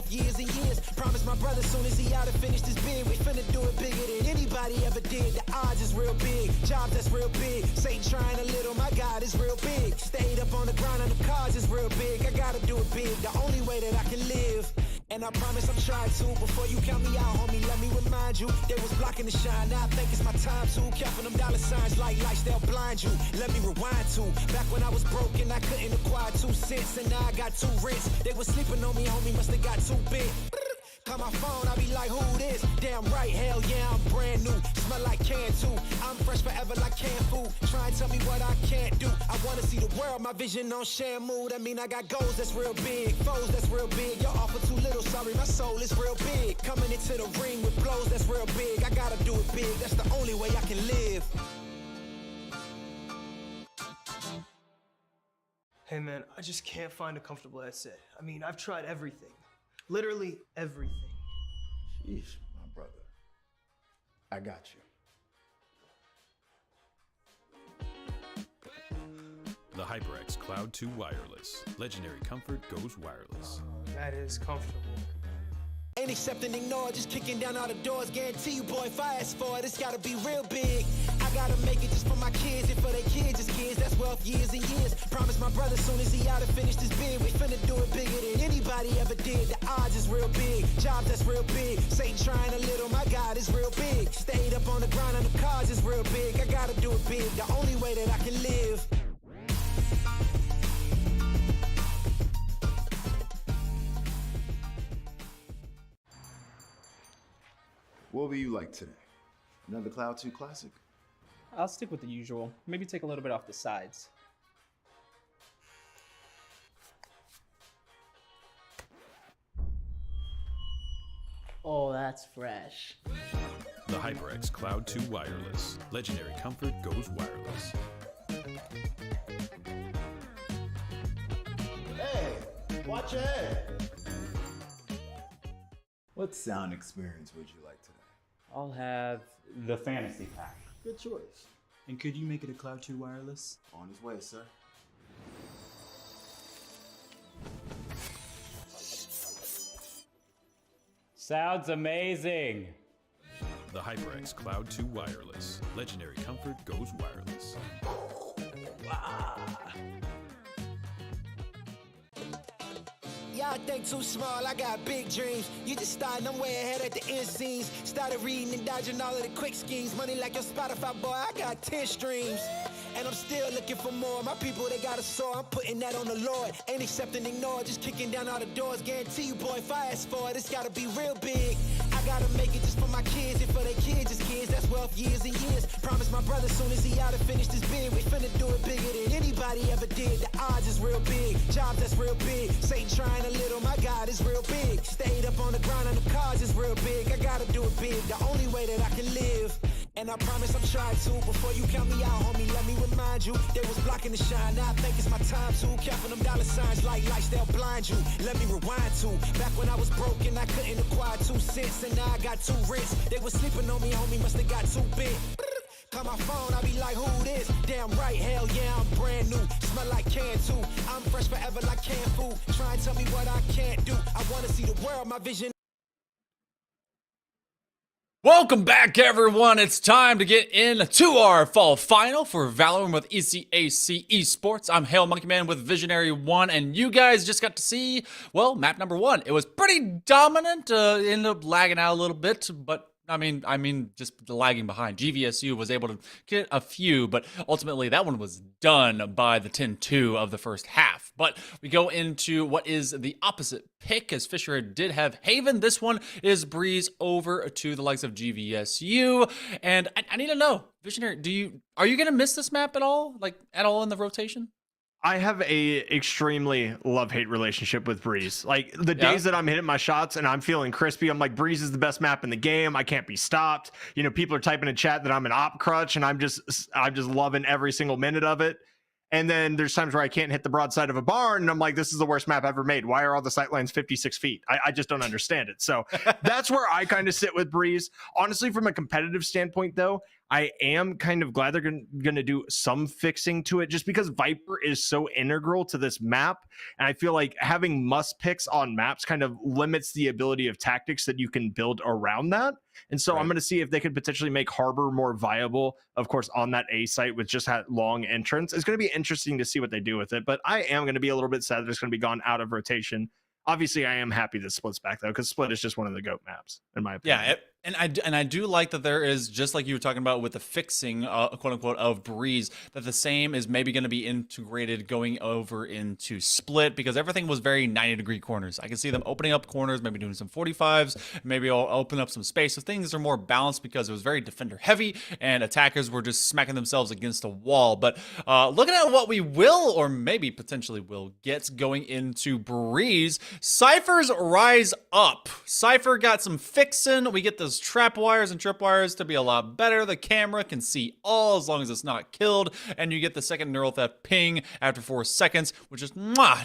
wealth years and years. Promise my brother soon as he out and finished his bid, we finna do it bigger than anybody ever did. The odds is real big, jobs that's real big. Satan trying a little, my God is real big. Stayed up on the grind on the cars is real big. I gotta do it big, the only way that I can live. And I promise I'm trying to. Before you count me out, homie, let me remind you. They was blocking the shine, now I think it's my time to. Counting them dollar signs like lights, they'll blind you. Let me rewind to. Back when I was broke and I couldn't acquire 2 cents, and now I got 2 rents. They was sleeping on me, homie, must have got too big. Call my phone, I be like, who this? Damn right, hell yeah, I'm brand new. Smell like can too. I'm fresh forever like canned food. Try and tell me what I can't do. I wanna see the world, my vision on Shamu. That mean I got goals that's real big, foes that's real big. Y'all offer too little, sorry, my soul is real big. Coming into the ring with blows that's real big. I gotta do it big, that's the only way I can live. Hey man, I just can't find a comfortable headset. I mean, I've tried everything. Literally everything. Sheesh, my brother. I got you. The HyperX Cloud 2 Wireless. Legendary comfort goes wireless. That is comfortable. Ain't accepting, ignore, just kicking down all the doors. Guarantee you, boy, if I ask for it, it's gotta be real big. I gotta make it just for my kids and for their kids' kids. That's wealth years and years. Promise my brother soon as he out and finished his bid, we finna do it bigger than anybody ever did. The odds is real big, jobs that's real big. Satan trying a little, my God is real big. Stayed up on the grind on the cars is real big. I gotta do it big, the only way that I can live. What will you like today? Another Cloud 2 classic? I'll stick with the usual. Maybe take a little bit off the sides. Oh, that's fresh. The HyperX Cloud 2 Wireless. Legendary comfort goes wireless. Hey, watch your head. What sound experience would you like today? I'll have the fantasy pack. Good choice. And could you make it a Cloud 2 wireless? On his way, sir. Sounds amazing. The HyperX Cloud 2 Wireless. Legendary comfort goes wireless. Y'all think too small, I got big dreams. You just starting, I'm way ahead at the end scenes. Started reading and dodging all of the quick schemes. Money like your Spotify, boy, I got 10 streams. And I'm still looking for more. My people, they got a soar, I'm putting that on the Lord. Ain't accepting, ignore, just kicking down all the doors. Guarantee you, boy, if I ask for it, it's gotta be real big. I gotta make it just for my kids and for their kids' kids. That's wealth years and years. Promise my brother soon as he out and finished his bid, we finna do it bigger than anybody ever did. The odds is real big, jobs that's real big. Satan trying a little, my God is real big. Stayed up on the grind on the cars is real big. I gotta do it big, the only way that I can live. And I promise I'm trying to. Before you count me out, homie, let me remind you. They was blocking the shine, now I think it's my time to. Counting them dollar signs like lights, they'll blind you. Let me rewind to. Back when I was broke and I couldn't acquire 2 cents, and now I got 2 rents. They was sleeping on me, homie, must have got too big. Call my phone, I be like, who this? Damn right, hell yeah, I'm brand new. Smell like can too. I'm fresh forever like canned food. Try and tell me what I can't do. I wanna see the world, my vision. Welcome back, everyone. It's time to get into our fall final for Valorant with ECAC Esports. I'm Hail Monkey Man with Visionary 1, and you guys just got to see, well, map number 1. It was pretty dominant, ended up lagging out a little bit, but I mean, just the lagging behind. GVSU was able to get a few, but ultimately that one was done by the 10-2 of the first half. But we go into what is the opposite pick, as Fisher did have Haven. This one is Breeze over to the likes of GVSU. And I need to know, Visionary, are you going to miss this map at all? Like, at all in the rotation? I have a extremely love-hate relationship with Breeze. Like the days that I'm hitting my shots and I'm feeling crispy, I'm like, Breeze is the best map in the game. I can't be stopped. You know, people are typing in chat that I'm an op crutch, and I'm just loving every single minute of it. And then there's times where I can't hit the broadside of a barn, and I'm like, this is the worst map ever made. Why are all the sightlines 56 feet? I just don't understand it. So that's where I kind of sit with Breeze. Honestly, from a competitive standpoint, though, I am kind of glad they're going to do some fixing to it, just because Viper is so integral to this map. And I feel like having must picks on maps kind of limits the ability of tactics that you can build around that. And so I'm going to see if they could potentially make Harbor more viable, of course, on that A site with just that long entrance. It's going to be interesting to see what they do with it. But I am going to be a little bit sad that it's going to be gone out of rotation. Obviously, I am happy that Split's back, though, because Split is just one of the GOAT maps, in my opinion. Yeah, and I do like that there is, just like you were talking about with the fixing, quote unquote, of Breeze, that the same is maybe going to be integrated going over into Split, because everything was very 90-degree corners. I can see them opening up corners, maybe doing some 45s, maybe I'll open up some space. So things are more balanced because it was very defender heavy and attackers were just smacking themselves against a wall. But looking at what we will, or maybe potentially will get going into Breeze, Cypher's rise up. Cypher got some fixing. We get those trap wires and tripwires to be a lot better. The camera can see all as long as it's not killed, and you get the second neural theft ping after 4 seconds, which is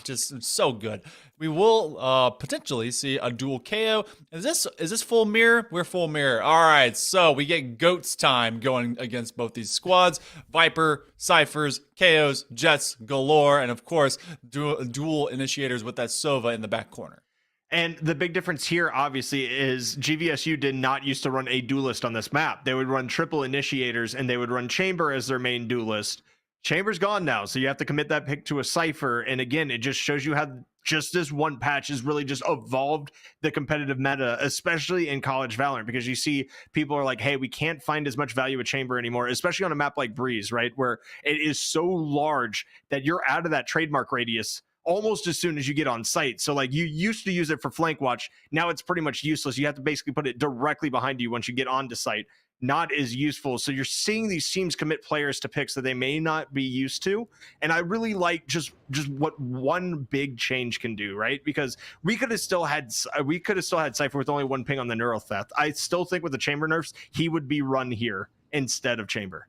just so good. We will potentially see a dual KO. Is this full mirror? We're full mirror. All right, so we get GOAT's time going against both these squads. Viper, Cyphers, KOs, Jets galore, and of course dual initiators with that Sova in the back corner. And the big difference here, obviously, is GVSU did not used to run a duelist on this map. They would run triple initiators, and they would run Chamber as their main duelist. Chamber's gone now, so you have to commit that pick to a Cypher. And again, it just shows you how just this one patch has really just evolved the competitive meta, especially in college Valorant, because you see people are like, hey, we can't find as much value with Chamber anymore, especially on a map like Breeze, right? Where it is so large that you're out of that trademark radius almost as soon as you get on site. So like you used to use it for flank watch. Now it's pretty much useless. You have to basically put it directly behind you once you get onto site. Not as useful. So you're seeing these teams commit players to picks that they may not be used to. And I really like just what one big change can do, right? Because we could have still had Cypher with only one ping on the neural theft. I still think with the Chamber nerfs, he would be run here instead of Chamber.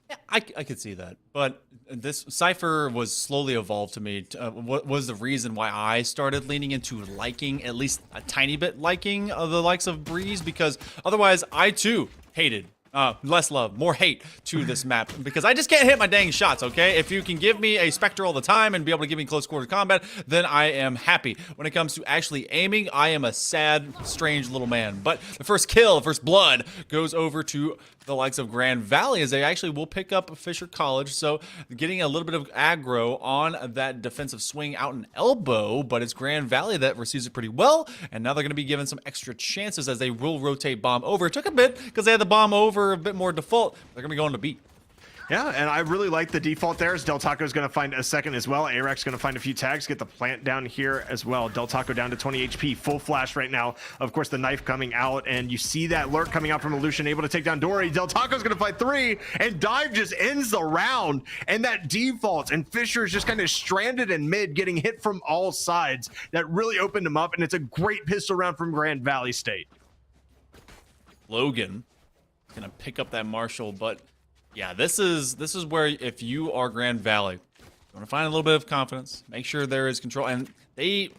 Yeah, I could see that, but this Cypher was slowly evolved to me. What was the reason why I started leaning into liking, at least a tiny bit liking, the likes of Breeze? Because otherwise, I too hated. Less love, more hate to this map, because I just can't hit my dang shots, okay? If you can give me a Spectre all the time and be able to give me close quarter combat, then I am happy. When it comes to actually aiming, I am a sad, strange little man. But the first kill, the first blood, goes over to the likes of Grand Valley, as they actually will pick up Fisher College. So getting a little bit of aggro on that defensive swing out in elbow, but it's Grand Valley that receives it pretty well. And now they're going to be given some extra chances as they will rotate bomb over. It took a bit because they had the bomb over a bit more default. They're going to be going to B. Yeah, and I really like the default there. As Del Taco's going to find a second as well. Arex going to find a few tags, get the plant down here as well. Del Taco down to 20 HP, full flash right now. Of course, the knife coming out, and you see that lurk coming out from Illusion, able to take down Dory. Del Taco's going to fight 3, and Dive just ends the round, and that defaults, and Fisher is just kind of stranded in mid, getting hit from all sides. That really opened him up, and it's a great pistol round from Grand Valley State. Logan going to pick up that Marshall, but yeah, this is where, if you are Grand Valley, you want to find a little bit of confidence, make sure there is control. And they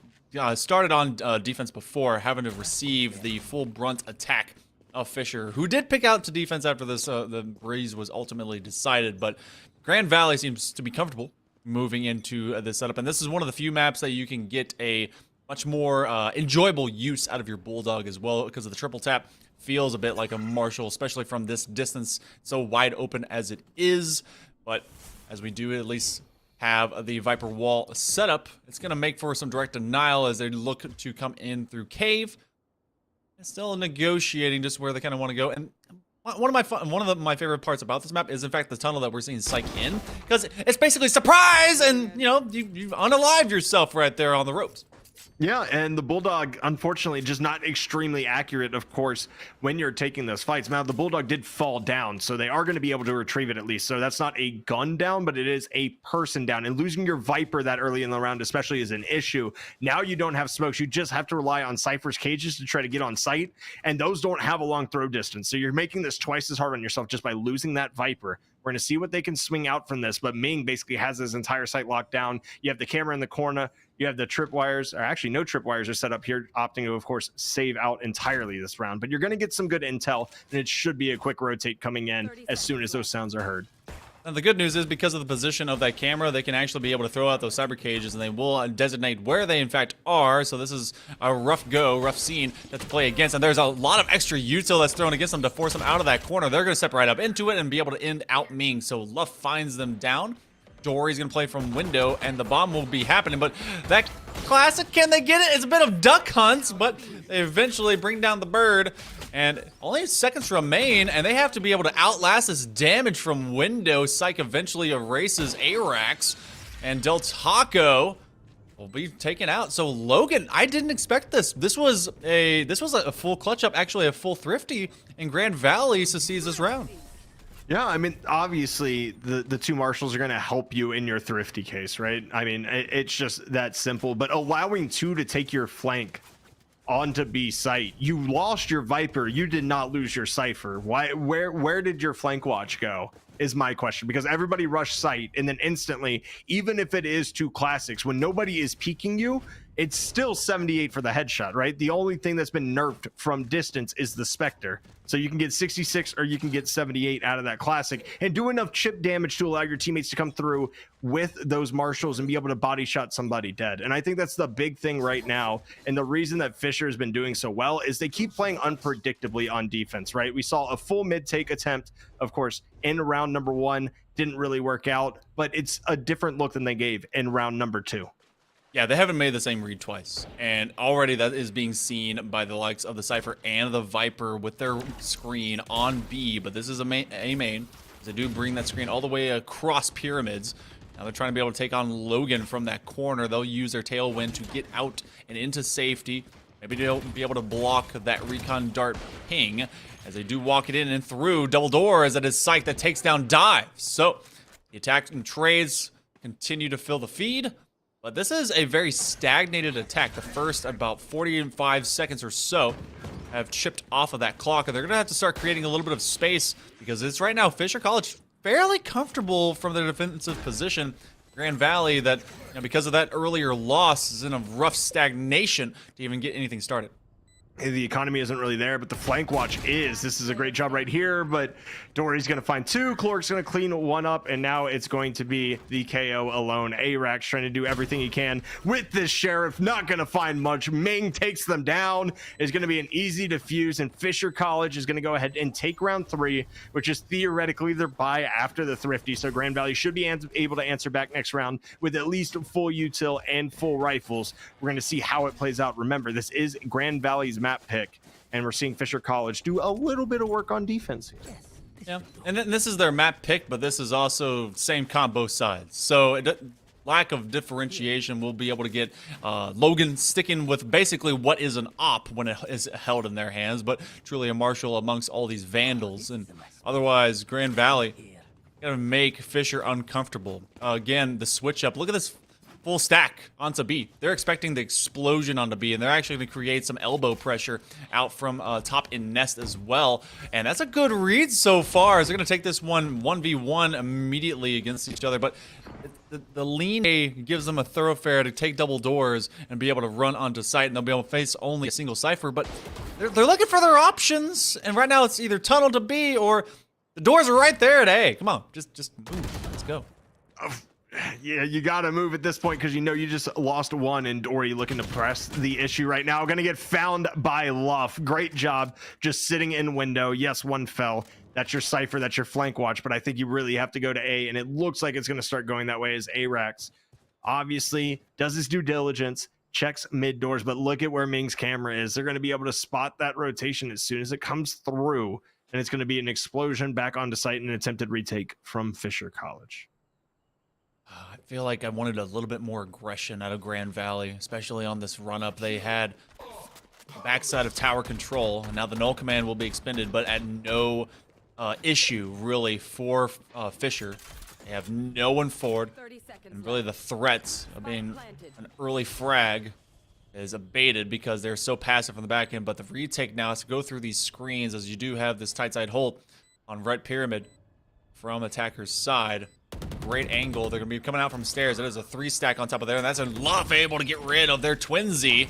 started on defense before having to receive the full brunt attack of Fisher, who did pick out to defense after this the Breeze was ultimately decided. But Grand Valley seems to be comfortable moving into this setup, and this is one of the few maps that you can get a much more enjoyable use out of your Bulldog as well, because of the triple tap. Feels a bit like a Marshall, especially from this distance, so wide open as it is. But as we do at least have the Viper wall set up, it's going to make for some direct denial as they look to come in through cave. It's still negotiating just where they kind of want to go. And one of my favorite parts about this map is, in fact, the tunnel that we're seeing Psych in, because it's basically surprise, and you know, you've unalived yourself right there on the ropes. Yeah, and the Bulldog, unfortunately, just not extremely accurate, of course, when you're taking those fights. Now, the Bulldog did fall down, so they are going to be able to retrieve it at least. So that's not a gun down, but it is a person down. And losing your Viper that early in the round especially is an issue. Now you don't have smokes. You just have to rely on Cypher's cages to try to get on site, and those don't have a long throw distance. So you're making this twice as hard on yourself just by losing that Viper. We're going to see what they can swing out from this, but Ming basically has his entire site locked down. You have the camera in the corner. You have the tripwires, or actually no tripwires are set up here, opting to, of course, save out entirely this round. But you're going to get some good intel, and it should be a quick rotate coming in as soon as those sounds are heard. And the good news is because of the position of that camera, they can actually be able to throw out those cyber cages, and they will designate where they in fact are. So this is a rough scene to play against. And there's a lot of extra util that's thrown against them to force them out of that corner. They're going to step right up into it and be able to end out Ming. So Luff finds them down. Dory's going to play from window, and the bomb will be happening. But that classic, can they get it? It's a bit of duck hunts, but they eventually bring down the bird. And only seconds remain, and they have to be able to outlast this damage from window. Psych eventually erases Arax, and Del Taco will be taken out. So Logan, I didn't expect this. This was a full clutch up, actually a full thrifty, and Grand Valley succeeds this round. Yeah, I mean, obviously, the two marshals are going to help you in your thrifty case, right? I mean, it's just that simple. But allowing two to take your flank onto B site, you lost your Viper. You did not lose your Cypher. Why? Where did your flank watch go? Is my question, because everybody rushed site, and then instantly, even if it is two classics, when nobody is peeking you, it's still 78 for the headshot, right? The only thing that's been nerfed from distance is the Spectre. So you can get 66 or you can get 78 out of that classic and do enough chip damage to allow your teammates to come through with those marshals and be able to body shot somebody dead. And I think that's the big thing right now. And the reason that Fisher has been doing so well is they keep playing unpredictably on defense, right? We saw a full mid take attempt, of course, in round number 1, didn't really work out, but it's a different look than they gave in round number 2. Yeah, they haven't made the same read twice. And already that is being seen by the likes of the Cypher and the Viper with their screen on B. But this is a main. They do bring that screen all the way across pyramids. Now they're trying to be able to take on Logan from that corner. They'll use their tailwind to get out and into safety. Maybe they'll be able to block that recon dart ping as they do walk it in and through. Double door as it is Psych that takes down Dive. So the attack and trades continue to fill the feed. But this is a very stagnated attack. The first about 45 seconds or so have chipped off of that clock, and they're going to have to start creating a little bit of space because it's right now Fisher College fairly comfortable from their defensive position. Grand Valley, that because of that earlier loss, is in a rough stagnation to even get anything started. The economy isn't really there, but the flank watch is. This is a great job right here, but Dory's going to find 2. Clark's going to clean 1 up, and now it's going to be the KO alone. Arax trying to do everything he can with this Sheriff. Not going to find much. Ming takes them down. It's going to be an easy defuse, and Fisher College is going to go ahead and take round 3, which is theoretically their bye after the Thrifty. So Grand Valley should be able to answer back next round with at least full util and full rifles. We're going to see how it plays out. Remember, this is Grand Valley's map pick, and we're seeing Fisher College do a little bit of work on defense here. Yeah, and then this is their map pick, but this is also same comp both sides. So lack of differentiation will be able to get Logan sticking with basically what is an op when it is held in their hands, but truly a marshal amongst all these vandals. And otherwise, Grand Valley gonna make Fisher uncomfortable. Again, the switch up. Look at this full stack onto B. They're expecting the explosion onto B, and they're actually going to create some elbow pressure out from top in Nest as well. And that's a good read so far, as they're going to take this one 1v1 immediately against each other. But the lean A gives them a thoroughfare to take double doors and be able to run onto site, and they'll be able to face only a single Cypher. But they're looking for their options, and right now it's either tunnel to B or the doors are right there at A. Come on, just move. Let's go. Yeah, you got to move at this point because you know you just lost 1, and Dory looking to press the issue right now. Going to get found by Luff. Great job just sitting in window. Yes, 1 fell. That's your Cypher. That's your flank watch. But I think you really have to go to A, and it looks like it's going to start going that way as Arax obviously does his due diligence, checks mid doors, but look at where Ming's camera is. They're going to be able to spot that rotation as soon as it comes through, and it's going to be an explosion back onto site and an attempted retake from Fisher College. I feel like I wanted a little bit more aggression out of Grand Valley, especially on this run-up. They had the backside of tower control, and now the null command will be expended, but at no issue, really, for Fisher. They have no one forward, and really the threats of being an early frag is abated because they're so passive on the back end. But the retake now has to go through these screens, as you do have this tight side hold on right pyramid from attacker's side. Great angle. They're going to be coming out from stairs. It is a 3-stack on top of there, and that's enough able to get rid of their twinsy.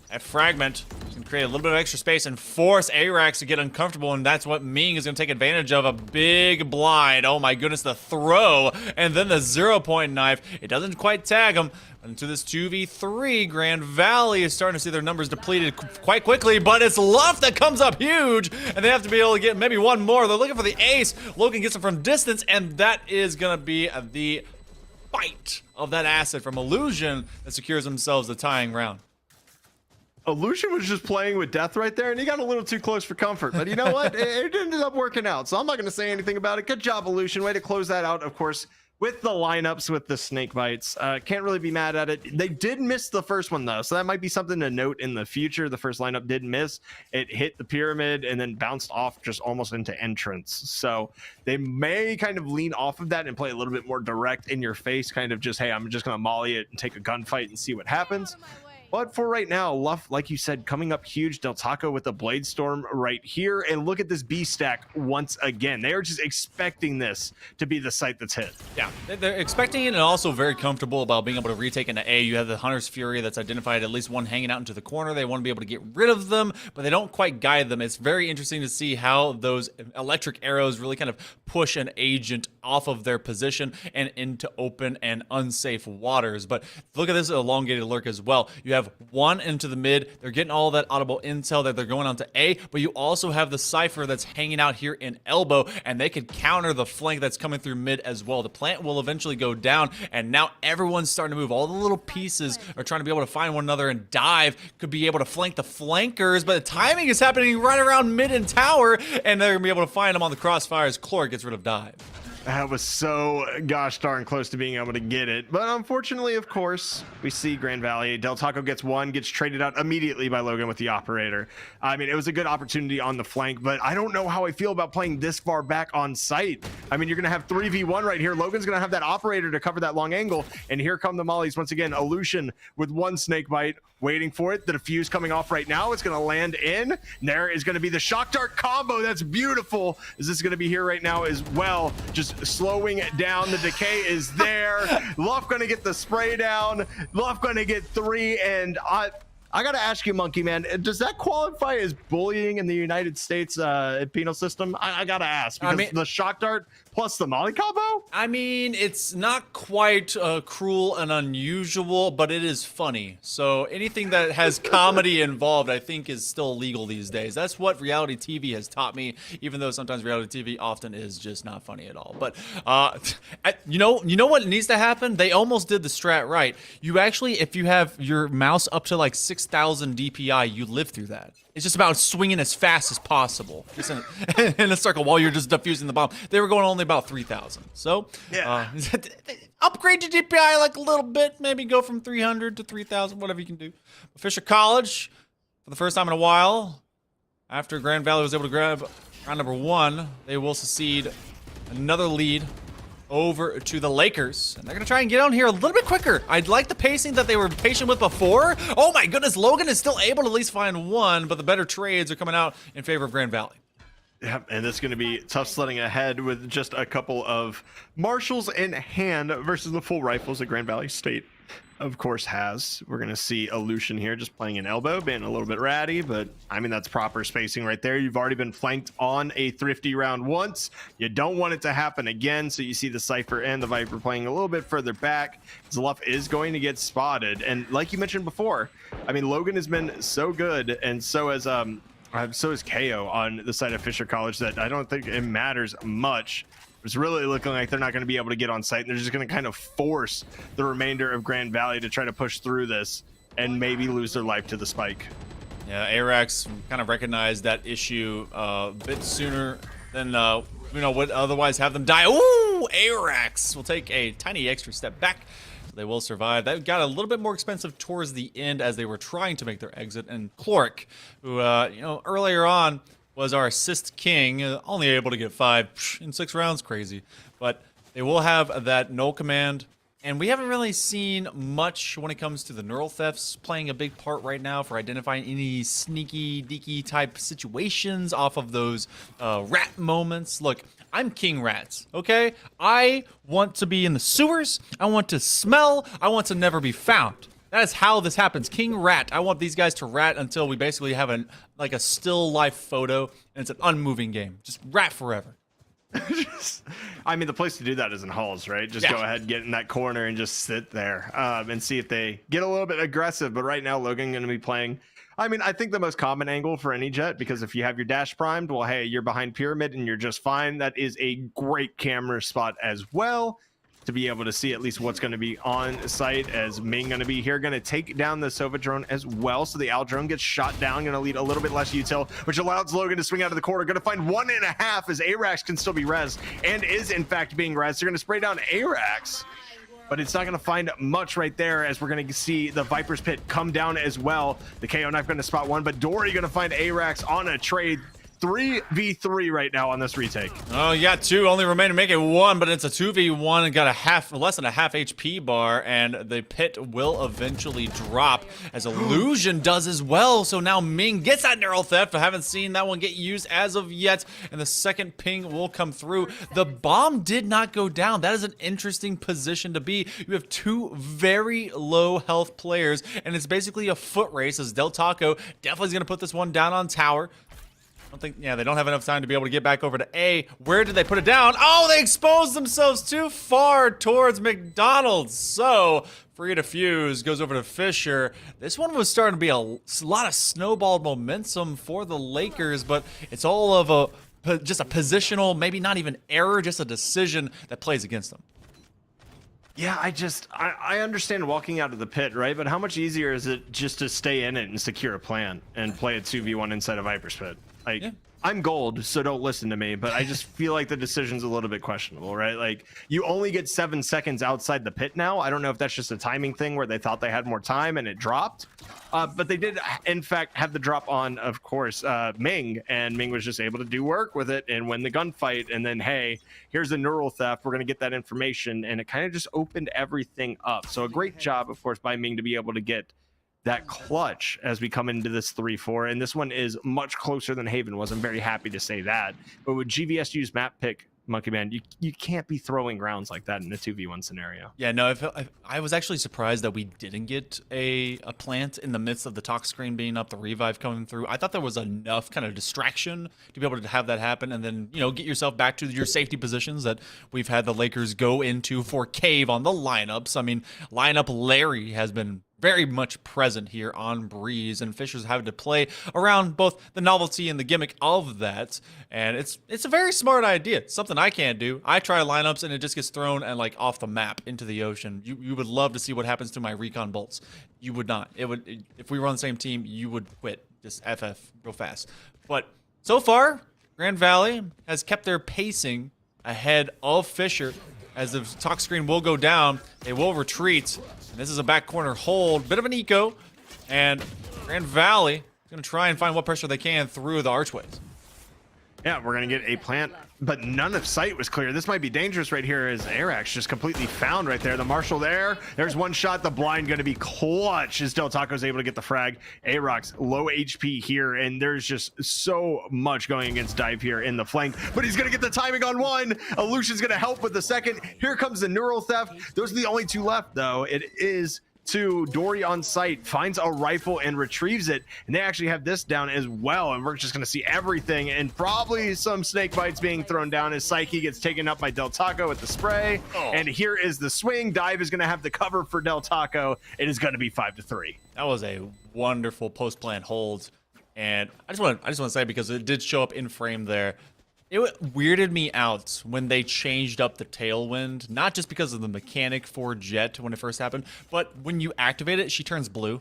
That fragment can create a little bit of extra space and force ARAX to get uncomfortable, and that's what Ming is going to take advantage of. A big blind. Oh my goodness, the throw, and then the 0-point knife. It doesn't quite tag him. Into this 2v3, Grand Valley is starting to see their numbers depleted quite quickly, but it's Luff that comes up huge, and they have to be able to get maybe one more. They're looking for the ace. Logan gets him from distance, and that is going to be the bite of that asset from Illusion that secures themselves the tying round. Illusion was just playing with death right there, and he got a little too close for comfort. But you know what? It ended up working out, so I'm not going to say anything about it. Good job, Illusion. Way to close that out, of course, with the lineups, with the snake bites. Can't really be mad at it. They did miss the first one, though, so that might be something to note in the future. The first lineup did miss. It hit the pyramid and then bounced off just almost into entrance. So they may kind of lean off of that and play a little bit more direct in your face, kind of just, hey, I'm just going to molly it and take a gunfight and see what happens. But for right now, Luff, like you said, coming up huge. Del Taco with the Blade Storm right here. And look at this B stack once again. They are just expecting this to be the site that's hit. Yeah, they're expecting it and also very comfortable about being able to retake into A. You have the Hunter's Fury that's identified at least one hanging out into the corner. They want to be able to get rid of them, but they don't quite guide them. It's very interesting to see how those electric arrows really kind of push an agent off of their position and into open and unsafe waters. But look at this elongated lurk as well. You have one into the mid. They're getting all that audible intel that they're going on to A, but you also have the Cypher that's hanging out here in elbow, and they could counter the flank that's coming through mid as well. The plant will eventually go down, and now everyone's starting to move. All the little pieces are trying to be able to find one another and dive. Could be able to flank the flankers, but the timing is happening right around mid and tower, and they're going to be able to find them on the crossfires. Chlor gets rid of dive. That was so gosh darn close to being able to get it. But unfortunately, of course, we see Grand Valley. Del Taco gets one, gets traded out immediately by Logan with the operator. I mean, it was a good opportunity on the flank, but I don't know how I feel about playing this far back on site. I mean, you're going to have 3v1 right here. Logan's going to have that operator to cover that long angle. And here come the mollies once again. Illusion with one snake bite, waiting for it. The defuse coming off right now. It's going to land in. And there is going to be the shock dart combo. That's beautiful. Is this going to be here right now as well? Just slowing it down. The decay is there. Luff going to get the spray down. Luff going to get 3. And I got to ask you, Monkey Man, does that qualify as bullying in the United States penal system? I got to ask, because I mean, the shock dart plus the molly combo? I mean, it's not quite cruel and unusual, but it is funny. So anything that has comedy involved, I think, is still legal these days. That's what reality TV has taught me, even though sometimes reality TV often is just not funny at all. But you know what needs to happen? They almost did the strat right. You actually, if you have your mouse up to like 6,000 DPI, you live through that. It's just about swinging as fast as possible, just in a circle while you're just defusing the bomb. They were going only about 3,000. So, yeah. Upgrade your DPI like a little bit, maybe go from 300 to 3,000, whatever you can do. Fisher College, for the first time in a while, after Grand Valley was able to grab round number 1, they will succeed another lead over to the Lakers, and they're gonna try and get on here a little bit quicker. I'd like the pacing that they were patient with before. Oh my goodness, Logan is still able to at least find one, but the better trades are coming out in favor of Grand Valley. Yep, and it's going to be tough sledding ahead with just a couple of marshals in hand versus the full rifles that Grand Valley State, of course, has. We're going to see Illusion here just playing an elbow, being a little bit ratty, but I mean, that's proper spacing right there. You've already been flanked on a thrifty round once. You don't want it to happen again, so you see the Cypher and the Viper playing a little bit further back. Zluff is going to get spotted, and like you mentioned before, I mean, Logan has been so good, and so has KO on the side of Fisher College, that I don't think it matters much. It's really looking like they're not going to be able to get on site, and they're just going to kind of force the remainder of Grand Valley to try to push through this and maybe lose their life to the spike. Yeah, ARAX kind of recognized that issue a bit sooner than would otherwise have them die. Ooh, ARAX will take a tiny extra step back. They will survive. That got a little bit more expensive towards the end as they were trying to make their exit. And Chloric, who earlier on was our assist king, only able to get 5 in 6 rounds. Crazy. But they will have that no command And we haven't really seen much when it comes to the neural thefts playing a big part right now for identifying any sneaky, deaky type situations off of those rat moments. Look, I'm King Rats, okay? I want to be in the sewers. I want to smell. I want to never be found. That is how this happens. King Rat. I want these guys to rat until we basically have a still life photo, and it's an unmoving game. Just rat forever. I mean, the place to do that is in halls, right? Just go ahead, get in that corner, and just sit there and see if they get a little bit aggressive. But right now, Logan going to be playing. I mean, I think the most common angle for any jet, because if you have your dash primed, well, hey, you're behind pyramid and you're just fine. That is a great camera spot as well to be able to see at least what's going to be on site, as Ming going to be here, going to take down the Sova drone as well. So the Al drone gets shot down, going to lead a little bit less util, which allows Logan to swing out of the corner. Going to find 1.5 as Arax can still be rezzed and is in fact being rezzed. They're going to spray down Arax, but it's not going to find much right there, as we're going to see the Viper's Pit come down as well. The KO knife going to spot one, but Dory going to find Arax on a trade. 3v3 right now on this retake. Oh, you got 2 only remain to make it 1, but it's a 2v1 and got less than a half HP bar, and the pit will eventually drop, as Illusion does as well. So now Ming gets that neural theft. I haven't seen that one get used as of yet, and the second ping will come through. The bomb did not go down. That is an interesting position to be. You have 2 very low health players, and it's basically a foot race, as Del Taco definitely is going to put this one down on tower. They don't have enough time to be able to get back over to A. Where did they put it down? Oh, they exposed themselves too far towards McDonald's. So, free to fuse, goes over to Fisher. This one was starting to be a lot of snowballed momentum for the Lakers, but it's all of just a positional, maybe not even error, just a decision that plays against them. Yeah, I understand walking out of the pit, right? But how much easier is it just to stay in it and secure a plan and play a 2v1 inside of Viper's Pit? Like, I'm gold, so don't listen to me, but I just feel like the decision's a little bit questionable, right? Like, you only get 7 seconds outside the pit now. I don't know if that's just a timing thing where they thought they had more time and it dropped. But they did, in fact, have the drop on, of course, Ming, and Ming was just able to do work with it and win the gunfight. And then, hey, here's a neural theft. We're going to get that information, and it kind of just opened everything up. So a great job, of course, by Ming to be able to get that clutch as we come into this 3-4, and this one is much closer than Haven was. I'm very happy to say that. But with GVSU's map pick, Monkey Man, you can't be throwing rounds like that in a 2v1 scenario. Yeah, no, I was actually surprised that we didn't get a plant in the midst of the talk screen being up, the revive coming through. I thought there was enough kind of distraction to be able to have that happen, and then, you know, get yourself back to your safety positions that we've had the Lakers go into for Cave on the lineups. I mean, lineup Larry has been very much present here on Breeze, and Fisher's having to play around both the novelty and the gimmick of that. And it's a very smart idea. It's something I can't do. I try lineups and it just gets thrown and like off the map into the ocean. You would love to see what happens to my recon bolts. You would not. If we were on the same team, you would quit. Just FF real fast. But so far, Grand Valley has kept their pacing ahead of Fisher. As the talk screen will go down, they will retreat. And this is a back corner hold, bit of an eco, and Grand Valley is going to try and find what pressure they can through the archways. Yeah, we're going to get a plant, but none of sight was clear. This might be dangerous right here, as Arax just completely found right there. The Marshal there's one shot. The blind going to be clutch as Del Taco's able to get the frag. Arax low HP here, and there's just so much going against Dive here in the flank, but he's going to get the timing on one. Illusion's going to help with the second. Here comes the neural theft. Those are the only 2 left, though. It is 2. Dory on site finds a rifle and retrieves it, and they actually have this down as well, and we're just going to see everything and probably some snake bites being thrown down as Psyche gets taken up by Del Taco with the spray. And here is the swing. Dive is going to have the cover for Del Taco. It is going to be 5-3. That was a wonderful post plant hold, and I just want to say, because it did show up in frame there, it weirded me out when they changed up the tailwind, not just because of the mechanic for Jet when it first happened, but when you activate it, she turns blue.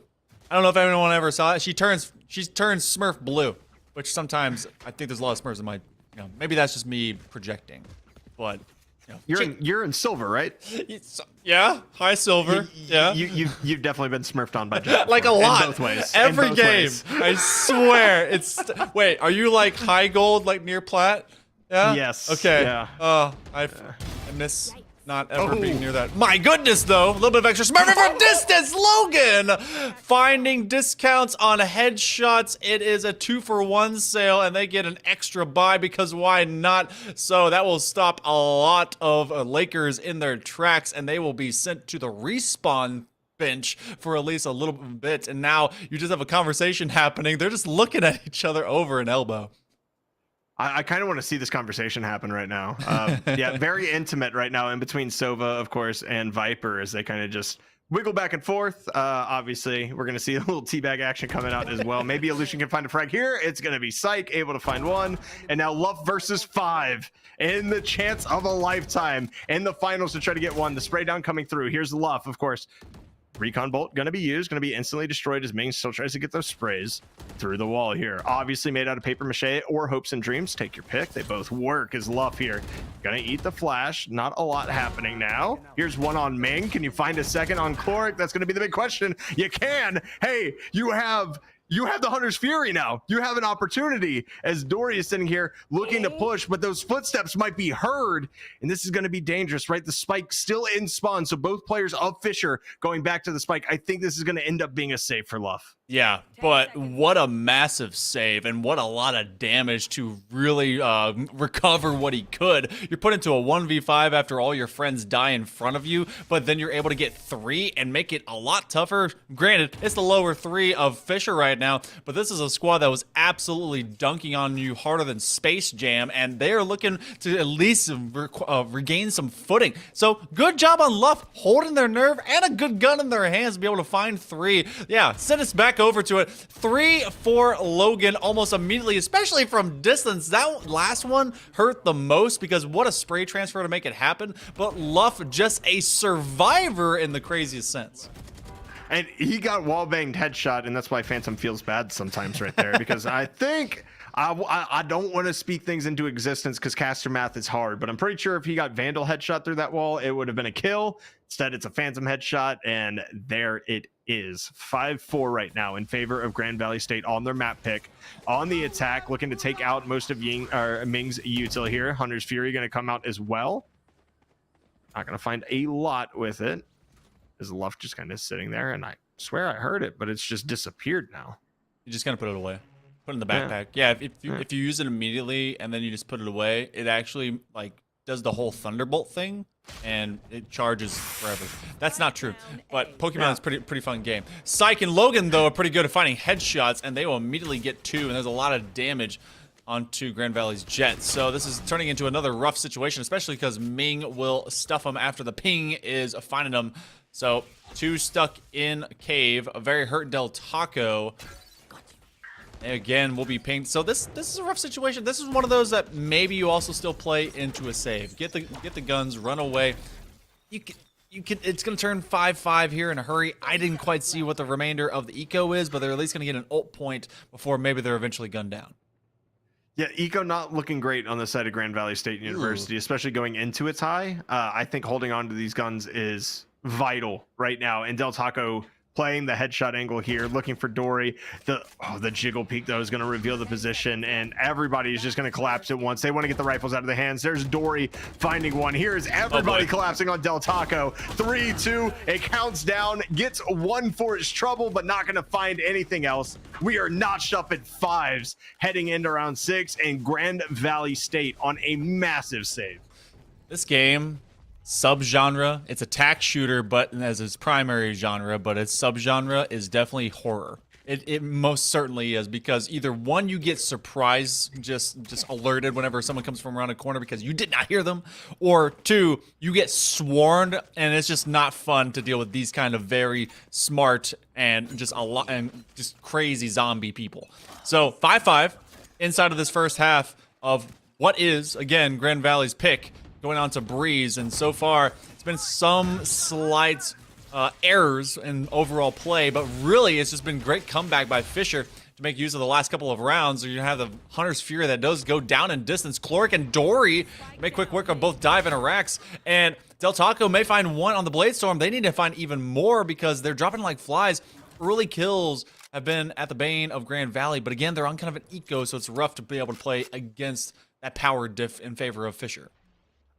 I don't know if anyone ever saw it. She turns Smurf blue, which sometimes I think there's a lot of Smurfs in my, you know, maybe that's just me projecting, but you know, you're in silver, right? Yeah, high silver. Yeah, you've definitely been smurfed on by Jet like a lot. In both ways. Every both game. Ways. I swear. Wait, are you like high gold, like near plat? Yeah. Yes. Okay. Yeah. Oh, I miss Not ever being near that. My goodness, though. A little bit of extra smurfing from distance. Logan finding discounts on headshots. It is a 2-for-1 sale, and they get an extra buy because why not? So that will stop a lot of Lakers in their tracks, and they will be sent to the respawn bench for at least a little bit. And now you just have a conversation happening. They're just looking at each other over an elbow. I kind of want to see this conversation happen right now. Yeah, very intimate right now in between Sova, of course, and Viper as they kind of just wiggle back and forth. Obviously, we're going to see a little teabag action coming out as well. Maybe Illusion can find a frag here. It's going to be Psych able to find one. And now Luff versus 5 in the chance of a lifetime in the finals to try to get one. The spray down coming through. Here's Luff, of course. Recon bolt going to be used, going to be instantly destroyed as Ming still tries to get those sprays through the wall here. Obviously made out of paper mache or hopes and dreams. Take your pick. They both work as Luff here. Gonna eat the flash. Not a lot happening now. Here's one on Ming. Can you find a second on Chloric? That's going to be the big question. You can. Hey, you have the Hunter's Fury now. You have an opportunity as Dory is sitting here looking to push, but those footsteps might be heard, and this is going to be dangerous, right? The spike still in spawn, so both players of Fisher going back to the spike. I think this is going to end up being a save for Luff. Yeah, but what a massive save and what a lot of damage to really recover what he could. You're put into a 1v5 after all your friends die in front of you, but then you're able to get 3 and make it a lot tougher. Granted, it's the lower 3 of Fisher right now, but this is a squad that was absolutely dunking on you harder than Space Jam, and they are looking to at least regain some footing. So good job on Luff holding their nerve and a good gun in their hands to be able to find 3. Yeah, send us back over to it. 3 for Logan almost immediately, especially from distance. That last one hurt the most because what a spray transfer to make it happen, but Luff just a survivor in the craziest sense. And he got wall banged headshot, and that's why Phantom feels bad sometimes right there, because I think I don't want to speak things into existence because caster math is hard, but I'm pretty sure if he got Vandal headshot through that wall, it would have been a kill. Instead, it's a Phantom headshot, and there it is. 5-4 right now in favor of Grand Valley State on their map pick. On the attack, looking to take out most of Ming's util here. Hunter's Fury going to come out as well. Not going to find a lot with it. Is Luff just kind of sitting there, and I swear I heard it, but it's just disappeared now. You just kind of put it away. Put it in the backpack. Yeah, if you use it immediately and then you just put it away, it actually like does the whole Thunderbolt thing and it charges forever. That's not true, but Pokemon is pretty fun game. Psych and Logan though are pretty good at finding headshots, and they will immediately get 2, and there's a lot of damage onto Grand Valley's Jets. So this is turning into another rough situation, especially because Ming will stuff them after the ping is finding them. So 2 stuck in cave, a very hurt Del Taco. Again, will be pinged. So this is a rough situation. This is one of those that maybe you also still play into a save. Get the guns, run away. You can. It's gonna turn 5-5 here in a hurry. I didn't quite see what the remainder of the eco is, but they're at least gonna get an ult point before maybe they're eventually gunned down. Yeah, eco not looking great on the side of Grand Valley State University, especially going into its high. I think holding on to these guns is vital right now, and Del Taco playing the headshot angle here, looking for Dory. The jiggle peek though is going to reveal the position, and everybody is just going to collapse at once. They want to get the rifles out of their hands. There's Dory finding one. Here's everybody collapsing on Del Taco. 3, 2, it counts down, gets 1 for his trouble, but not going to find anything else. We are notched up at 5s heading into round 6, and Grand Valley State on a massive save. This game, subgenre, it's attack shooter, but as its primary genre, but its subgenre is definitely horror. It most certainly is, because either one, you get surprised, just alerted whenever someone comes from around a corner because you did not hear them, or 2, you get swarmed, and it's just not fun to deal with these kind of very smart and just crazy zombie people. So 5-5 inside of this first half of what is again Grand Valley's pick, going on to Breeze, and so far it's been some slight errors in overall play, but really it's just been great comeback by Fisher to make use of the last couple of rounds. You have the Hunter's Fury that does go down in distance. Chloric and Dory make quick work of both Dive and Arax, and Del Taco may find 1 on the Blade Storm. They need to find even more because they're dropping like flies. Early kills have been at the bane of Grand Valley, but again, they're on kind of an eco, so it's rough to be able to play against that power diff in favor of Fisher.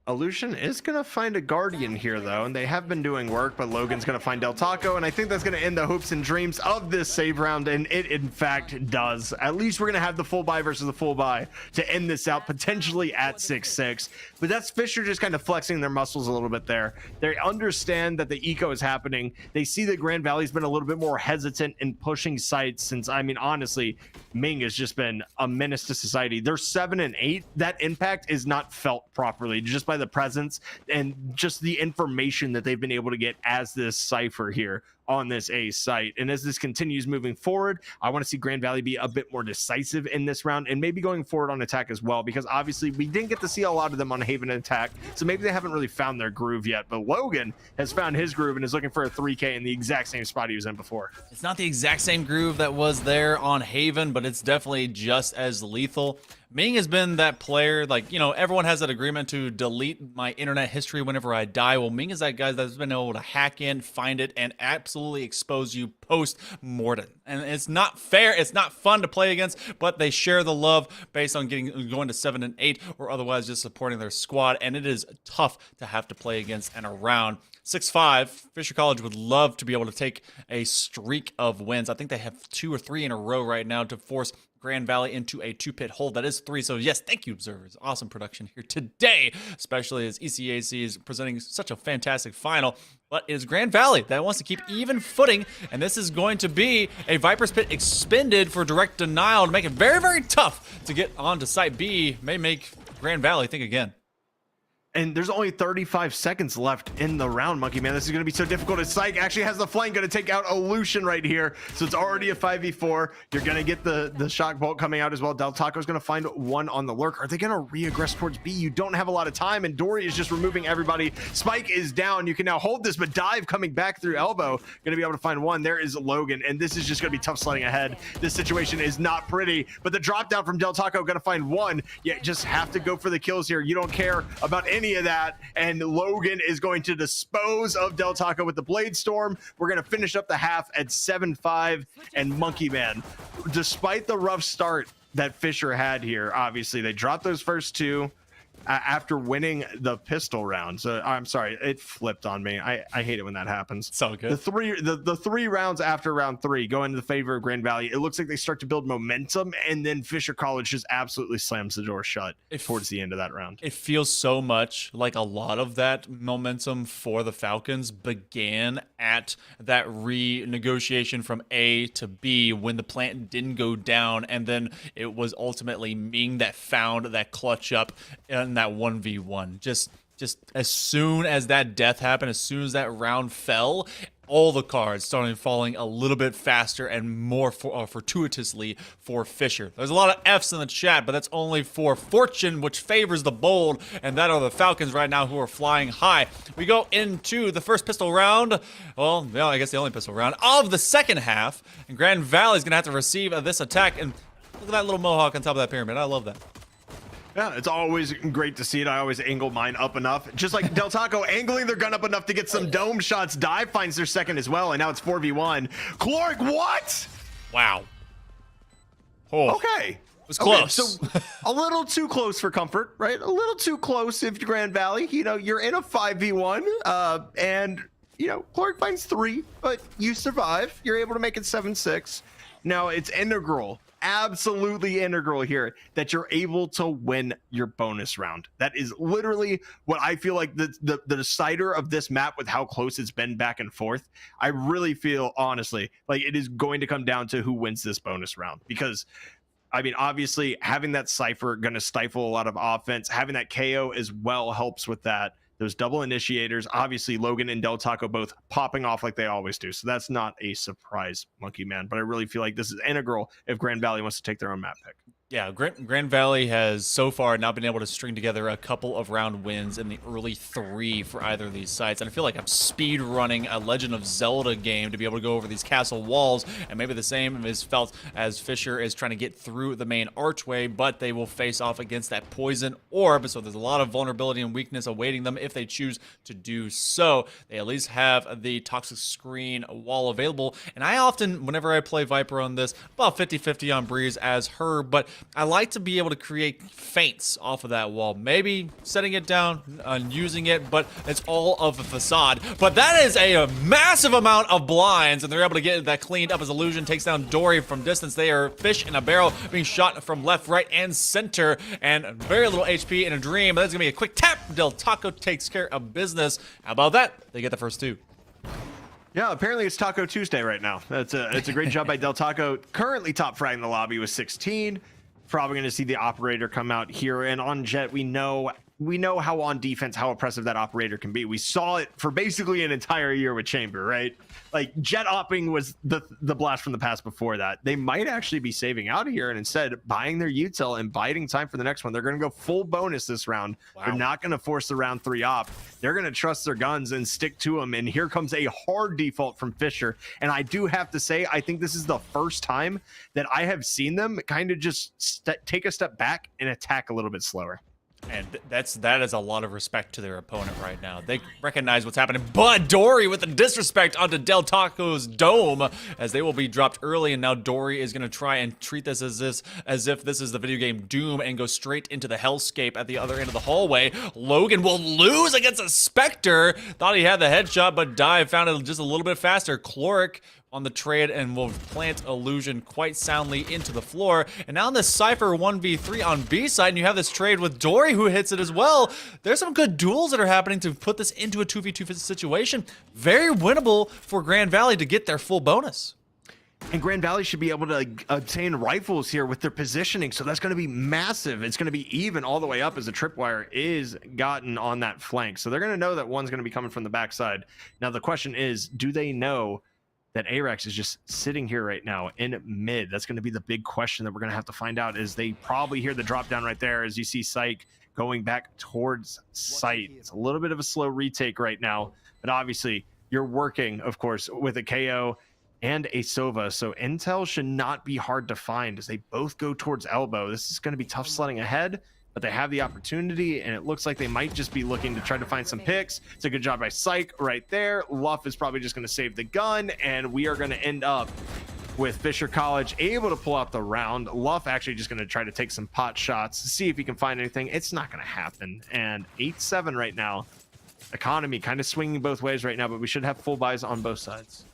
Illusion is going to find a Guardian here, though, and they have been doing work, but Logan's going to find Del Taco, and I think that's going to end the hopes and dreams of this save round, and it, in fact, does. At least we're going to have the full buy versus the full buy to end this out, potentially at 6-6, but that's Fisher just kind of flexing their muscles a little bit there. They understand that the eco is happening. They see that Grand Valley's been a little bit more hesitant in pushing sites since, I mean, honestly, Ming has just been a menace to society. They're 7 and 8. That impact is not felt properly just by the presence and just the information that they've been able to get as this cipher here on this A site. And as this continues moving forward, I want to see Grand Valley be a bit more decisive in this round and maybe going forward on attack as well, because obviously we didn't get to see a lot of them on Haven attack, so maybe they haven't really found their groove yet. But Logan has found his groove and is looking for a 3K in the exact same spot he was in before. It's not the exact same groove that was there on Haven, but it's definitely just as lethal. Ming has been that player, like, you know, everyone has that agreement to delete my internet history whenever I die. Well, Ming is that guy that's been able to hack in, find it, and absolutely expose you post-mortem. And it's not fair, it's not fun to play against, but they share the love based on going to 7 and 8 or otherwise just supporting their squad, and it is tough to have to play against and around. 6-5, Fisher College would love to be able to take a streak of wins. I think they have 2 or 3 in a row right now to force Grand Valley into a 2-pit hold. That is 3. So yes, thank you, observers. Awesome production here today, especially as ECAC is presenting such a fantastic final. But it is Grand Valley that wants to keep even footing, and this is going to be a Viper's Pit expended for direct denial to make it very, very tough to get onto Site B. May make Grand Valley think again. And there's only 35 seconds left in the round, Monkey Man. This is going to be so difficult. As Psych actually has the flank, going to take out Illusion right here. So it's already a 5v4. You're going to get the shock bolt coming out as well. Del Taco's going to find one on the lurk. Are they going to re-aggress towards B? You don't have a lot of time, and Dory is just removing everybody. Spike is down. You can now hold this, but Dive coming back through elbow. Going to be able to find one. There is Logan, and this is just going to be tough sledding ahead. This situation is not pretty, but the drop down from Del Taco going to find one. You just have to go for the kills here. You don't care about any of that, and Logan is going to dispose of Del Taco with the Blade Storm. We're going to finish up the half at 7-5, and Monkey Man, despite the rough start that Fisher had here, obviously they dropped those first 2 after winning the pistol round. So I'm sorry, it flipped on me. I hate it when that happens. So good. The three rounds after round 3 go into the favor of Grand Valley. It looks like they start to build momentum, and then Fisher College just absolutely slams the door shut towards the end of that round. It feels so much like a lot of that momentum for the Falcons began at that renegotiation from A to B when the plant didn't go down, and then it was ultimately Ming that found that clutch up in that 1v1. Just as soon as that death happened, as soon as that round fell, all the cards started falling a little bit faster and more fortuitously for Fisher. There's a lot of F's in the chat, but that's only for fortune, which favors the bold, and that are the Falcons right now who are flying high. We go into the first pistol round. Well, I guess the only pistol round of the second half, and Grand Valley is going to have to receive this attack. And look at that little mohawk on top of that pyramid. I love that. Yeah, it's always great to see it. I always angle mine up enough. Just like Del Taco angling their gun up enough to get some dome shots. Dive finds their second as well, and now it's 4v1. Clark, what? Wow. Oh. Okay. It was close. Okay, so a little too close for comfort, right? A little too close if Grand Valley. You know, you're in a 5v1, and, you know, Clark finds 3, but you survive. You're able to make it 7-6. Now, it's integral. Absolutely integral here that you're able to win your bonus round. That is literally what I feel like the decider of this map, with how close it's been back and forth. I really feel, honestly, like it is going to come down to who wins this bonus round, because I mean, obviously having that cipher going to stifle a lot of offense. Having that KO as well helps with that. Those double initiators, obviously Logan and Del Taco both popping off like they always do. So that's not a surprise, Monkey Man. But I really feel like this is integral if Grand Valley wants to take their own map pick. Yeah, Grand Valley has so far not been able to string together a couple of round wins in the early 3 for either of these sites. And I feel like I'm speed running a Legend of Zelda game to be able to go over these castle walls. And maybe the same is felt as Fisher is trying to get through the main archway, but they will face off against that poison orb. So there's a lot of vulnerability and weakness awaiting them if they choose to do so. They at least have the toxic screen wall available. And I often, whenever I play Viper on this, about 50-50 on Breeze as her, but I like to be able to create feints off of that wall. Maybe setting it down and using it, but it's all of a facade. But that is a massive amount of blinds, and they're able to get that cleaned up as Illusion takes down Dory from distance. They are fish in a barrel, being shot from left, right, and center, and very little HP in a dream. But that's gonna be a quick tap. Del Taco takes care of business. How about that? They get the first 2. Yeah, apparently it's Taco Tuesday right now. It's a great job by Del Taco. Currently top frag in the lobby with 16. Probably going to see the operator come out here. And on Jet, we know how on defense, how oppressive that operator can be. We saw it for basically an entire year with Chamber, right? Like, Jet opping was the blast from the past before that. They might actually be saving out of here and instead buying their util and biding time for the next one. They're going to go full bonus this round. Wow. They're not going to force the round 3 op. They're going to trust their guns and stick to them. And here comes a hard default from Fisher. And I do have to say, I think this is the first time that I have seen them kind of just take a step back and attack a little bit slower. And that is a lot of respect to their opponent right now. They recognize what's happening. But Dory with the disrespect onto Del Taco's dome as they will be dropped early. And now Dory is going to try and treat this as if this is the video game Doom and go straight into the hellscape at the other end of the hallway. Logan will lose against a Spectre. Thought he had the headshot, but Dive found it just a little bit faster. Chloric on the trade and will plant Illusion quite soundly into the floor. And now in the Cypher 1v3 on B side, and you have this trade with Dory who hits it as well. There's some good duels that are happening to put this into a 2v2 situation. Very winnable for Grand Valley to get their full bonus. And Grand Valley should be able to obtain rifles here with their positioning, so that's going to be massive. It's going to be even all the way up as the tripwire is gotten on that flank. So they're going to know that one's going to be coming from the backside. Now the question is, do they know that Arax is just sitting here right now in mid? That's going to be the big question that we're going to have to find out. Is they probably hear the drop down right there as you see Psych going back towards site. It's a little bit of a slow retake right now, but obviously you're working, of course, with a KO and a Sova, so intel should not be hard to find as they both go towards elbow. This is going to be tough sledding ahead, but they have the opportunity, and it looks like they might just be looking to try to find some picks. It's a good job by Psych right there. Luff is probably just going to save the gun, and we are going to end up with Fisher College able to pull out the round. Luff actually just going to try to take some pot shots to see if he can find anything. It's not going to happen, and 8-7 right now. Economy kind of swinging both ways right now, but we should have full buys on both sides.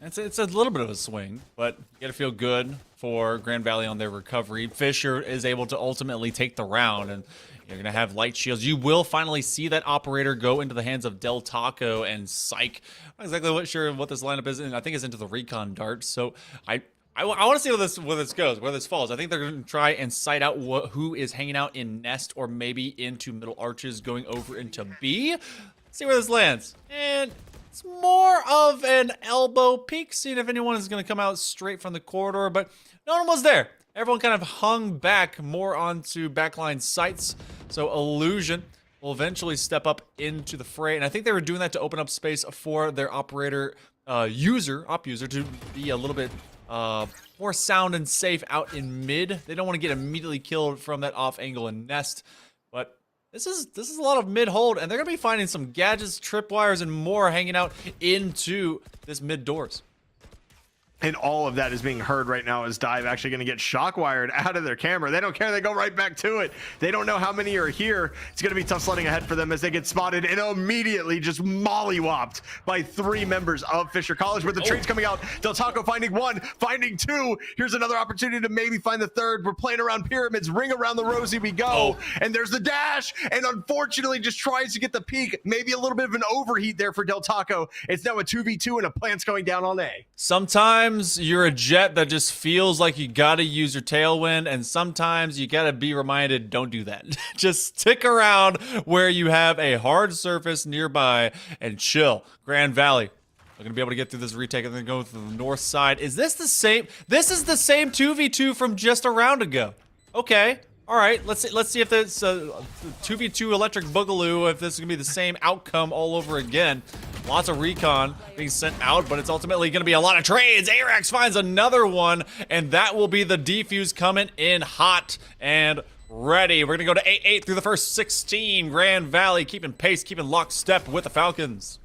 It's a little bit of a swing, but you got to feel good for Grand Valley on their recovery. Fisher is able to ultimately take the round, and you're going to have light shields. You will finally see that operator go into the hands of Del Taco and Psych. I'm not exactly sure what this lineup is, and I think it's into the recon dart. So I want to see where this goes, where this falls. I think they're going to try and sight out who is hanging out in Nest or maybe into middle arches going over into B. Let's see where this lands. And it's more of an elbow peek, seeing if anyone is going to come out straight from the corridor, but no one was there. Everyone kind of hung back more onto backline sites, so Illusion will eventually step up into the fray, and I think they were doing that to open up space for their operator op user to be a little bit more sound and safe out in mid. They don't want to get immediately killed from that off angle and Nest, but This is a lot of mid hold, and they're gonna be finding some gadgets, tripwires, and more hanging out into this mid doors. And all of that is being heard right now as Dive actually going to get shock wired out of their camera. They don't care. They go right back to it. They don't know how many are here. It's going to be tough sledding ahead for them as they get spotted and immediately just mollywopped by 3 members of Fisher College with the trades coming out. Del Taco finding 1, finding 2. Here's another opportunity to maybe find the 3rd. We're playing around pyramids. Ring around the rosy we go. And there's the dash. And unfortunately just tries to get the peak. Maybe a little bit of an overheat there for Del Taco. It's now a 2v2 and a plant's going down on A. Sometimes you're a jet that just feels like you gotta use your tailwind, and sometimes you gotta be reminded, don't do that. Just stick around where you have a hard surface nearby and chill. Grand Valley, we're gonna be able to get through this retake and then go to the north side. Is this the same? This is the same 2v2 from just a round ago. Okay. All right, let's see if this 2v2 electric boogaloo, if this is gonna be the same outcome all over again. Lots of recon being sent out, but it's ultimately gonna be a lot of trades. Arax finds another one, and that will be the defuse coming in hot and ready. We're gonna go to 8-8 through the first 16. Grand Valley keeping pace, keeping lockstep with the Falcons.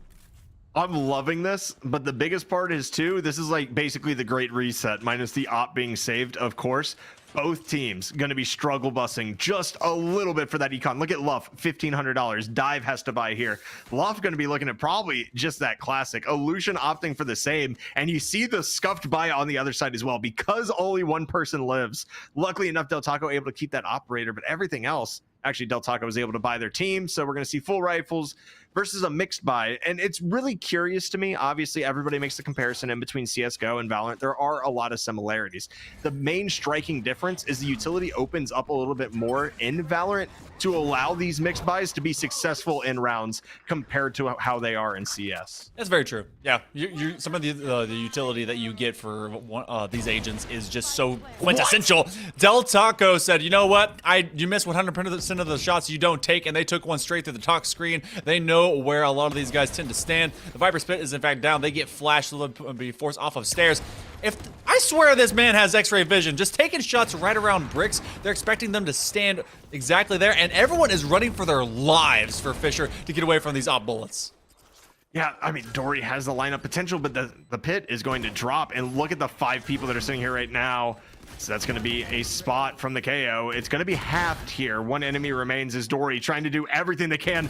I'm loving this, but the biggest part is too, this is like basically the great reset minus the op being saved, of course. Both teams going to be struggle busing just a little bit for that econ. Look at Luff, $1,500. Dive has to buy here. Luff going to be looking at probably just that classic. Illusion opting for the same. And you see the scuffed buy on the other side as well because only one person lives. Luckily enough, Del Taco able to keep that operator, but everything else, actually Del Taco was able to buy their team. So we're going to see full rifles versus a mixed buy. And it's really curious to me. Obviously, everybody makes the comparison in between CSGO and Valorant. There are a lot of similarities. The main striking difference is the utility opens up a little bit more in Valorant to allow these mixed buys to be successful in rounds compared to how they are in CS. That's very true. Yeah, some of the utility that you get for these agents is just so quintessential. Del Taco said, you know what? You miss 100% of the shots you don't take, and they took one straight through the talk screen. They know where a lot of these guys tend to stand. The Viper Spit is in fact down. They get flashed, they'll be forced off of stairs. I swear this man has x-ray vision, just taking shots right around bricks. They're expecting them to stand exactly there, and everyone is running for their lives for Fisher to get away from these op bullets. Yeah, I mean, Dory has the lineup potential, but the pit is going to drop. And look at the 5 people that are sitting here right now. So that's going to be a spot from the KO. It's going to be halved here. One enemy remains as Dory trying to do everything they can.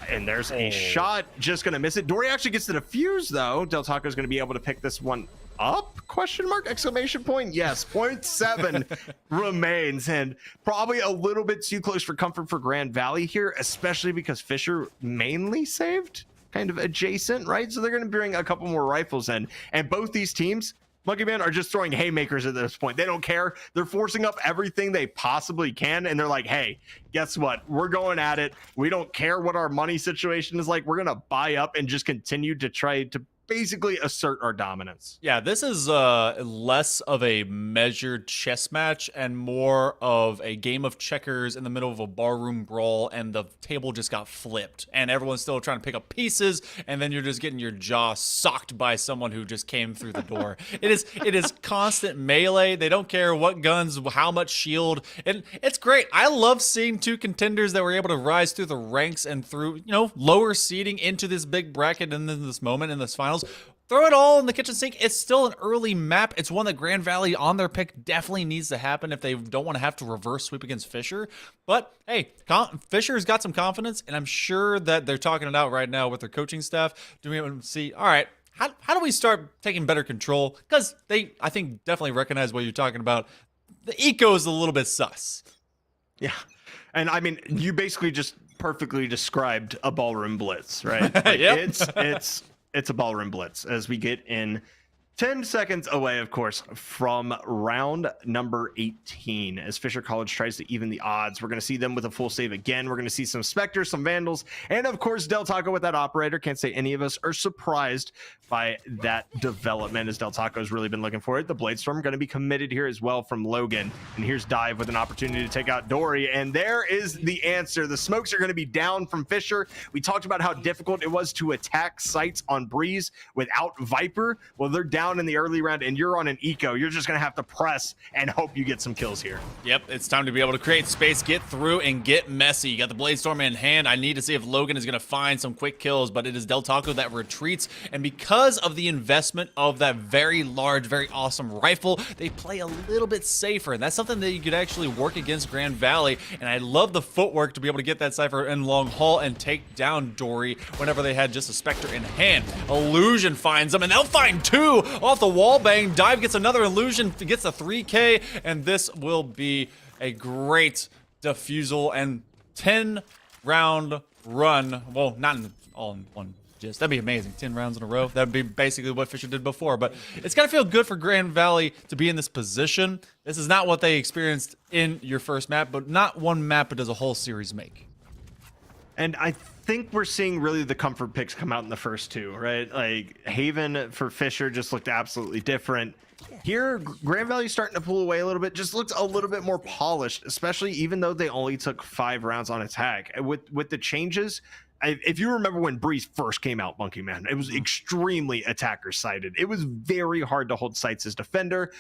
And there's a shot, just going to miss it. Dory actually gets the defuse, though. Del Taco is going to be able to pick this one up? Question mark, exclamation point. Yes, 0.7 remains, and probably a little bit too close for comfort for Grand Valley here, especially because Fisher mainly saved kind of adjacent, right? So they're going to bring a couple more rifles in, and both these teams, Monkey Man, are just throwing haymakers at this point. They don't care. They're forcing up everything they possibly can, and they're like, hey, guess what? We're going at it. We don't care what our money situation is like. We're going to buy up and just continue to try to basically assert our dominance. Yeah, this is less of a measured chess match and more of a game of checkers in the middle of a barroom brawl, and the table just got flipped and everyone's still trying to pick up pieces, and then you're just getting your jaw socked by someone who just came through the door. It is constant melee. They don't care what guns, how much shield, and it's great. I love seeing two contenders that were able to rise through the ranks and through, lower seeding into this big bracket and in this moment in this final. Throw it all in the kitchen sink. It's still an early map. It's one that Grand Valley on their pick definitely needs to happen if they don't want to have to reverse sweep against Fisher. But hey, Fisher's got some confidence, and I'm sure that they're talking it out right now with their coaching staff. Do we see, all right, how do we start taking better control? Because they, I think, definitely recognize what you're talking about. The eco is a little bit sus. Yeah. And I mean, you basically just perfectly described a ballroom blitz, right? Like, Yep. It's a ballroom blitz as we get in 10 seconds away, of course, from round number 18. As Fisher College tries to even the odds, we're going to see them with a full save again. We're going to see some Spectres, some Vandals, and of course, Del Taco with that operator. Can't say any of us are surprised by that development, as Del Taco's really been looking for it. The Bladestorm going to be committed here as well from Logan. And here's Dive with an opportunity to take out Dory. And there is the answer. The smokes are going to be down from Fisher. We talked about how difficult it was to attack sites on Breeze without Viper. Well, they're down in the early round, and you're on an eco. You're just going to have to press and hope you get some kills here. Yep, it's time to be able to create space, get through, and get messy. You got the Bladestorm in hand. I need to see if Logan is going to find some quick kills, but it is Del Taco that retreats, and because of the investment of that very large, very awesome rifle, they play a little bit safer, and that's something that you could actually work against Grand Valley, and I love the footwork to be able to get that Cypher in long haul and take down Dory whenever they had just a Spectre in hand. Illusion finds them, and they'll find two off the wall bang. Dive gets another Illusion, gets a 3K, and this will be a great defusal and 10-round run. Well, not all in one gist. That'd be amazing. 10 rounds in a row. That'd be basically what Fisher did before, but it's gotta feel good for Grand Valley to be in this position. This is not what they experienced in your first map, but not one map, but does a whole series make. And I think we're seeing really the comfort picks come out in the first two, right? Like Haven for Fisher just looked absolutely different. Here, Grand Valley starting to pull away a little bit, just looks a little bit more polished, especially even though they only took 5 rounds on attack. With the changes, if you remember when Breeze first came out, Monkey Man, it was extremely attacker sided. It was very hard to hold sites as defender.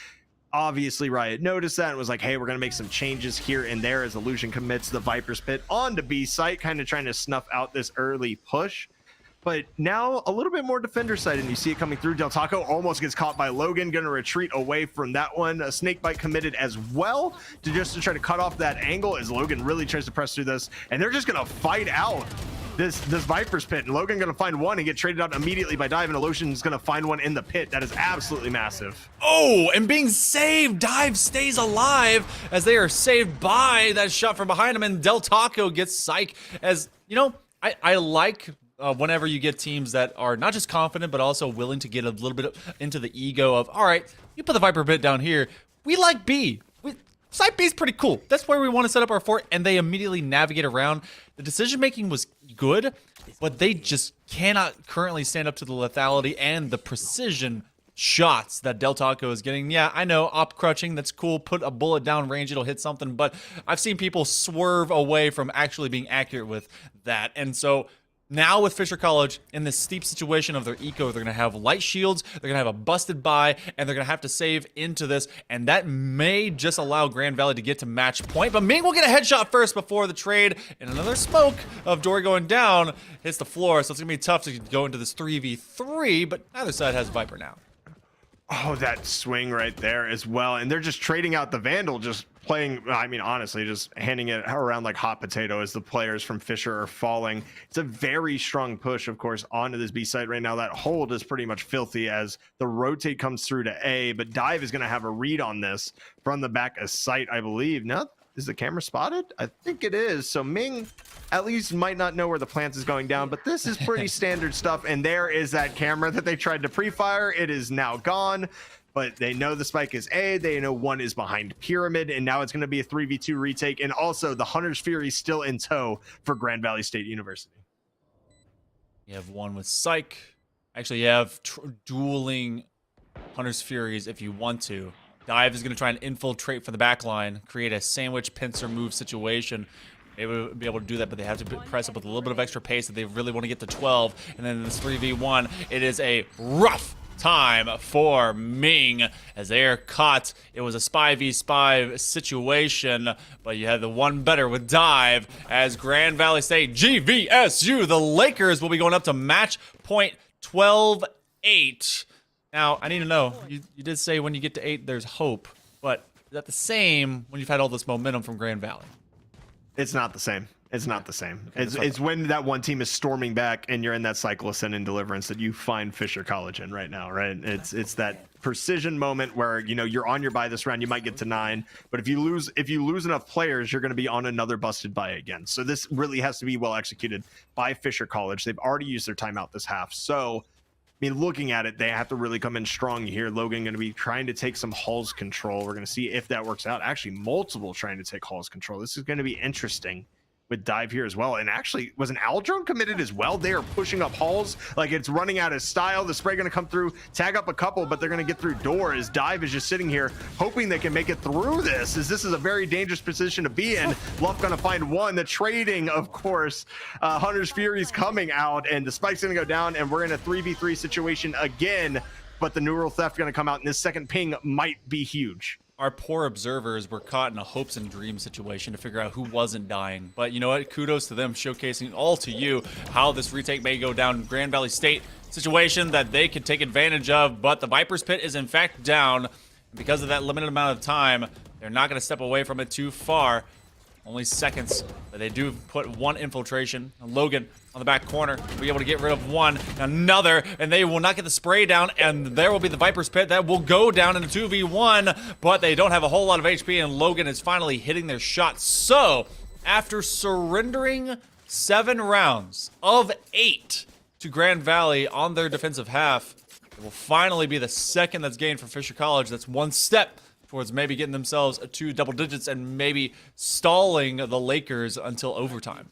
Obviously, Riot noticed that and was like, hey, we're going to make some changes here and there as Illusion commits the Viper's Pit onto B site, kind of trying to snuff out this early push. But now a little bit more defender side, and you see it coming through. Del Taco almost gets caught by Logan, gonna retreat away from that one. A snake bite committed as well to try to cut off that angle as Logan really tries to press through this, and they're just gonna fight out this Viper's pit, and Logan gonna find one and get traded out immediately by Dive, and Illusion's gonna find one in the pit. That is absolutely massive. Oh, and being saved, Dive stays alive as they are saved by that shot from behind him, and Del Taco gets psych. As you know, I like whenever you get teams that are not just confident but also willing to get a little bit into the ego of, all right, you put the Viper pit down here, we like B. Site B is pretty cool. That's where we want to set up our fort, and they immediately navigate around. The decision making was good, but they just cannot currently stand up to the lethality and the precision shots that Del Taco is getting. Yeah, I know, op crutching, that's cool. Put a bullet down range, it'll hit something, but I've seen people swerve away from actually being accurate with that. And so now with Fisher College in this steep situation of their eco, they're going to have light shields, they're going to have a busted buy, and they're going to have to save into this, and that may just allow Grand Valley to get to match point. But Ming will get a headshot first before the trade, and another smoke of Dory going down hits the floor, so it's going to be tough to go into this 3v3, but neither side has Viper now. Oh, that swing right there as well. And they're just trading out the Vandal, just playing, I mean, honestly, just handing it around like hot potato as the players from Fisher are falling. It's a very strong push, of course, onto this B site right now. That hold is pretty much filthy as the rotate comes through to A, but Dive is going to have a read on this from the back of site, I believe. No, is the camera spotted? I think it is. So Ming at least might not know where the plants is going down, but this is pretty standard stuff. And there is that camera that they tried to pre-fire. It is now gone, but they know the spike is A. They know one is behind Pyramid, and now it's going to be a 3v2 retake. And also the Hunter's Fury still in tow for Grand Valley State University. You have one with Psych. Actually, you have dueling Hunter's Furies if you want to. Dive is going to try and infiltrate from the back line, create a sandwich pincer move situation. They would be able to do that, but they have to press up with a little bit of extra pace if they really want to get to 12. And then in this 3v1, it is a rough time for Ming as they are caught. It was a spy v spy situation, but you had the one better with Dive as Grand Valley State GVSU. The Lakers will be going up to match point 12-8. Now, I need to know, you did say when you get to 8, there's hope, but is that the same when you've had all this momentum from Grand Valley? It's not the same. It's not the same. It's when that one team is storming back and you're in that cycle of sin and deliverance that you find Fisher College in right now, right? It's that precision moment where, you know, you're on your buy this round, you might get to 9, but if you lose enough players, you're going to be on another busted buy again. So this really has to be well executed by Fisher College. They've already used their timeout this half. So I mean, looking at it, they have to really come in strong here. Logan going to be trying to take some Hall's control. We're going to see if that works out. Actually, multiple trying to take Hall's control. This is going to be interesting with Dive here as well. And actually, was an Owl Drone committed as well? They are pushing up Halls like it's running out of style. The spray going to come through, tag up a couple, but they're going to get through door as Dive is just sitting here hoping they can make it through this, as this is a very dangerous position to be in. Luff going to find one. The trading, of course. Hunter's Fury's coming out, and the spike's going to go down, and we're in a 3v3 situation again, but the neural theft going to come out, and this second ping might be huge. Our poor observers were caught in a hopes and dreams situation to figure out who wasn't dying. But you know what? Kudos to them, showcasing all to you how this retake may go down. Grand Valley State situation that they could take advantage of, but the Viper's Pit is in fact down. And because of that limited amount of time, they're not going to step away from it too far. Only seconds, but they do put one infiltration. Logan on the back corner will be able to get rid of one, another, and they will not get the spray down, and there will be the Viper's Pit that will go down in a 2v1, but they don't have a whole lot of HP, and Logan is finally hitting their shot. So, after surrendering 7 rounds of 8 to Grand Valley on their defensive half, it will finally be the second that's gained for Fisher College. That's one step towards maybe getting themselves to double digits and maybe stalling the Lakers until overtime.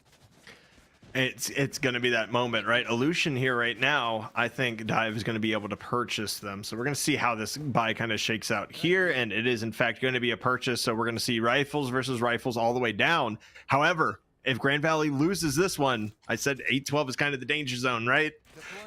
It's going to be that moment, right? Illusion here right now, I think Dive is going to be able to purchase them. So we're going to see how this buy kind of shakes out here. And it is, in fact, going to be a purchase. So we're going to see rifles versus rifles all the way down. However, if Grand Valley loses this one, I said 8-12 is kind of the danger zone, right?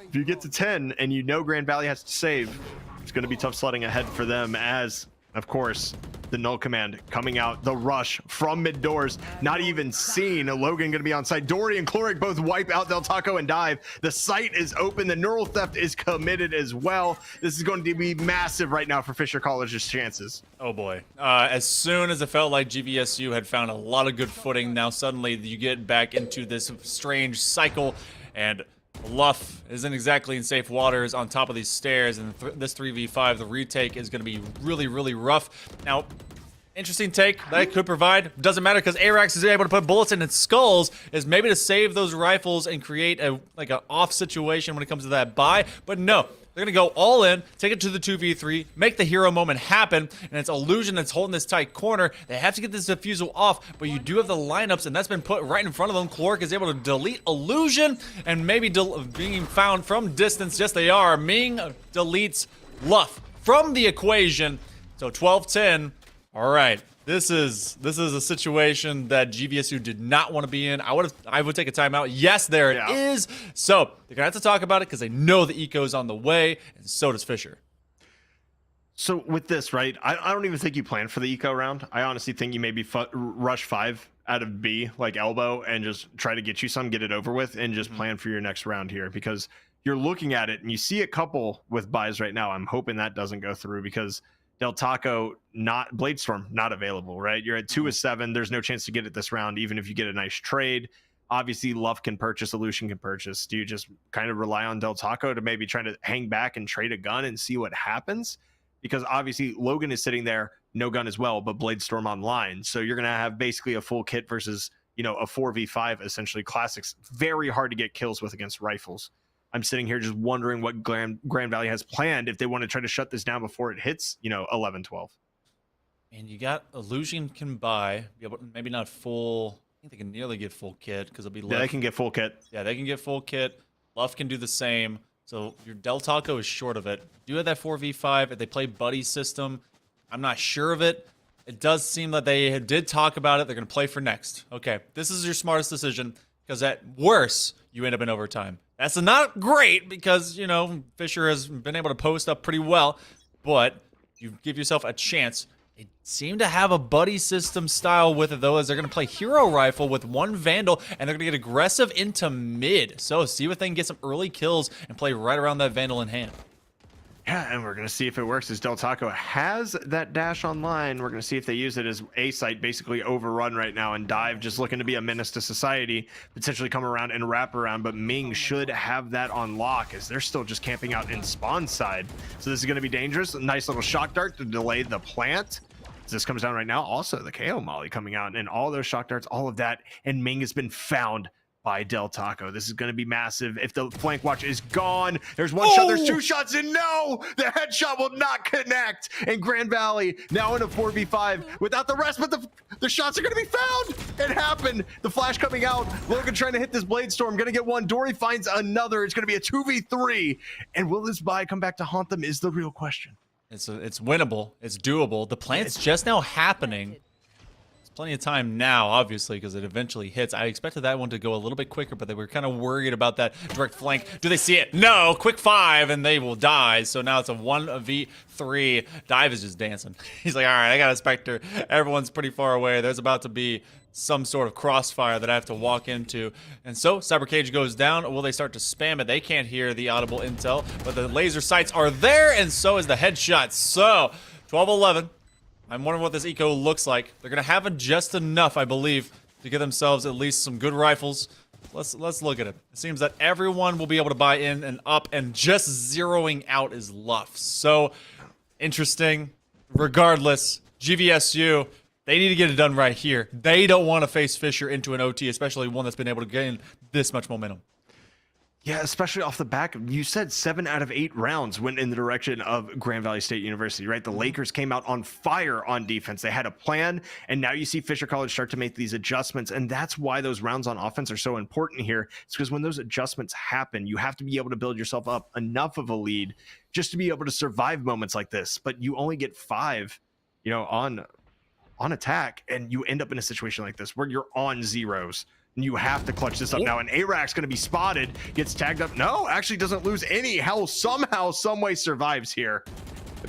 If you get to 10 and you know Grand Valley has to save, it's going to be tough sledding ahead for them as Of course, the null command coming out, the rush from mid doors, not even seen. Logan going to be on site. Dory and Chloric both wipe out Del Taco and dive. The site is open. The neural theft is committed as well. This is going to be massive right now for Fisher College's chances. Oh boy. As soon as it felt like GVSU had found a lot of good footing, now suddenly you get back into this strange cycle, and Luff isn't exactly in safe waters on top of these stairs, and this 3v5, the retake is going to be really, really rough. Now, interesting take that it could provide. Doesn't matter because Arax is able to put bullets in its skulls, is maybe to save those rifles and create a like an off situation when it comes to that buy. But no, they're going to go all in, take it to the 2v3, make the hero moment happen, and it's Illusion that's holding this tight corner. They have to get this defusal off, but you do have the lineups, and that's been put right in front of them. Chloric is able to delete Illusion, and maybe being found from distance. Yes, they are. Ming deletes Luff from the equation. So 12-10. All right. This is a situation that GVSU did not want to be in. I would take a timeout. Yes, there it is. So they're gonna have to talk about it because they know the eco's on the way, and so does Fisher. So with this, right, I don't even think you plan for the eco round. I honestly think you maybe rush 5 out of B, like elbow, and just try to get you some, get it over with, and just plan for your next round here, because you're looking at it and you see a couple with buys right now. I'm hoping that doesn't go through because Del Taco, Bladestorm, not available, right? You're at 2 of 7. There's no chance to get it this round, even if you get a nice trade. Obviously, Luff can purchase, Illusion can purchase. Do you just kind of rely on Del Taco to maybe try to hang back and trade a gun and see what happens? Because obviously, Logan is sitting there, no gun as well, but Bladestorm online. So you're going to have basically a full kit versus, a 4v5, essentially classics. Very hard to get kills with against rifles. I'm sitting here just wondering what Grand Valley has planned if they want to try to shut this down before it hits, 11-12. And you got Illusion can buy, maybe not full. I think they can nearly get full kit because it'll be left. Yeah, they can get full kit. Yeah, they can get full kit. Luff can do the same. So your Del Taco is short of it. Do you have that 4v5? If they play buddy system, I'm not sure of it. It does seem that they did talk about it. They're going to play for next. Okay, this is your smartest decision because at worst, you end up in overtime. That's not great because, Fisher has been able to post up pretty well, but you give yourself a chance. They seem to have a buddy system style with it, though, as they're going to play Hero Rifle with 1 Vandal, and they're going to get aggressive into mid. So see if they can get some early kills and play right around that Vandal in hand. Yeah, and we're going to see if it works as Del Taco has that dash online. We're going to see if they use it as A site basically overrun right now, and Dive just looking to be a menace to society, potentially come around and wrap around, but Ming should have that on lock as they're still just camping out in spawn side. So this is going to be dangerous. A nice little shock dart to delay the plant. As this comes down right now, also the KO Molly coming out and all those shock darts, all of that, and Ming has been found by Del Taco. This is going to be massive. If the flank watch is gone, there's one shot, there's 2 shots, and no, the headshot will not connect. And Grand Valley now in a 4v5 without the rest, but the shots are going to be found. It happened. The flash coming out. Logan trying to hit this Bladestorm, going to get one. Dory finds another. It's going to be a 2v3. And will this buy come back to haunt them is the real question. It's winnable. It's doable. The plant's just now happening. Plenty of time now, obviously, because it eventually hits. I expected that one to go a little bit quicker, but they were kind of worried about that direct flank. Do they see it? No! Quick 5, and they will die. So now it's a 1v3. Dive is just dancing. He's like, all right, I got a Spectre. Everyone's pretty far away. There's about to be some sort of crossfire that I have to walk into. And so, Cyber Cage goes down. Will they start to spam it? They can't hear the audible intel, but the laser sights are there, and so is the headshot. So, 12-11. I'm wondering what this eco looks like. They're going to have just enough, I believe, to give themselves at least some good rifles. Let's look at it. It seems that everyone will be able to buy in and up, and just zeroing out is Luff. So, interesting. Regardless, GVSU, they need to get it done right here. They don't want to face Fisher into an OT, especially one that's been able to gain this much momentum. Yeah, especially off the back. You said 7 out of 8 rounds went in the direction of Grand Valley State University, right? The Lakers came out on fire on defense. They had a plan, and now you see Fisher College start to make these adjustments, and that's why those rounds on offense are so important here. It's because when those adjustments happen, you have to be able to build yourself up enough of a lead just to be able to survive moments like this. But you only get 5, on attack, and you end up in a situation like this where you're on zeros. You have to clutch this up now, and Arax going to be spotted, gets tagged up. No, actually doesn't lose any. Hell, somehow, some way survives here.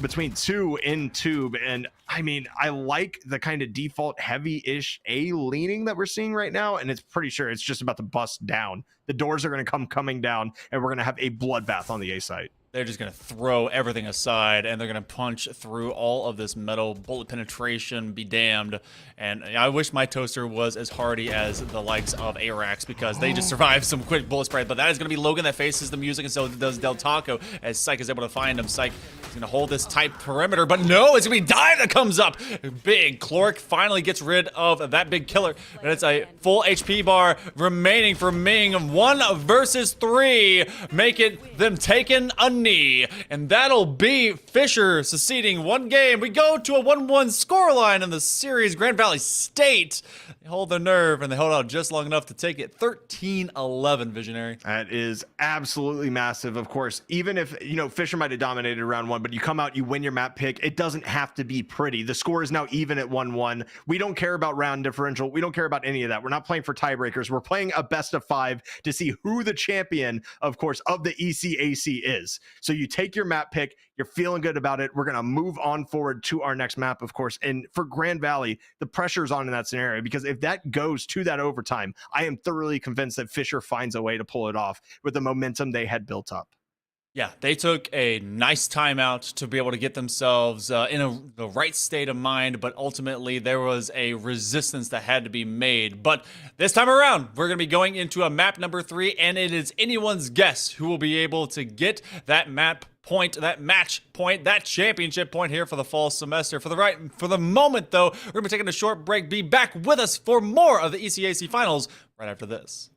between 2 in tube. And I mean, I like the kind of default heavy-ish A leaning that we're seeing right now, and it's pretty sure it's just about to bust down. The doors are going to come coming down, and we're going to have a bloodbath on the A site. They're just going to throw everything aside, and they're going to punch through all of this metal. Bullet penetration, be damned. And I wish my toaster was as hardy as the likes of Arax, because they just survived some quick bullet spray. But that is going to be Logan that faces the music, and so does Del Taco, as Psych is able to find him. Psych is going to hold this tight perimeter, but no, it's going to be Dive that comes up. Big Cloric finally gets rid of that big killer, and it's a full HP bar remaining for Ming. 1 versus 3, make it them taking a knee, and that'll be Fisher succeeding 1 game. We go to a 1-1 scoreline in the series. Grand Valley State, they hold their nerve, and they hold out just long enough to take it 13-11, Visionary. That is absolutely massive. Of course, even if, you know, Fisher might have dominated round 1, but you come out, you win your map pick, it doesn't have to be pretty. The score is now even at 1-1. We don't care about round differential. We don't care about any of that. We're not playing for tiebreakers. We're playing a best of 5 to see who the champion, of course, of the ECAC is. So you take your map pick, you're feeling good about it. We're going to move on forward to our next map, of course. And for Grand Valley, the pressure's on in that scenario, because if that goes to that overtime, I am thoroughly convinced that Fisher finds a way to pull it off with the momentum they had built up. Yeah, they took a nice timeout to be able to get themselves in the right state of mind, but ultimately there was a resistance that had to be made. But this time around, we're going to be going into a map number 3, and it is anyone's guess who will be able to get that map point, that match point, that championship point here for the fall semester. For the moment, though, we're going to be taking a short break. Be back with us for more of the ECAC finals right after this.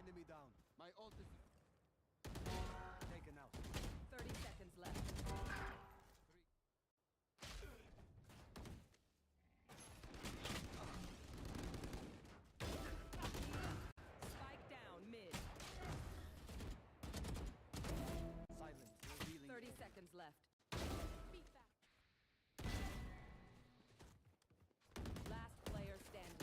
Enemy down. My ult is taken out. 30 seconds left. Spike down mid. Silence. 30 seconds left. Last player standing.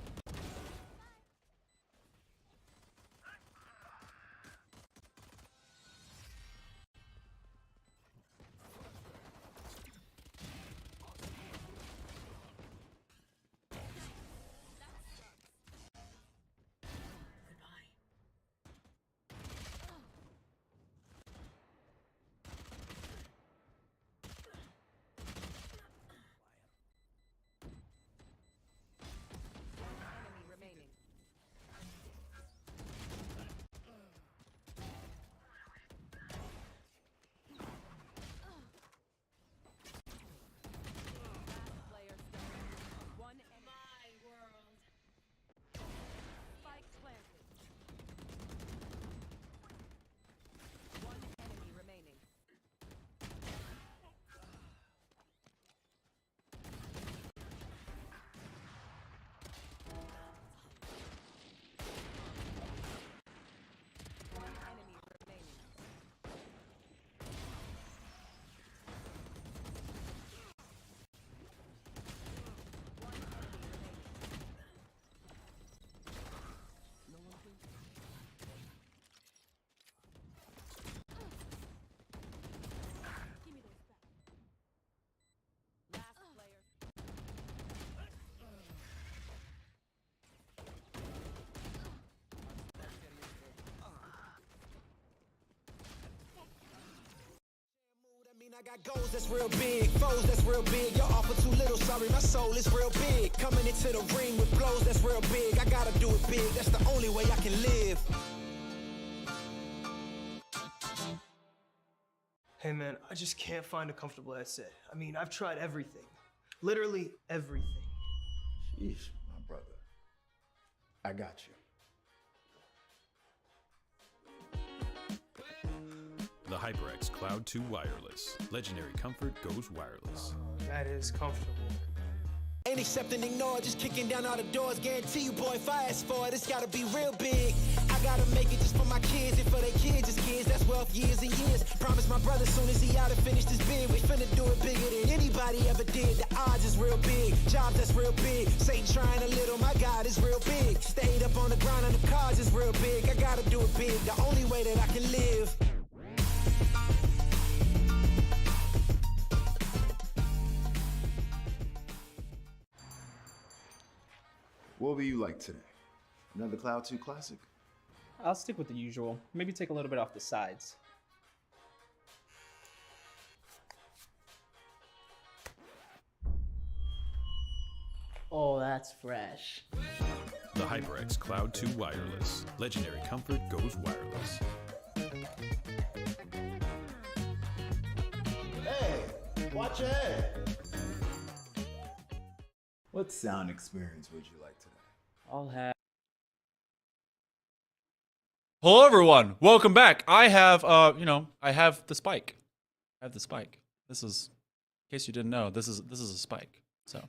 I got goals that's real big, foes that's real big. You're offer too little, sorry, my soul is real big. Coming into the ring with blows that's real big. I gotta do it big, that's the only way I can live. Hey man, I just can't find a comfortable headset. I mean, I've tried everything. Literally everything. Sheesh, my brother. I got you. The HyperX Cloud 2 Wireless. Legendary comfort goes wireless. That is comfortable. Ain't accept and ignore, just kicking down all the doors. Guarantee you, boy, if I ask for it, it's gotta be real big. I gotta make it just for my kids and for their kids' kids. That's wealth years and years. Promise my brother soon as he out and finish this bid, we finna do it bigger than anybody ever did. The odds is real big, jobs that's real big. Satan trying a little, my God is real big. Stayed up on the grind on the cards is real big. I gotta do it big, the only way that I can live. What will you like today? Another Cloud 2 classic? I'll stick with the usual. Maybe take a little bit off the sides. Oh, that's fresh. The HyperX Cloud 2 Wireless. Legendary comfort goes wireless. Hey, watch your head. What sound experience would you like today? I'll have. Hello, everyone. Welcome back. I have, I have the spike. I have the spike. This is, in case you didn't know, this is a spike. So,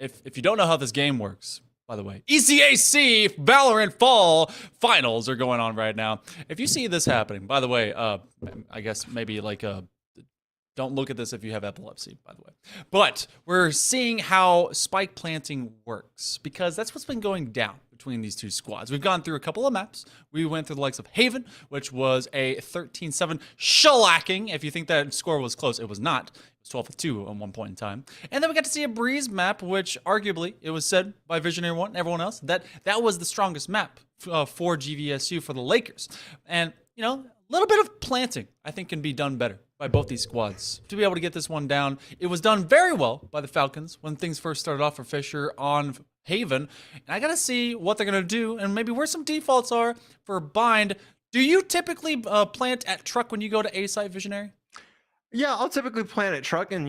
if you don't know how this game works, by the way, ECAC Valorant Fall Finals are going on right now. If you see this happening, by the way, I guess maybe like don't look at this if you have epilepsy, by the way. But we're seeing how spike planting works because that's what's been going down between these two squads. We've gone through a couple of maps. We went through the likes of Haven, which was a 13-7 shellacking. If you think that score was close, it was not. It was 12-2 at one point in time. And then we got to see a Breeze map, which arguably, it was said by Visionary 1 and everyone else, that was the strongest map for GVSU for the Lakers. And, a little bit of planting, I think, can be done better by both these squads to be able to get this one down. It was done very well by the Falcons when things first started off for Fisher on Haven. And I got to see what they're going to do and maybe where some defaults are for Bind. Do you typically plant at truck when you go to A site, Visionary? Yeah, I'll typically plant at truck, and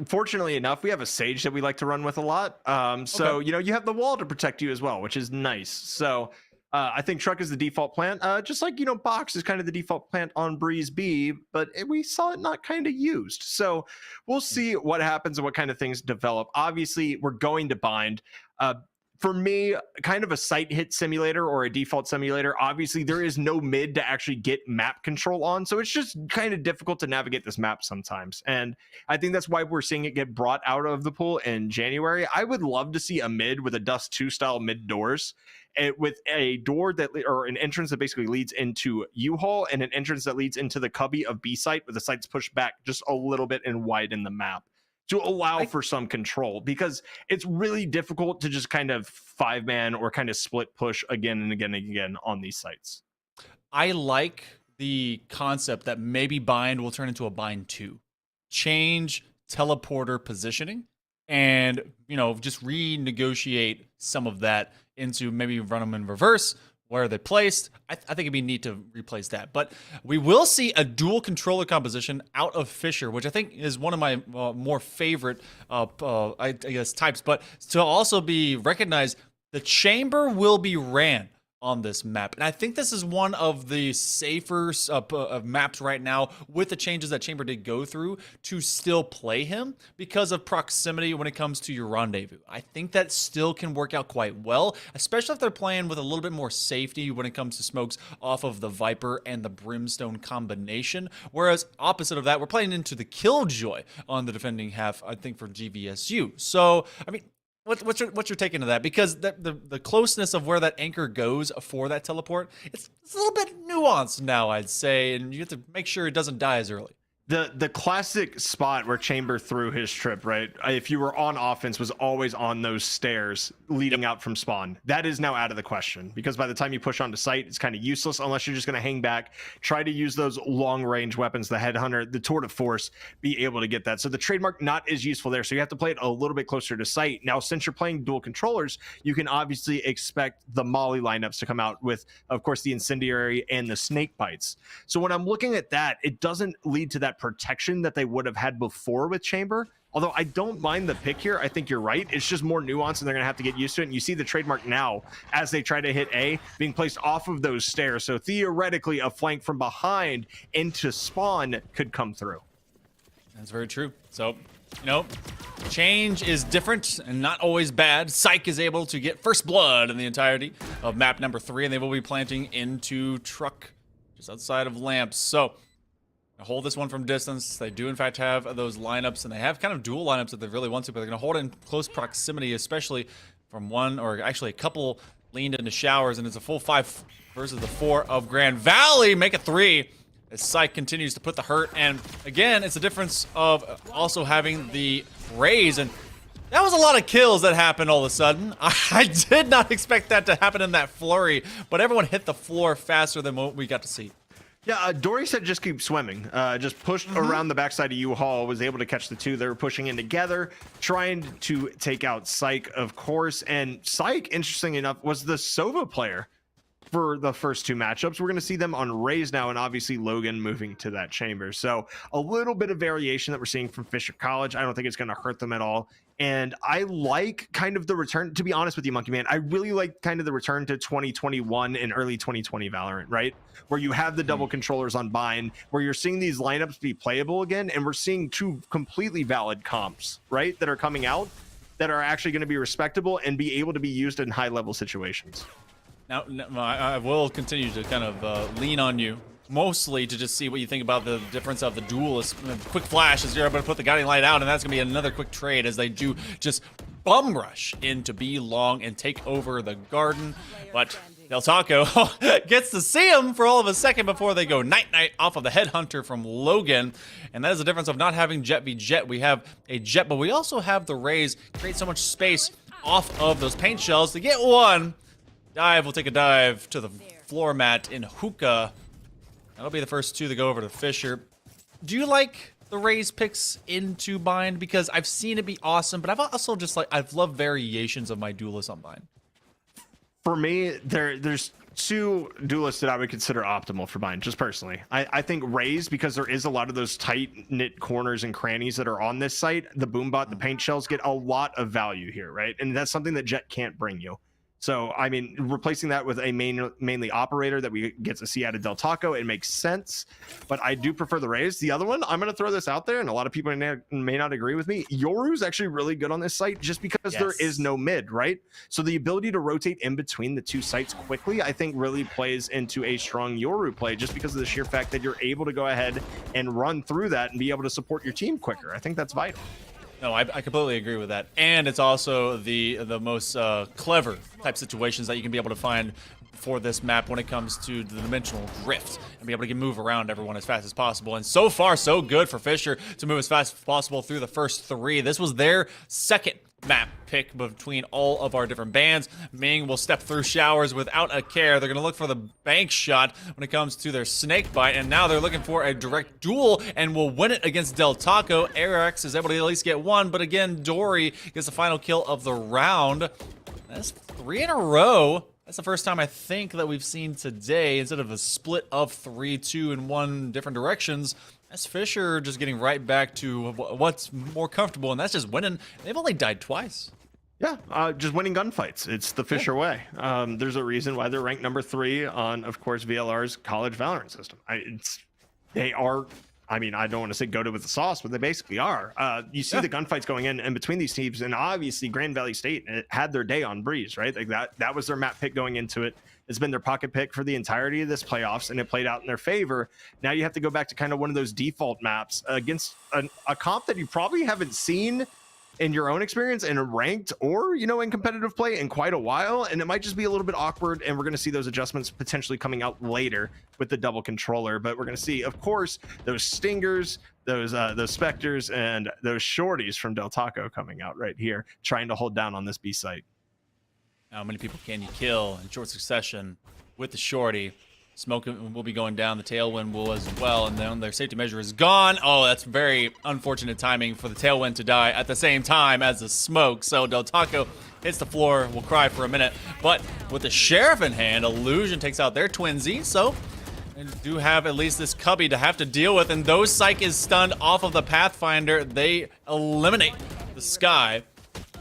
fortunately enough, we have a Sage that we like to run with a lot. So Okay. you have the wall to protect you as well, which is nice. So I think truck is the default plant, just like box is kind of the default plant on Breeze B, but we saw it not kind of used. So we'll see what happens and what kind of things develop. Obviously, we're going to bind. For me, kind of a site hit simulator or a default simulator, obviously there is no mid to actually get map control on. So it's just kind of difficult to navigate this map sometimes. And I think that's why we're seeing it get brought out of the pool in January. I would love to see a mid with a Dust 2 style mid doors, with a door or an entrance that basically leads into U-Haul and an entrance that leads into the cubby of B site with the sites pushed back just a little bit and widen the map to allow for some control, because it's really difficult to just kind of 5-man or kind of split push again and again and again on these sites. I like the concept that maybe Bind will turn into a Bind 2. Change teleporter positioning and, just renegotiate some of that into maybe run them in reverse. Where are they placed? I think it'd be neat to replace that. But we will see a dual controller composition out of Fisher, which I think is one of my more favorite, types. But to also be recognized, the chamber will be ran on this map. And I think this is one of the safer maps right now with the changes that Chamber did go through to still play him because of proximity when it comes to your rendezvous. I think that still can work out quite well, especially if they're playing with a little bit more safety when it comes to smokes off of the Viper and the Brimstone combination. Whereas opposite of that, we're playing into the Killjoy on the defending half, I think, for GVSU. So, I mean, What's your take into that? Because the closeness of where that anchor goes for that teleport, it's a little bit nuanced now, I'd say, and you have to make sure it doesn't die as early. The classic spot where Chamber threw his trip, right? If you were on offense, was always on those stairs leading out from spawn. That is now out of the question, because by the time you push onto site, it's kind of useless unless you're just going to hang back, try to use those long range weapons, the headhunter, the tour de force, be able to get that. So the trademark not as useful there. So you have to play it a little bit closer to site. Now, since you're playing dual controllers, you can obviously expect the Molly lineups to come out with, of course, the incendiary and the snake bites. So when I'm looking at that, it doesn't lead to that protection that they would have had before with Chamber. Although I don't mind the pick here. I think you're right. It's just more nuanced and they're going to have to get used to it. And you see the trademark now as they try to hit A being placed off of those stairs. So theoretically, a flank from behind into spawn could come through. That's very true. So, you know, change is different and not always bad. Psych is able to get first blood in the entirety of map number 3, and they will be planting into truck just outside of lamps. So, hold this one from distance. They do, in fact, have those lineups, and they have kind of dual lineups that they really want to, but they're going to hold it in close proximity, especially from one, or actually a couple leaned into showers, and it's a full 5 versus the 4 of Grand Valley. Make it 3 as Psych continues to put the hurt, and again, it's a difference of also having the raise, and that was a lot of kills that happened all of a sudden. I did not expect that to happen in that flurry, but everyone hit the floor faster than what we got to see. Yeah, Dory said just keep swimming. Just pushed around the backside of U-Haul, was able to catch the 2. They were pushing in together, trying to take out Psych, of course. And Psych, interesting enough, was the Sova player for the first 2 matchups. We're going to see them on Raze now, and obviously Logan moving to that Chamber. So a little bit of variation that we're seeing from Fisher College. I don't think it's going to hurt them at all. And I like kind of the return, to be honest with you, Monkey Man, I really like kind of the return to 2021 and early 2020 Valorant, right? Where you have the double controllers on bind, where you're seeing these lineups be playable again, and we're seeing 2 completely valid comps, right, that are coming out that are actually going to be respectable and be able to be used in high-level situations. Now, I will continue to kind of lean on you, mostly to just see what you think about the difference of the duelist. Quick flash as you're able to put the guiding light out, and that's going to be another quick trade as they do just bum rush into B long and take over the garden. But Del Taco gets to see him for all of a second before they go night-night off of the headhunter from Logan. And that is the difference of not having Jet v Jet. We have a Jet, but we also have the Raze create so much space off of those paint shells to get one. Dive will take a dive to the floor mat in Hookah. That'll be the first 2 to go over to Fisher. Do you like the Raze picks into bind? Because I've seen it be awesome, but I've also just I've loved variations of my duelists on bind. For me, there's 2 duelists that I would consider optimal for bind, just personally. I think Raze, because there is a lot of those tight-knit corners and crannies that are on this site, the Boombot, the paint shells get a lot of value here, right? And that's something that Jet can't bring you. So, I mean, replacing that with a mainly operator that we get to see out of Del Taco, it makes sense. But I do prefer the Raze. The other one, I'm going to throw this out there, and a lot of people may not agree with me. Yoru's actually really good on this site just because there is no mid, right? So the ability to rotate in between the 2 sites quickly, I think really plays into a strong Yoru play just because of the sheer fact that you're able to go ahead and run through that and be able to support your team quicker. I think that's vital. No, I completely agree with that. And it's also the most clever type situations that you can be able to find for this map when it comes to the dimensional drift and be able to move around everyone as fast as possible. And so far, so good for Fisher to move as fast as possible through the first 3. This was their second map pick between all of our different bands. Ming will step through showers without a care. They're going to look for the bank shot when it comes to their snake bite, and now they're looking for a direct duel and will win it against Del Taco. Arax is able to at least get 1, but again, Dory gets the final kill of the round. That's 3 in a row. That's the first time I think that we've seen today, instead of a split of 3, 2 in 1 different directions. That's Fisher just getting right back to what's more comfortable, and that's just winning. They've only died twice. Yeah, just winning gunfights. It's the Fisher way. There's a reason why they're ranked number 3 on, of course, VLR's college Valorant system. They are, I mean, I don't want to say goated with the sauce, but they basically are. You see the gunfights going in between these teams, and obviously Grand Valley State had their day on Breeze, right? Like that was their map pick going into it. It's been their pocket pick for the entirety of this playoffs, and it played out in their favor. Now you have to go back to kind of one of those default maps against a comp that you probably haven't seen in your own experience in ranked or, you know, in competitive play in quite a while. And it might just be a little bit awkward. And we're going to see those adjustments potentially coming out later with the double controller. But we're going to see, of course, those stingers, those specters, and those shorties from Del Taco coming out right here, trying to hold down on this B site. How many people can you kill in short succession with the shorty? Smoke will be going down. The tailwind will as well. And then their safety measure is gone. Oh, that's very unfortunate timing for the tailwind to die at the same time as the smoke. So Del Taco hits the floor. Will cry for a minute. But with the sheriff in hand, Illusion takes out their twinsie. So they do have at least this cubby to have to deal with. And though Psych is stunned off of the Pathfinder, they eliminate the Sky.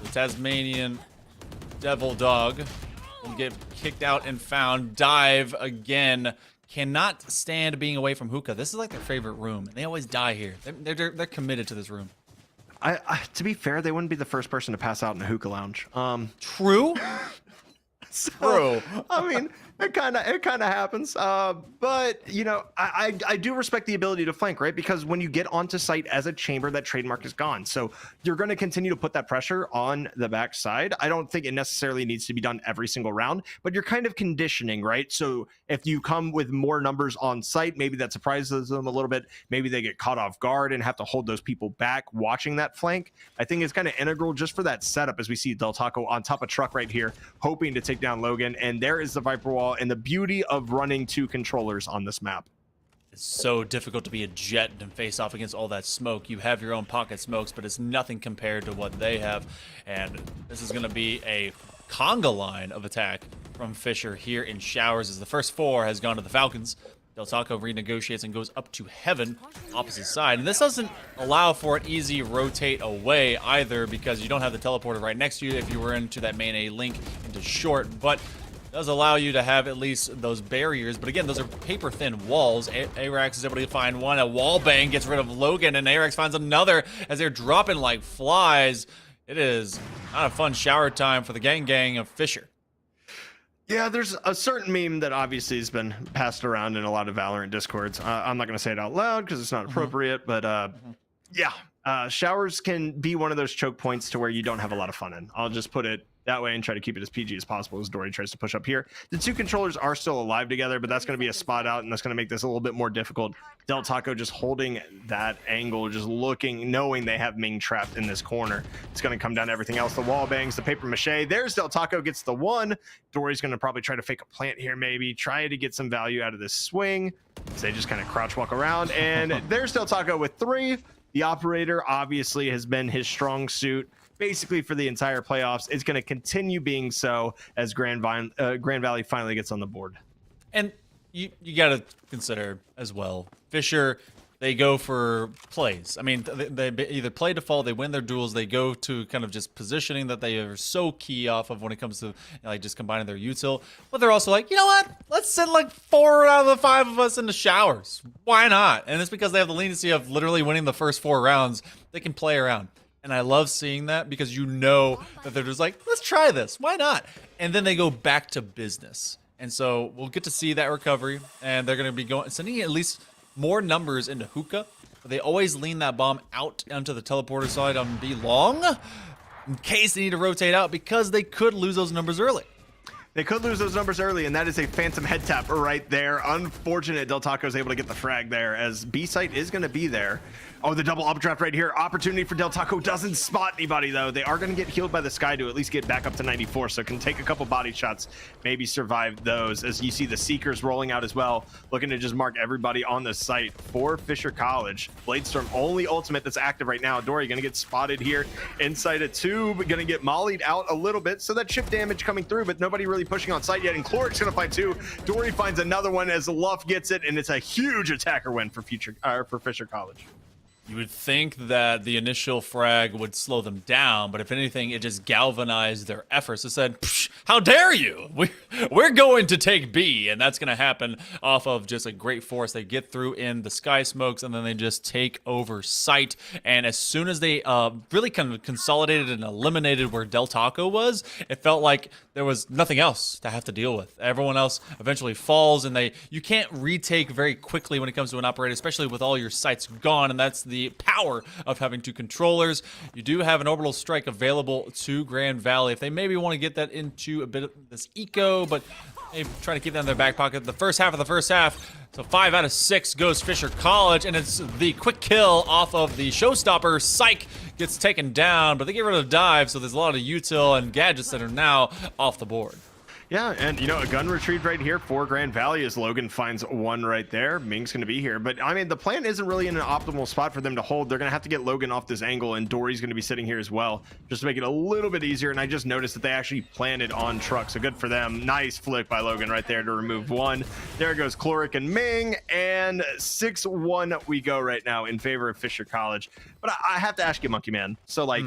The Tasmanian Devil Dog will get kicked out and found. Dive again. Cannot stand being away from hookah. This is like their favorite room, and they always die here. They're committed to this room. To be fair, they wouldn't be the first person to pass out in a hookah lounge. True. True. I mean, it kind of happens. But you know, I do respect the ability to flank, right? Because when you get onto site as a chamber, that trademark is gone. So you're going to continue to put that pressure on the backside. I don't think it necessarily needs to be done every single round, but you're kind of conditioning, right? So if you come with more numbers on site, maybe that surprises them a little bit. Maybe they get caught off guard and have to hold those people back watching that flank. I think it's kind of integral just for that setup, as we see Del Taco on top of truck right here, hoping to take down Logan. And there is the Viper Wall, and the beauty of running 2 controllers on this map. It's so difficult to be a jet and face off against all that smoke. You have your own pocket smokes, but it's nothing compared to what they have. And this is going to be a conga line of attack from Fisher here in Showers, as the first 4 has gone to the Falcons. Del Taco renegotiates and goes up to Heaven, opposite side. And this doesn't allow for an easy rotate away either, because you don't have the teleporter right next to you if you were into that main A link into short. But does allow you to have at least those barriers. But again, those are paper-thin walls. Arax is able to find one. A wall bang gets rid of Logan, and Arax finds another as they're dropping like flies. It is not a fun shower time for the gang of Fisher. Yeah, there's a certain meme that obviously has been passed around in a lot of Valorant Discords. I'm not going to say it out loud because it's not appropriate, but yeah, showers can be one of those choke points to where you don't have a lot of fun in. I'll just put it that way and try to keep it as PG as possible as Dory tries to push up here. The 2 controllers are still alive together, but that's going to be a spot out, and that's going to make this a little bit more difficult. Del Taco just holding that angle, just looking, knowing they have Ming trapped in this corner. It's going to come down to everything else. The wall bangs, the paper mache. There's Del Taco, gets the 1. Dory's going to probably try to fake a plant here, maybe try to get some value out of this swing. So they just kind of crouch walk around, and there's Del Taco with 3. The operator obviously has been his strong suit basically for the entire playoffs. It's going to continue being so as Grand Valley finally gets on the board. And you got to consider as well, Fisher, they go for plays. I mean, they either play default, they win their duels, they go to kind of just positioning that they are so key off of when it comes to like just combining their util. But they're also like, you know what? Let's send like 4 out of the 5 of us into showers. Why not? And it's because they have the leniency of literally winning the first 4 rounds. They can play around. And I love seeing that because you know that they're just like, let's try this. Why not? And then they go back to business. And so we'll get to see that recovery. And they're going to be sending at least more numbers into hookah. But they always lean that bomb out onto the teleporter side on B long in case they need to rotate out, because they could lose those numbers early. They could lose those numbers early, and that is a phantom head tap right there. Unfortunate Del Taco is able to get the frag there, as B site is going to be there. Oh, the double updraft right here. Opportunity for Del Taco. Doesn't spot anybody, though. They are going to get healed by the Sky to at least get back up to 94, so can take a couple body shots, maybe survive those, as you see the Seekers rolling out as well, looking to just mark everybody on the site for Fisher College. Bladestorm, only ultimate that's active right now. Dory going to get spotted here inside a tube, going to get mollied out a little bit, so that chip damage coming through, but nobody really pushing on site yet, and Cloric's going to find 2. Dory finds another one as Luff gets it, and it's a huge attacker win for Fisher College. You would think that the initial frag would slow them down, but if anything, it just galvanized their efforts. It said, how dare you? We're going to take B, and that's going to happen off of just a great force. They get through in the Sky Smokes, and then they just take over site. And as soon as they really kind of consolidated and eliminated where Del Taco was, it felt like there was nothing else to have to deal with. Everyone else eventually falls, and you can't retake very quickly when it comes to an operator, especially with all your sites gone, and that's the power of having two controllers. You do have an orbital strike available to Grand Valley if they maybe want to get that into a bit of this eco, but maybe try to keep that in their back pocket. The first half of the first half, so 5 out of 6 goes Fisher College, and it's the quick kill off of the showstopper. Psych gets taken down, but they get rid of dive, so there's a lot of util and gadgets that are now off the board. Yeah, and you know, a gun retrieved right here for Grand Valley as Logan finds one right there. Ming's going to be here, but I mean, the plan isn't really in an optimal spot for them to hold. They're going to have to get Logan off this angle, and Dory's going to be sitting here as well, just to make it a little bit easier. And I just noticed that they actually planted on truck, so good for them. Nice flick by Logan right there to remove one. There goes Chloric and Ming, and 6-1 we go right now in favor of Fisher College. But I have to ask you, Monkey Man, so like,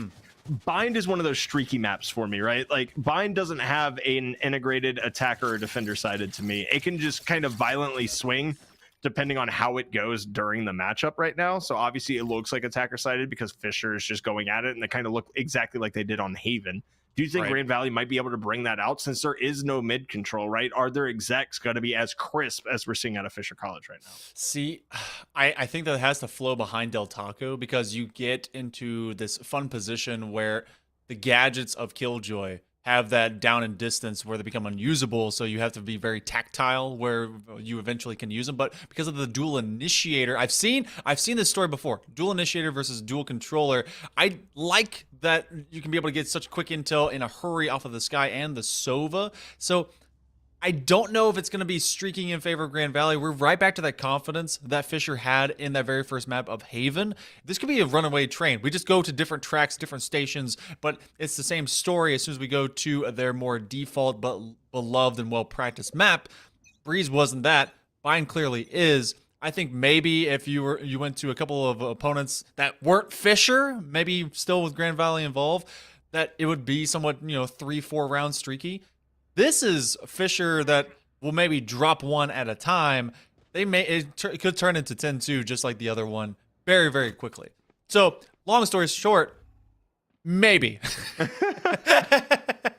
Bind is one of those streaky maps for me, right? Like, Bind doesn't have an integrated attacker or defender sided to me. It can just kind of violently swing depending on how it goes during the matchup right now. So obviously it looks like attacker sided because Fisher is just going at it, and they kind of look exactly like they did on Haven. Do you think Grand Valley might be able to bring that out since there is no mid control, right? Are their execs going to be as crisp as we're seeing out of Fisher College right now? See, I think that it has to flow behind Del Taco, because you get into this fun position where the gadgets of Killjoy have that down in distance where they become unusable, so you have to be very tactile where you eventually can use them. But because of the dual initiator, I've seen this story before. Dual initiator versus dual controller. I like that you can be able to get such quick intel in a hurry off of the sky and the Sova. So I don't know if it's going to be streaking in favor of Grand Valley. We're right back to that confidence that Fisher had in that very first map of Haven. This could be a runaway train. We just go to different tracks, different stations, but it's the same story as soon as we go to their more default but beloved and well-practiced map. Breeze wasn't that. Bind clearly is. I think maybe if you went to a couple of opponents that weren't Fisher, maybe still with Grand Valley involved, that it would be somewhat, 3-4 round streaky. This is Fisher that will maybe drop one at a time. It could turn into 10-2 just like the other one very, very quickly. So, long story short, maybe.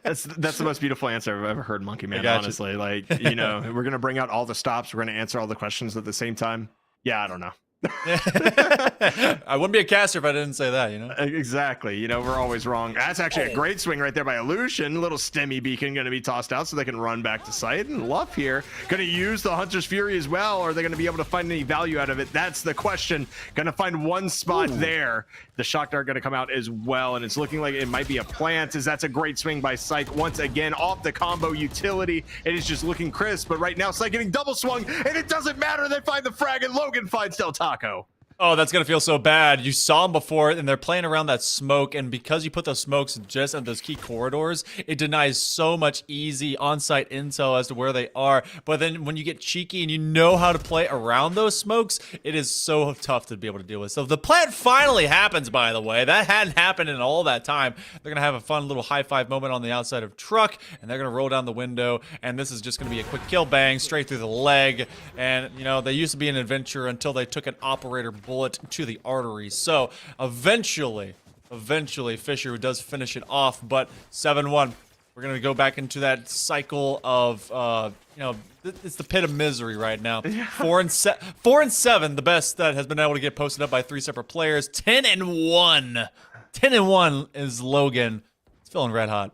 That's the most beautiful answer I've ever heard, Monkey Man, honestly. Like, we're going to bring out all the stops. We're going to answer all the questions at the same time. Yeah, I don't know. I wouldn't be a caster if I didn't say that, Exactly. We're always wrong. That's actually a great swing right there by Illusion. Little stemmy beacon going to be tossed out so they can run back to site. And Luff here going to use the Hunter's Fury as well. Are they going to be able to find any value out of it? That's the question. Going to find one spot there. The shock dart going to come out as well, and it's looking like it might be a plant, as that's a great swing by Psych once again off the combo utility. It is just looking crisp, but right now Psych getting double swung, and it doesn't matter. They find the frag, and Logan finds Del Taco. Oh, that's going to feel so bad. You saw them before, and they're playing around that smoke, and because you put those smokes just at those key corridors, it denies so much easy on-site intel as to where they are. But then when you get cheeky and you know how to play around those smokes, it is so tough to be able to deal with. So the plant finally happens, by the way. That hadn't happened in all that time. They're going to have a fun little high-five moment on the outside of truck, and they're going to roll down the window, and this is just going to be a quick kill bang straight through the leg. And, they used to be an adventure until they took an operator bullet to the artery. So eventually Fisher does finish it off, but 7-1. We're gonna go back into that cycle of it's the pit of misery right now. 4-7, the best that has been able to get posted up by 3 separate players. 10-1. 10-1 is Logan. It's feeling red hot.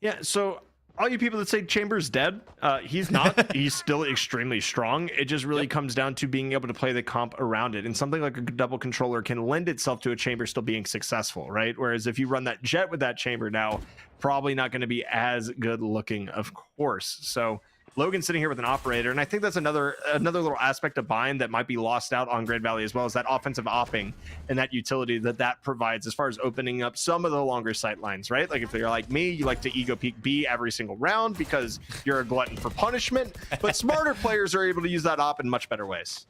Yeah, so all you people that say Chamber's dead, he's not. He's still extremely strong. It just really comes down to being able to play the comp around it. And something like a double controller can lend itself to a Chamber still being successful, right? Whereas if you run that Jet with that Chamber now, probably not going to be as good looking, of course. So Logan's sitting here with an operator, and I think that's another little aspect of Bind that might be lost out on Grand Valley as well, as that offensive opping and that utility that provides as far as opening up some of the longer sight lines, right? Like if you're like me, you like to ego peek B every single round because you're a glutton for punishment, but smarter players are able to use that op in much better ways.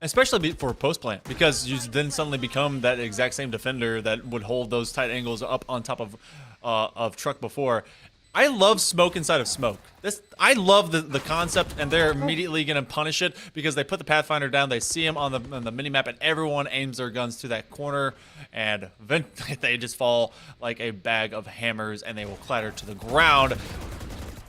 Especially for post plant, because you then suddenly become that exact same defender that would hold those tight angles up on top of truck before. I love smoke inside of smoke. I love the concept, and they're immediately going to punish it because they put the Pathfinder down, they see him on the minimap, and everyone aims their guns to that corner, and they just fall like a bag of hammers, and they will clatter to the ground.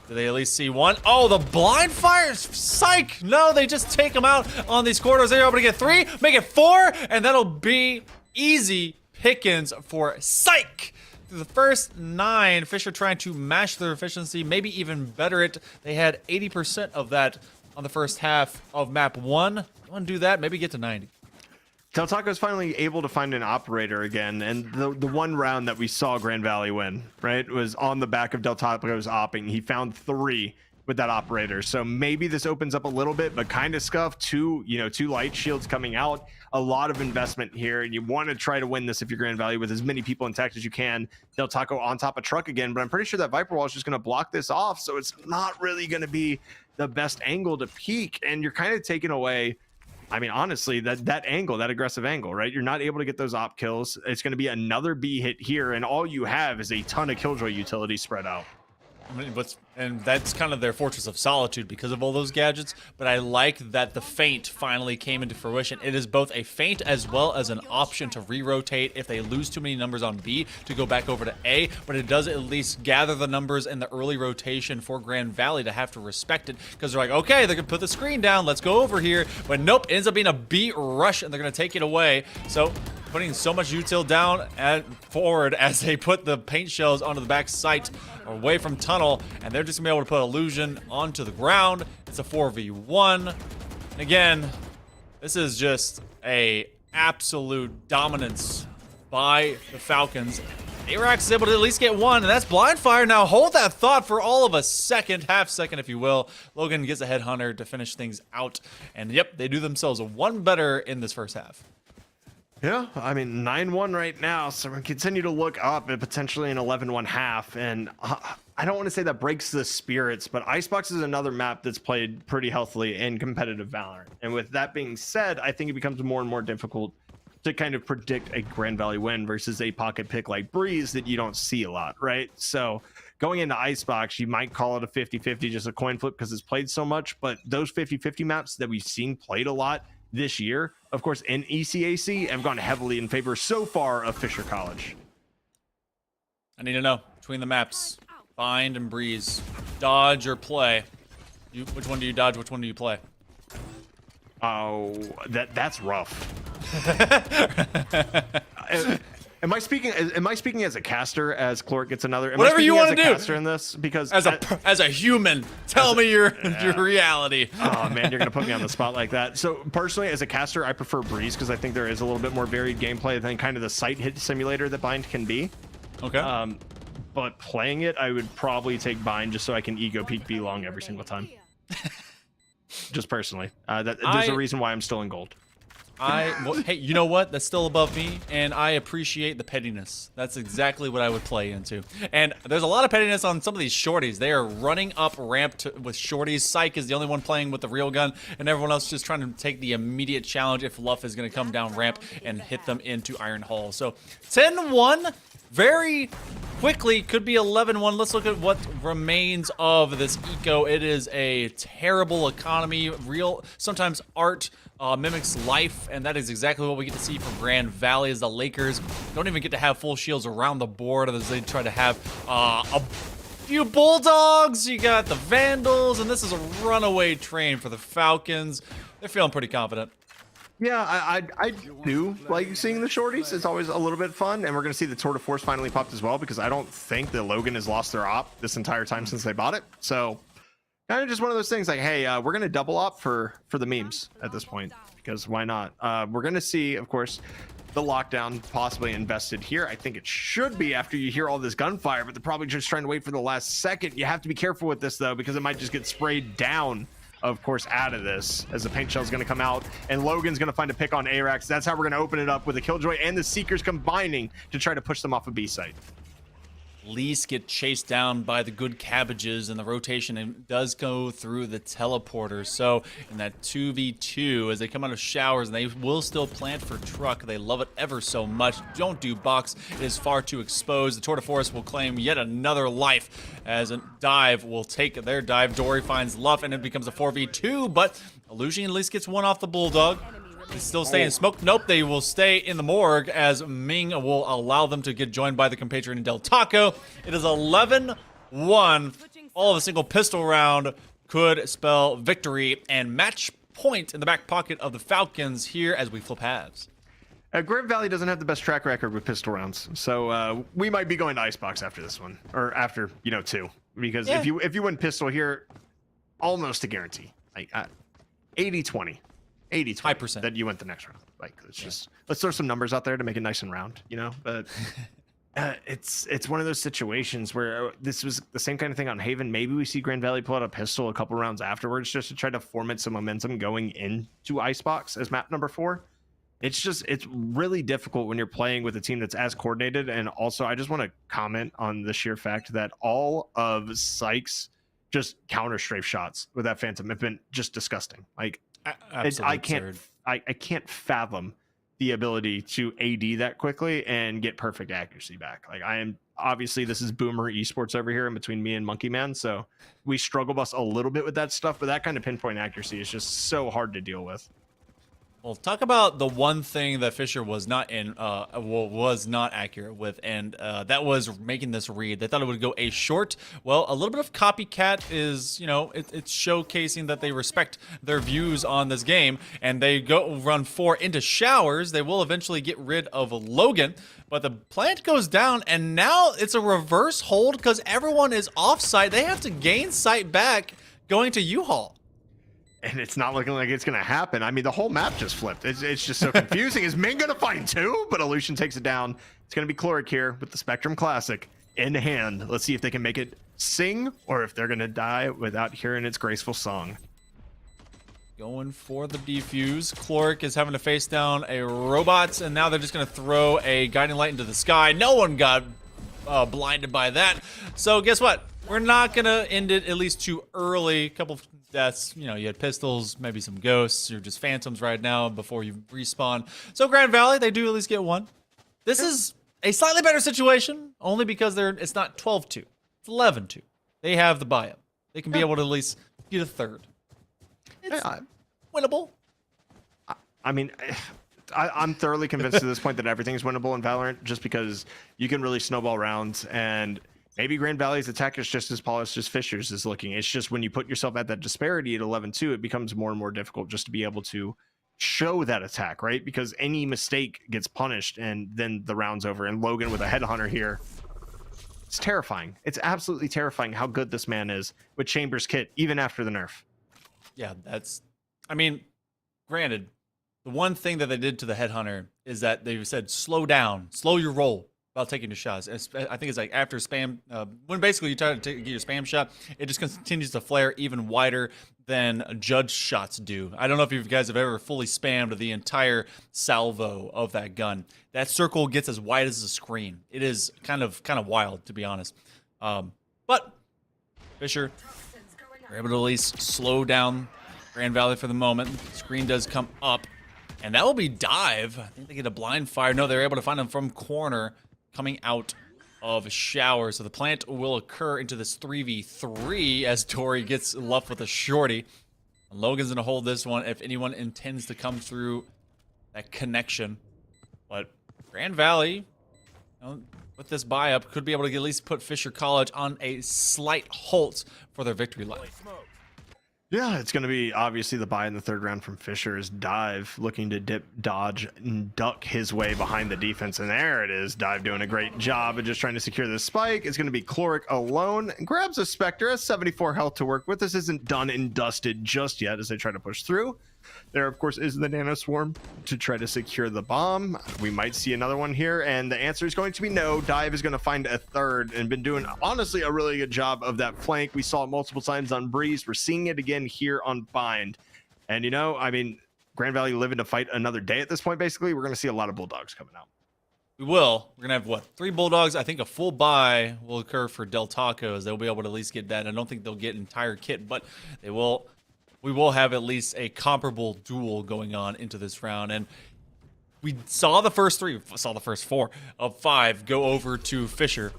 Do they at least see one? Oh, the blind fires! Psych! No, they just take them out on these corridors. They're able to get 3, make it 4, and that'll be easy pickings for Psych. Through the first 9, Fisher trying to match their efficiency, maybe even better it. They had 80% of that on the first half of map 1. You want to do that? Maybe get to 90. Del Taco's finally able to find an operator again, and the one round that we saw Grand Valley win, right, was on the back of Del Taco's opping. He found 3 with that operator, so maybe this opens up a little bit, but kind of scuffed. 2 light shields coming out, a lot of investment here, and you want to try to win this if you're Grand Valley with as many people intact as you can. Del Taco on top of truck again, but I'm pretty sure that Viper Wall is just going to block this off, so it's not really going to be the best angle to peek, and you're kind of taking away, I mean, honestly, that angle, that aggressive angle, right? You're not able to get those op kills. It's going to be another B hit here, and all you have is a ton of Killjoy utility spread out. I mean, and that's kind of their fortress of solitude because of all those gadgets, but I like that the feint finally came into fruition. It is both a feint as well as an option to re-rotate if they lose too many numbers on B to go back over to A, but it does at least gather the numbers in the early rotation for Grand Valley to have to respect it, because they're like, okay, they're gonna put the screen down, let's go over here, but nope, it ends up being a B rush and they're gonna take it away. So putting so much util down and forward as they put the paint shells onto the back sight away from tunnel, and they're just gonna be able to put illusion onto the ground. It's a 4v1. And again, this is just a absolute dominance by the Falcons. ARAX is able to at least get 1, and that's blind fire. Now hold that thought for all of a second, half second if you will. Logan gets a headhunter to finish things out, and yep, they do themselves 1 better in this first half. Yeah, I mean, 9-1 right now, so we're going to continue to look up at potentially an 11-1 half, and I don't want to say that breaks the spirits, but Icebox is another map that's played pretty healthily in competitive Valorant. And with that being said, I think it becomes more and more difficult to kind of predict a Grand Valley win versus a pocket pick like Breeze that you don't see a lot, right? So going into Icebox, you might call it a 50-50, just a coin flip because it's played so much, but those 50-50 maps that we've seen played a lot this year, of course, in ECAC, have gone heavily in favor so far of Fisher College. I need to know between the maps, Bind and Breeze, dodge or play. Which one do you dodge? Which one do you play? Oh, that's rough. Am I speaking as a caster? As Clort gets another. Whatever you want to do. Caster in this, because as a human, tell me your reality. Oh man, you're gonna put me on the spot like that. So personally, as a caster, I prefer Breeze because I think there is a little bit more varied gameplay than kind of the sight hit simulator that Bind can be. Okay. But playing it, I would probably take Bind just so I can ego peek B long every single time. Just personally, there's a reason why I'm still in gold. Hey, you know what? That's still above me, and I appreciate the pettiness. That's exactly what I would play into. And there's a lot of pettiness on some of these shorties. They are running up ramp with shorties. Psych is the only one playing with the real gun, and everyone else just trying to take the immediate challenge if Luff is going to come down ramp and hit them into Iron Hall. So 10-1, very quickly could be 11-1. Let's look at what remains of this eco. It is a terrible economy. Sometimes art mimics life, and that is exactly what we get to see from Grand Valley. As the Lakers don't even get to have full shields around the board as they try to have a few Bulldogs. You got the Vandals, and this is a runaway train for the Falcons. They're feeling pretty confident. Yeah, I do like seeing the shorties. It's always a little bit fun, and we're going to see the Tour de Force finally popped as well, because I don't think that Logan has lost their op this entire time since they bought it. So kind of just one of those things like, hey, we're going to double op for the memes at this point, because why not? We're going to see, of course, the lockdown possibly invested here. I think it should be after you hear all this gunfire, but they're probably just trying to wait for the last second. You have to be careful with this, though, because it might just get sprayed down, of course, out of this, as the paint shell is going to come out, and Logan's going to find a pick on ARAX. That's how we're going to open it up, with the Killjoy and the Seekers combining to try to push them off a B site. Least get chased down by the good cabbages, and the rotation does go through the teleporters. So in that 2v2, as they come out of showers, and they will still plant for truck. They love it ever so much. Don't do box. It is far too exposed. The Tour de Force will claim yet another life, as a dive will take their dive. Dory finds Luff, and it becomes a 4v2, but Illusion at least gets 1 off the Bulldog. They still stay in smoke. Nope, they will stay in the morgue, as Ming will allow them to get joined by the compatriot in Del Taco. It is 11-1. All of a single pistol round could spell victory and match point in the back pocket of the Falcons here as we flip halves. Grand Valley doesn't have the best track record with pistol rounds, so we might be going to Icebox after this one, or after 2, because if you win pistol here, almost a guarantee, like 80-20, 80-20 high percent that you went the next round. Like let's throw some numbers out there to make it nice and round, But it's one of those situations where this was the same kind of thing on Haven. Maybe we see Grand Valley pull out a pistol a couple rounds afterwards just to try to foment some momentum going into Icebox as map number 4. It's really difficult when you're playing with a team that's as coordinated. And also, I just want to comment on the sheer fact that all of Sykes' just counter strafe shots with that Phantom have been just disgusting. Like, I can't fathom the ability to AD that quickly and get perfect accuracy back. Like, obviously this is Boomer Esports over here in between me and Monkey Man, so we struggle bus a little bit with that stuff, but that kind of pinpoint accuracy is just so hard to deal with. Well, talk about the one thing that Fisher was not accurate with, and that was making this read. They thought it would go a short. Well, a little bit of copycat is, it's showcasing that they respect their views on this game, and they go run 4 into showers. They will eventually get rid of Logan, but the plant goes down, and now it's a reverse hold because everyone is off site. They have to gain site back going to U-Haul. And it's not looking like it's going to happen. I mean, the whole map just flipped. It's just so confusing. Is Ming going to find 2? But Aleutian takes it down. It's going to be Chloric here with the Spectrum Classic in hand. Let's see if they can make it sing or if they're going to die without hearing its graceful song. Going for the defuse. Chloric is having to face down a robot, and now they're just going to throw a guiding light into the sky. No one got blinded by that. So guess what? We're not going to end it at least too early. A couple of deaths. You had pistols, maybe some ghosts. You're just phantoms right now before you respawn. So Grand Valley, they do at least get 1. This is a slightly better situation, only because it's not 12-2. It's 11-2. They have the buy-up. They can be able to at least get a third. It's winnable. I mean, I'm thoroughly convinced at this point that everything's winnable in Valorant just because you can really snowball rounds, and maybe Grand Valley's attack is just as polished as Fisher's is looking. It's just when you put yourself at that disparity at 11-2, it becomes more and more difficult just to be able to show that attack, right? Because any mistake gets punished and then the round's over. And Logan with a headhunter here, it's terrifying. It's absolutely terrifying how good this man is with Chambers kit, even after the nerf. Yeah, granted, the one thing that they did to the headhunter is that they said, slow down, slow your roll while taking the shots. I think it's like after spam, when basically you try to get your spam shot, it just continues to flare even wider than judge shots do. I don't know if you guys have ever fully spammed the entire salvo of that gun. That circle gets as wide as the screen. It is kind of wild, to be honest. But Fisher, we're able to at least slow down Grand Valley for the moment. Screen does come up, and that will be dive. I think they get a blind fire. No, they're able to find him from corner coming out of shower. So the plant will occur into this 3v3 as Tori gets luffed with a shorty. And Logan's going to hold this one if anyone intends to come through that connection. But Grand Valley, with this buy-up, could be able to at least put Fisher College on a slight halt for their victory line. Yeah, it's going to be obviously the buy in the third round from Fisher is Dive looking to dip, dodge, and duck his way behind the defense. And there it is. Dive doing a great job of just trying to secure the spike. It's going to be Chloric alone. Grabs a Spectre, has 74 health to work with. This isn't done and dusted just yet as they try to push through. There, of course, is the Nano Swarm to try to secure the bomb. We might see another one here, and the answer is going to be no. Dive is going to find a third and been doing, honestly, a really good job of that flank. We saw it multiple times on Breeze. We're seeing it again here on Bind. And, I mean, Grand Valley living to fight another day at this point, basically. We're going to see a lot of Bulldogs coming out. We will. We're going to have, 3 Bulldogs? I think a full buy will occur for Del Tacos. They'll be able to at least get that. I don't think they'll get entire kit, but they will. We will have at least a comparable duel going on into this round. And we saw the first 4 of 5 go over to Fisher.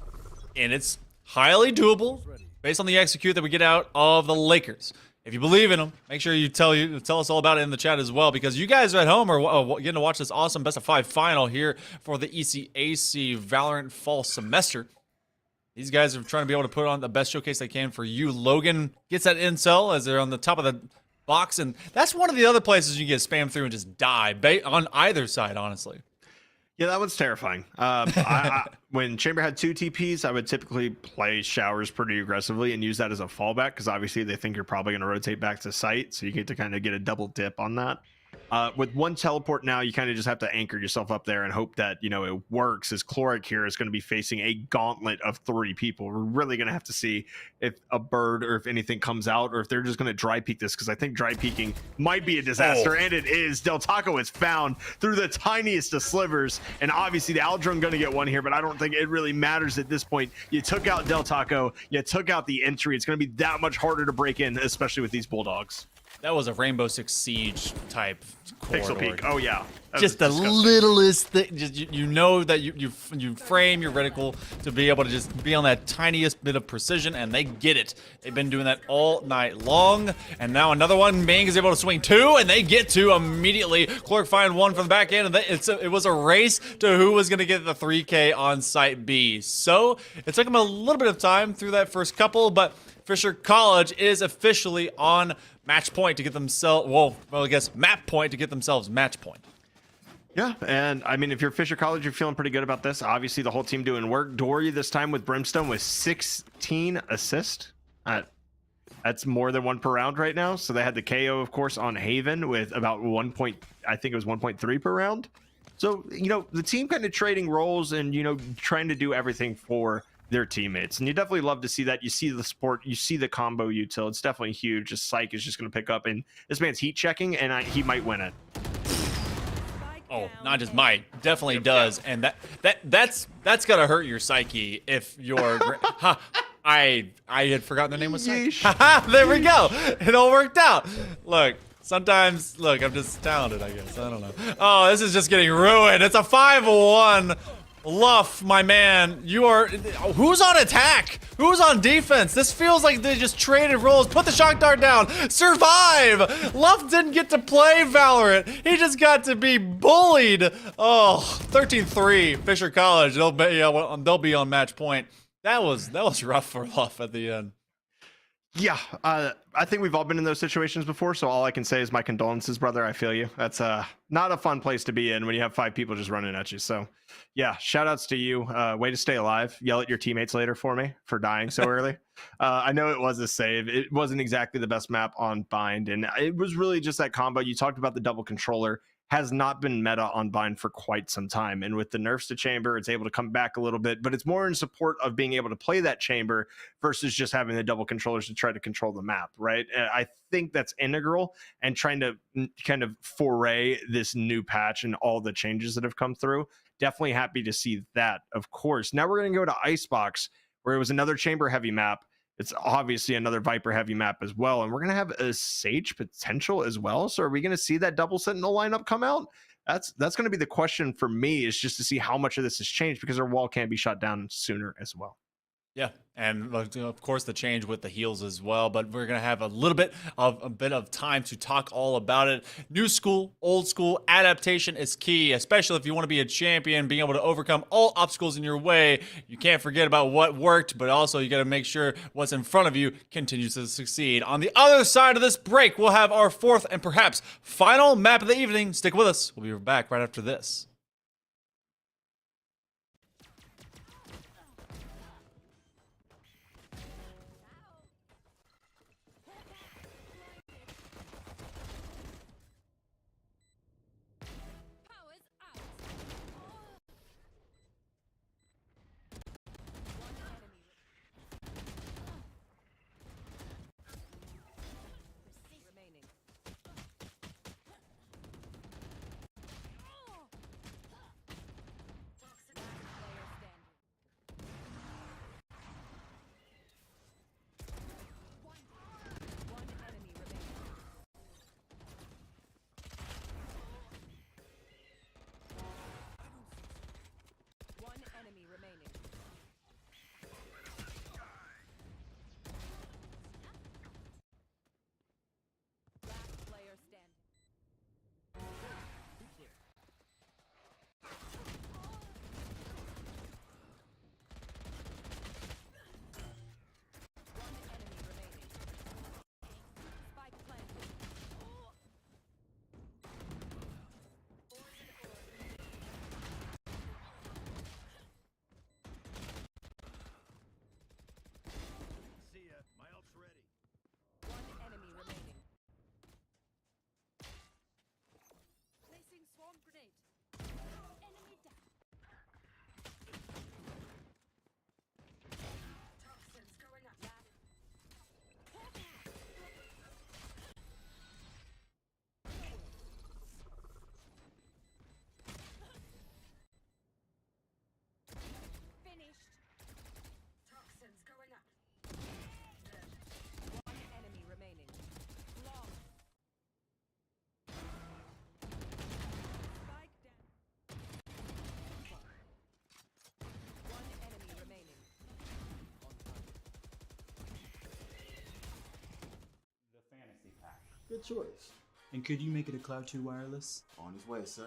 And it's highly doable based on the execute that we get out of the Lakers. If you believe in them, make sure you tell us all about it in the chat as well, because you guys at home are getting to watch this awesome best of 5 final here for the ECAC Valorant Fall Semester. These guys are trying to be able to put on the best showcase they can for you. Logan gets that incel as they're on the top of the box, and that's one of the other places you get spammed through and just die on either side, honestly. Yeah, that one's terrifying. When Chamber had 2 TPs, I would typically play Showers pretty aggressively and use that as a fallback because obviously they think you're probably going to rotate back to site, so you get to kind of get a double dip on that. With 1 teleport now, you kind of just have to anchor yourself up there and hope that, you know, it works, as Chloric here is going to be facing a gauntlet of 3 people. We're really going to have to see if a bird or if anything comes out or if they're just going to dry peek this, because I think dry peeking might be a disaster, and it is. Del Taco is found through the tiniest of slivers, and obviously the Aldrin going to get one here, but I don't think it really matters at this point. You took out Del Taco, you took out the entry. It's going to be that much harder to break in, especially with these Bulldogs. That was a Rainbow Six Siege type Pixel corridor. peek. Oh yeah. Just the littlest thing. Just you know that you frame your reticle to be able to just be on that tiniest bit of precision, and they get it. They've been doing that all night long, and now another one. Bang is able to swing 2, and they get 2 immediately. Clark find 1 from the back end, and it was a race to who was going to get the 3K on site B. So it took them a little bit of time through that first couple, but Fisher College is officially on match point to get themselves, well, I guess map point to get themselves match point. Yeah, and I mean, if you're Fisher College, you're feeling pretty good about this. Obviously, the whole team doing work. Dory this time with Brimstone with 16 assists. That's more than 1 per round right now. So they had the KO, of course, on Haven with about 1.3 per round. So, you know, the team kind of trading roles and, you know, trying to do everything for their teammates, and you definitely love to see that. You see the support, you see the combo util. It's definitely huge. Just Psych is just going to pick up, and this man's heat checking, and he might win it. Oh, not just might, definitely does, and that's gonna hurt your psyche if you're. I had forgotten the name was Psych. There we go. It all worked out. Look. Sometimes, look, I'm just talented, I guess. I don't know. Oh, this is just getting ruined. It's a 5-1. Luff, my man, you are. Who's on attack? Who's on defense? This feels like they just traded roles. Put the shock dart down. Survive. Luff didn't get to play Valorant. He just got to be bullied. Oh, 13-3. Fisher College. They'll be on match point. That was rough for Luff at the end. Yeah, I think we've all been in those situations before, so all I can say is my condolences, brother. I feel you. That's not a fun place to be in when you have 5 people just running at you. So, yeah, shout outs to you. Way to stay alive. Yell at your teammates later for me for dying so early. I know it was a save. It wasn't exactly the best map on Bind, and it was really just that combo. You talked about the double controller. Has not been meta on Bind for quite some time, and with the nerfs to Chamber, it's able to come back a little bit, but it's more in support of being able to play that Chamber versus just having the double controllers to try to control the map, right? And I think that's integral, and trying to kind of foray this new patch and all the changes that have come through. Definitely happy to see that, of course. Now we're going to go to Icebox, where it was another Chamber heavy map. It's obviously another Viper heavy map as well. And we're going to have a Sage potential as well. So are we going to see that double Sentinel lineup come out? That's going to be the question for me, is just to see how much of this has changed, because our wall can be shut down sooner as well. Yeah, and of course the change with the heals as well, but we're gonna have a bit of time to talk all about it. New school, old school, adaptation is key, especially if you want to be a champion, being able to overcome all obstacles in your way. You can't forget about what worked, but also you got to make sure what's in front of you continues to succeed. On the other side of this break, we'll have our 4th and perhaps final map of the evening. Stick with us. We'll be back right after this. Good choice. And could you make it a Cloud 2 wireless? On his way, sir.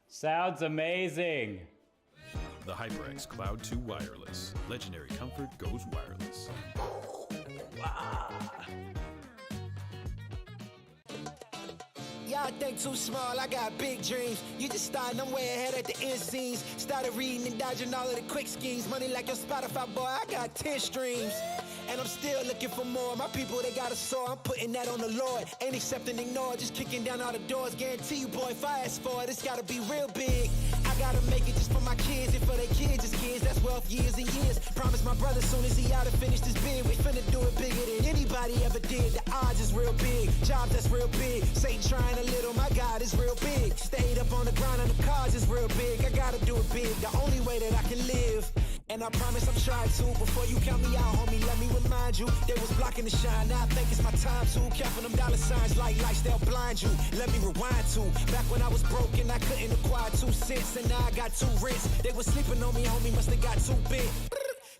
Sounds amazing. The HyperX Cloud 2 Wireless. Legendary comfort goes wireless. Y'all think too small, I got big dreams. You just starting, I'm way ahead at the end scenes. Started reading and dodging all of the quick schemes. Money like your Spotify, boy, I got 10 streams. And I'm still looking for more. My people, they got a soar, I'm putting that on the Lord. Ain't accepting, ignore, just kicking down all the doors. Guarantee you, boy, if I ask for it, it's gotta be real big. I gotta make it just for my kids and for their kids' kids. That's wealth years and years. Promise my brother soon as he out and finish this bid, we finna do it bigger than anybody ever did. The odds is real big, jobs that's real big. Satan trying a little, my God is real big. Stayed up on the ground and the cars is real big. I gotta do it big, the only way that I can live. And I promise I'm trying to. Before you count me out, homie, let me remind you. They was blocking the shine, now I think it's my time to. Counting them dollar signs like lights, they'll blind you. Let me rewind to back when I was broke and I couldn't acquire 2 cents. And now I got 2 rents. They was sleeping on me, homie, must have got too big.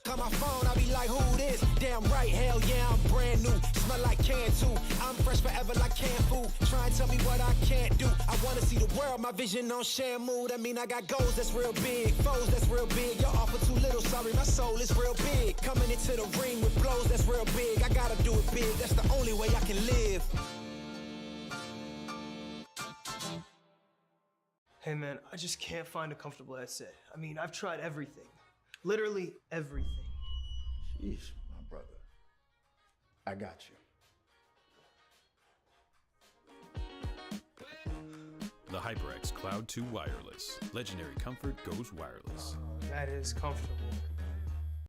Call my phone, I be like, who this? Damn right, hell yeah, I'm brand new. Smell like can too. I'm fresh forever like canned food. Try and tell me what I can't do. I wanna see the world, my vision on Shamu. That mean I got goals that's real big, foes that's real big. Y'all offer too little, sorry, my soul is real big. Coming into the ring with blows that's real big. I gotta do it big, that's the only way I can live. Hey man, I just can't find a comfortable headset. I mean, I've tried everything. Literally everything. Sheesh, my brother. I got you. The HyperX Cloud 2 Wireless. Legendary comfort goes wireless. That is comfortable.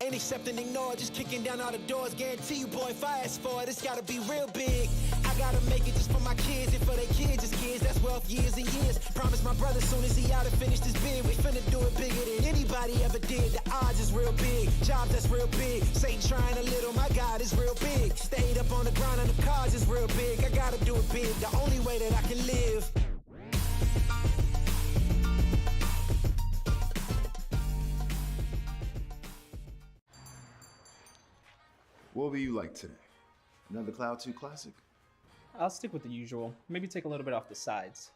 Ain't accepting, ignore, just kicking down all the doors. Guarantee you, boy, if I ask for it, it's gotta be real big. I gotta make it just for my kids and for their kids' kids. That's wealth years and years. Promise my brother soon as he out and finish this bid, we finna do it bigger than anybody ever did. The odds is real big, jobs that's real big. Satan trying a little, my God is real big. Stayed up on the ground and the cars is real big. I gotta do it big, the only way that I can live. What will you like today? Another Cloud 2 classic? I'll stick with the usual. Maybe take a little bit off the sides.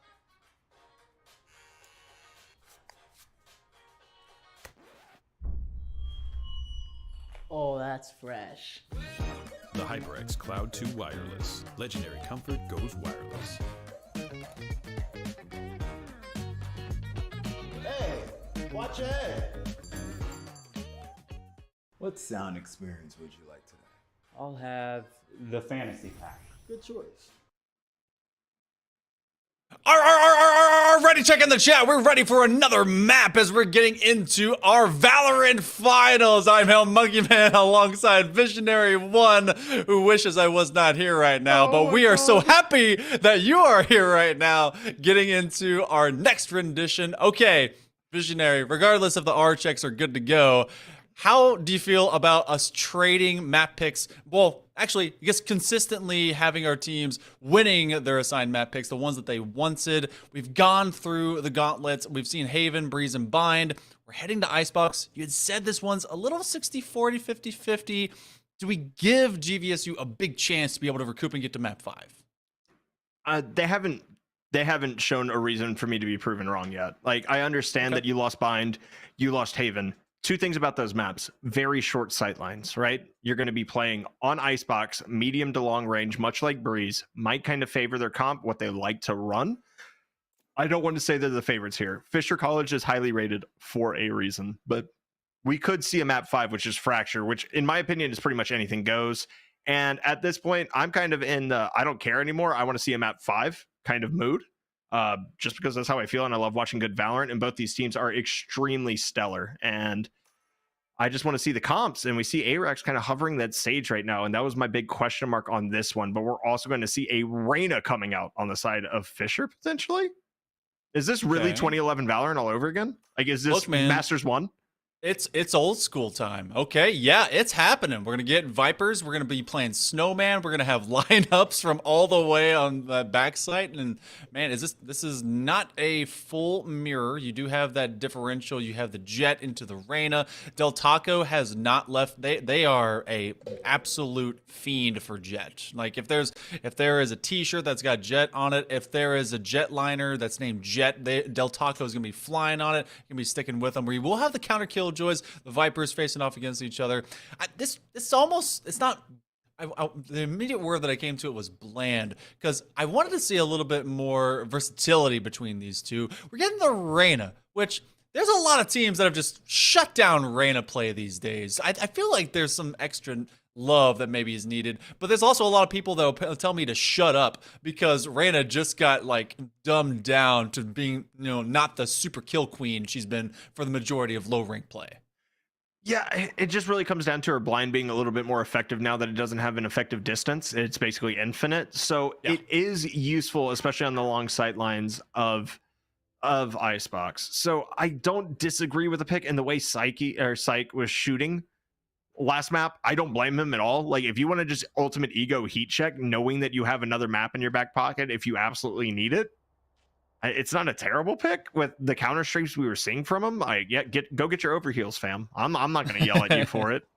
Oh, that's fresh. The HyperX Cloud 2 Wireless. Legendary comfort goes wireless. Hey, watch your head. What sound experience would you like today? I'll have the fantasy pack. Good choice. Ready, check in the chat. We're ready for another map as we're getting into our Valorant finals. I'm Hell Monkey Man alongside Visionary One, who wishes I was not here right now. But we are so happy that you are here right now, getting into our next rendition. Okay, Visionary, regardless if the R checks are good to go, how do you feel about us trading map picks? Well, actually, I guess consistently having our teams winning their assigned map picks, the ones that they wanted. We've gone through the gauntlets. We've seen Haven, Breeze, and Bind. We're heading to Icebox. You had said this one's a little 60-40, 50-50. Do we give GVSU a big chance to be able to recoup and get to map 5? They haven't shown a reason for me to be proven wrong yet. Like, I understand that you lost Bind, you lost Haven. 2 things about those maps: very short sight lines, right? You're going to be playing on Icebox, medium to long range, much like Breeze. Might kind of favor their comp, what they like to run. I don't want to say they're the favorites here. Fisher College is highly rated for a reason, but we could see a map 5, which is Fracture, which in my opinion is pretty much anything goes. And at this point, I'm kind of in the I don't care anymore, I want to see a map 5 kind of mood. Just because that's how I feel, and I love watching good Valorant, and both these teams are extremely stellar, and I just want to see the comps. And we see ARAX kind of hovering that Sage right now, and that was my big question mark on this one. But we're also going to see a Reyna coming out on the side of Fisher potentially. Is this really 2011 Valorant all over again? Like, is this Masters 1? It's old school time. Okay, yeah, it's happening. We're gonna get Vipers. We're gonna be playing Snowman. We're gonna have lineups from all the way on the backside. And man, this is not a full mirror. You do have that differential. You have the Jet into the Reyna. Del Taco has not left. They are a absolute fiend for Jet. Like if there is a T-shirt that's got Jet on it, if there is a Jet liner that's named Jet, Del Taco is gonna be flying on it. Gonna be sticking with them. We will have the counter kill joys, the Vipers facing off against each other. It's not. The immediate word that I came to it was bland, because I wanted to see a little bit more versatility between these two. We're getting the Reyna, which there's a lot of teams that have just shut down Reyna play these days. I feel like there's some extra love that maybe is needed, but there's also a lot of people that will tell me to shut up because Reyna just got like dumbed down to being, not the super kill queen she's been for the majority of low rank play. Yeah, it just really comes down to her blind being a little bit more effective now that it doesn't have an effective distance. It's basically infinite, so it is useful, especially on the long sight lines of Icebox. So I don't disagree with the pick, and the way Psyche was shooting last map, I don't blame him at all. Like, if you want to just ultimate ego heat check, knowing that you have another map in your back pocket if you absolutely need it, it's not a terrible pick with the counter streaks we were seeing from him. Go get your overheals, fam. I'm not going to yell at you for it.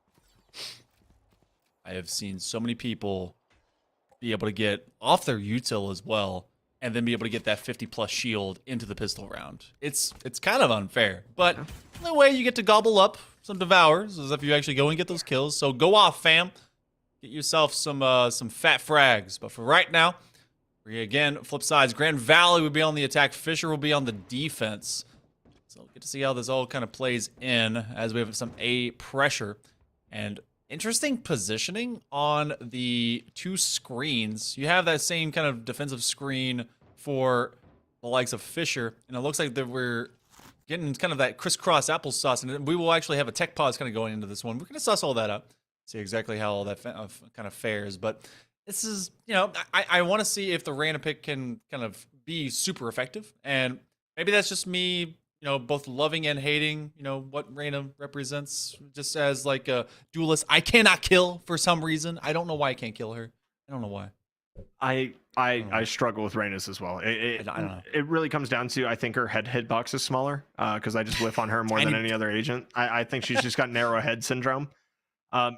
I have seen so many people be able to get off their util as well, and then be able to get that 50+ shield into the pistol round. It's kind of unfair, but the way you get to gobble up some devours is if you actually go and get those kills. So go off, fam. Get yourself some fat frags. But for right now, again, flip sides, Grand Valley will be on the attack. Fisher will be on the defense. So we'll get to see how this all kind of plays in as we have some A pressure. And interesting positioning on the two screens. You have that same kind of defensive screen for the likes of Fisher. And it looks like that we're getting kind of that crisscross applesauce. And we will actually have a tech pause kind of going into this one. We're going to suss all that up, see exactly how all that kind of fares. But this is, I want to see if the Reyna pick can kind of be super effective. And maybe that's just me, both loving and hating, what Reyna represents just as like a duelist. I cannot kill for some reason. I don't know why I can't kill her. I don't know why. I struggle with Reyna's as well. I don't know. It really comes down to, I think her head hitbox is smaller because I just whiff on her more than any other agent. I think she's just got narrow head syndrome.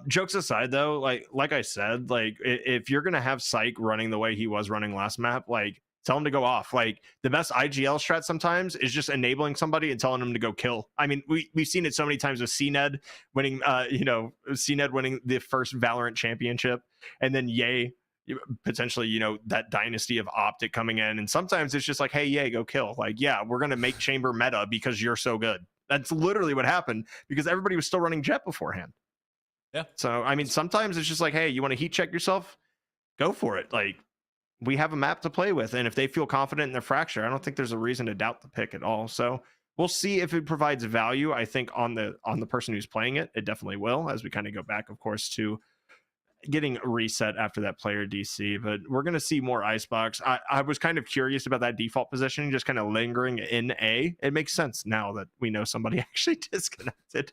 Jokes aside, though, like I said, like if you're gonna have Psych running the way he was running last map, like tell him to go off. Like the best IGL strat sometimes is just enabling somebody and telling them to go kill. I mean, we've seen it so many times with CNED winning, CNED winning the first Valorant championship, and then Ye potentially, that dynasty of Optic coming in, and sometimes it's just like, hey, Ye, go kill. Like, yeah, we're gonna make Chamber meta because you're so good. That's literally what happened because everybody was still running Jet beforehand. Yeah. So, I mean, sometimes it's just like, hey, you want to heat check yourself? Go for it. Like, we have a map to play with. And if they feel confident in their fracture, I don't think there's a reason to doubt the pick at all. So we'll see if it provides value. I think on the person who's playing it, it definitely will, as we kind of go back, of course, to getting a reset after that player DC. But we're going to see more Icebox. I was kind of curious about that default positioning, just kind of lingering in A. It makes sense now that we know somebody actually disconnected.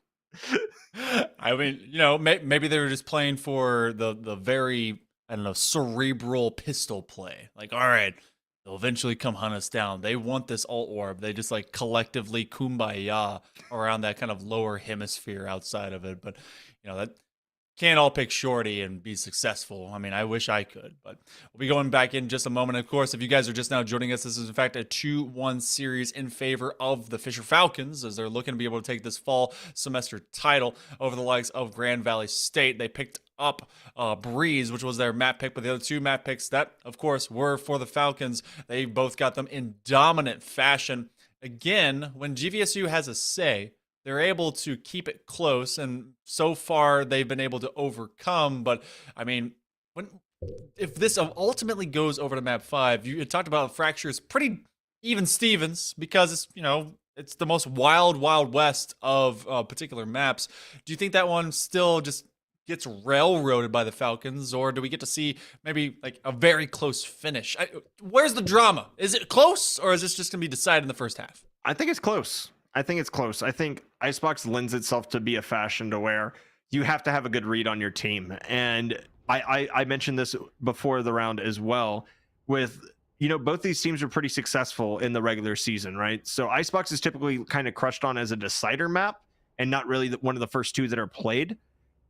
I mean, maybe they were just playing for the very, I don't know, cerebral pistol play. Like, all right, they'll eventually come hunt us down. They want this alt orb. They just like collectively kumbaya around that kind of lower hemisphere outside of it. But that can't all pick Shorty and be successful. I mean, I wish I could, but we'll be going back in just a moment. Of course, if you guys are just now joining us, this is in fact a 2-1 series in favor of the Fisher Falcons as they're looking to be able to take this fall semester title over the likes of Grand Valley State. They picked up Breeze, which was their map pick, but the other two map picks that, of course, were for the Falcons. They both got them in dominant fashion. Again, when GVSU has a say, they're able to keep it close, and so far they've been able to overcome. But I mean, if this ultimately goes over to map 5, you talked about fractures, pretty even Stevens, because it's the most wild west of particular maps. Do you think that one still just gets railroaded by the Falcons, or do we get to see maybe like a very close finish? Where's the drama? Is it close, or is this just gonna be decided in the first half? I think it's close. I think it's close. I think Icebox lends itself to be a fashion to where you have to have a good read on your team. And I mentioned this before the round as well with, both these teams are pretty successful in the regular season, right? So Icebox is typically kind of crushed on as a decider map and not really one of the first two that are played.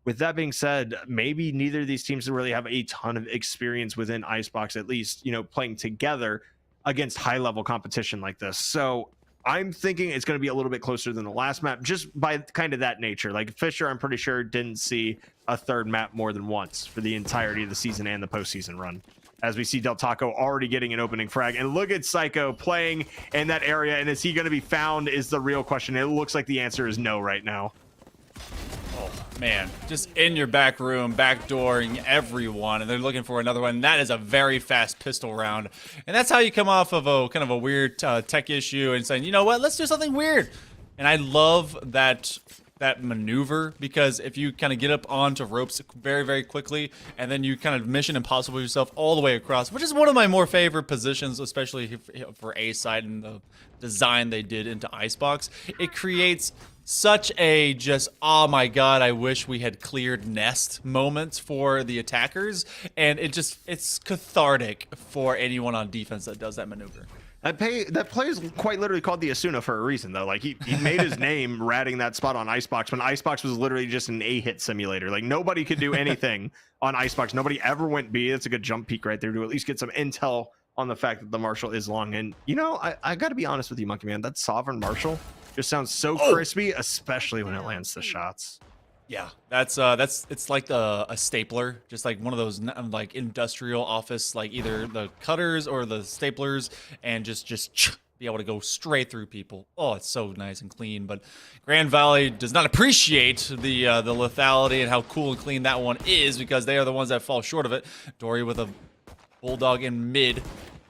With that being said, maybe neither of these teams really have a ton of experience within Icebox, at least, playing together against high level competition like this. So I'm thinking it's going to be a little bit closer than the last map, just by kind of that nature. Like Fisher, I'm pretty sure didn't see a third map more than once for the entirety of the season and the postseason run. As we see Del Taco already getting an opening frag, and look at Psycho playing in that area. And is he going to be found is the real question. It looks like the answer is no right now. Man, just in your back room, backdooring everyone, and they're looking for another one. That is a very fast pistol round, and that's how you come off of a kind of a weird tech issue and saying, you know what, let's do something weird. And I love that maneuver, because if you kind of get up onto ropes very, very quickly, and then you kind of mission impossible yourself all the way across, which is one of my more favorite positions, especially for A side and the design they did into Icebox. It creates such a just, oh my god, I wish we had cleared nest moments for the attackers, and it's cathartic for anyone on defense that does that maneuver. That play is quite literally called the Asuna for a reason, though. Like, he made his name ratting that spot on Icebox when Icebox was literally just an A-hit simulator. Like, nobody could do anything on Icebox. Nobody ever went B. That's a good jump peak right there to at least get some intel on the fact that the Marshall is long. And, I got to be honest with you, Monkey Man. That Sovereign Marshall just sounds so crispy, especially when it lands the shots. Yeah, it's like a stapler, just like one of those like industrial office, like either the cutters or the staplers, and just be able to go straight through people. Oh, it's so nice and clean. But Grand Valley does not appreciate the lethality and how cool and clean that one is, because they are the ones that fall short of it. Dory with a bulldog in mid,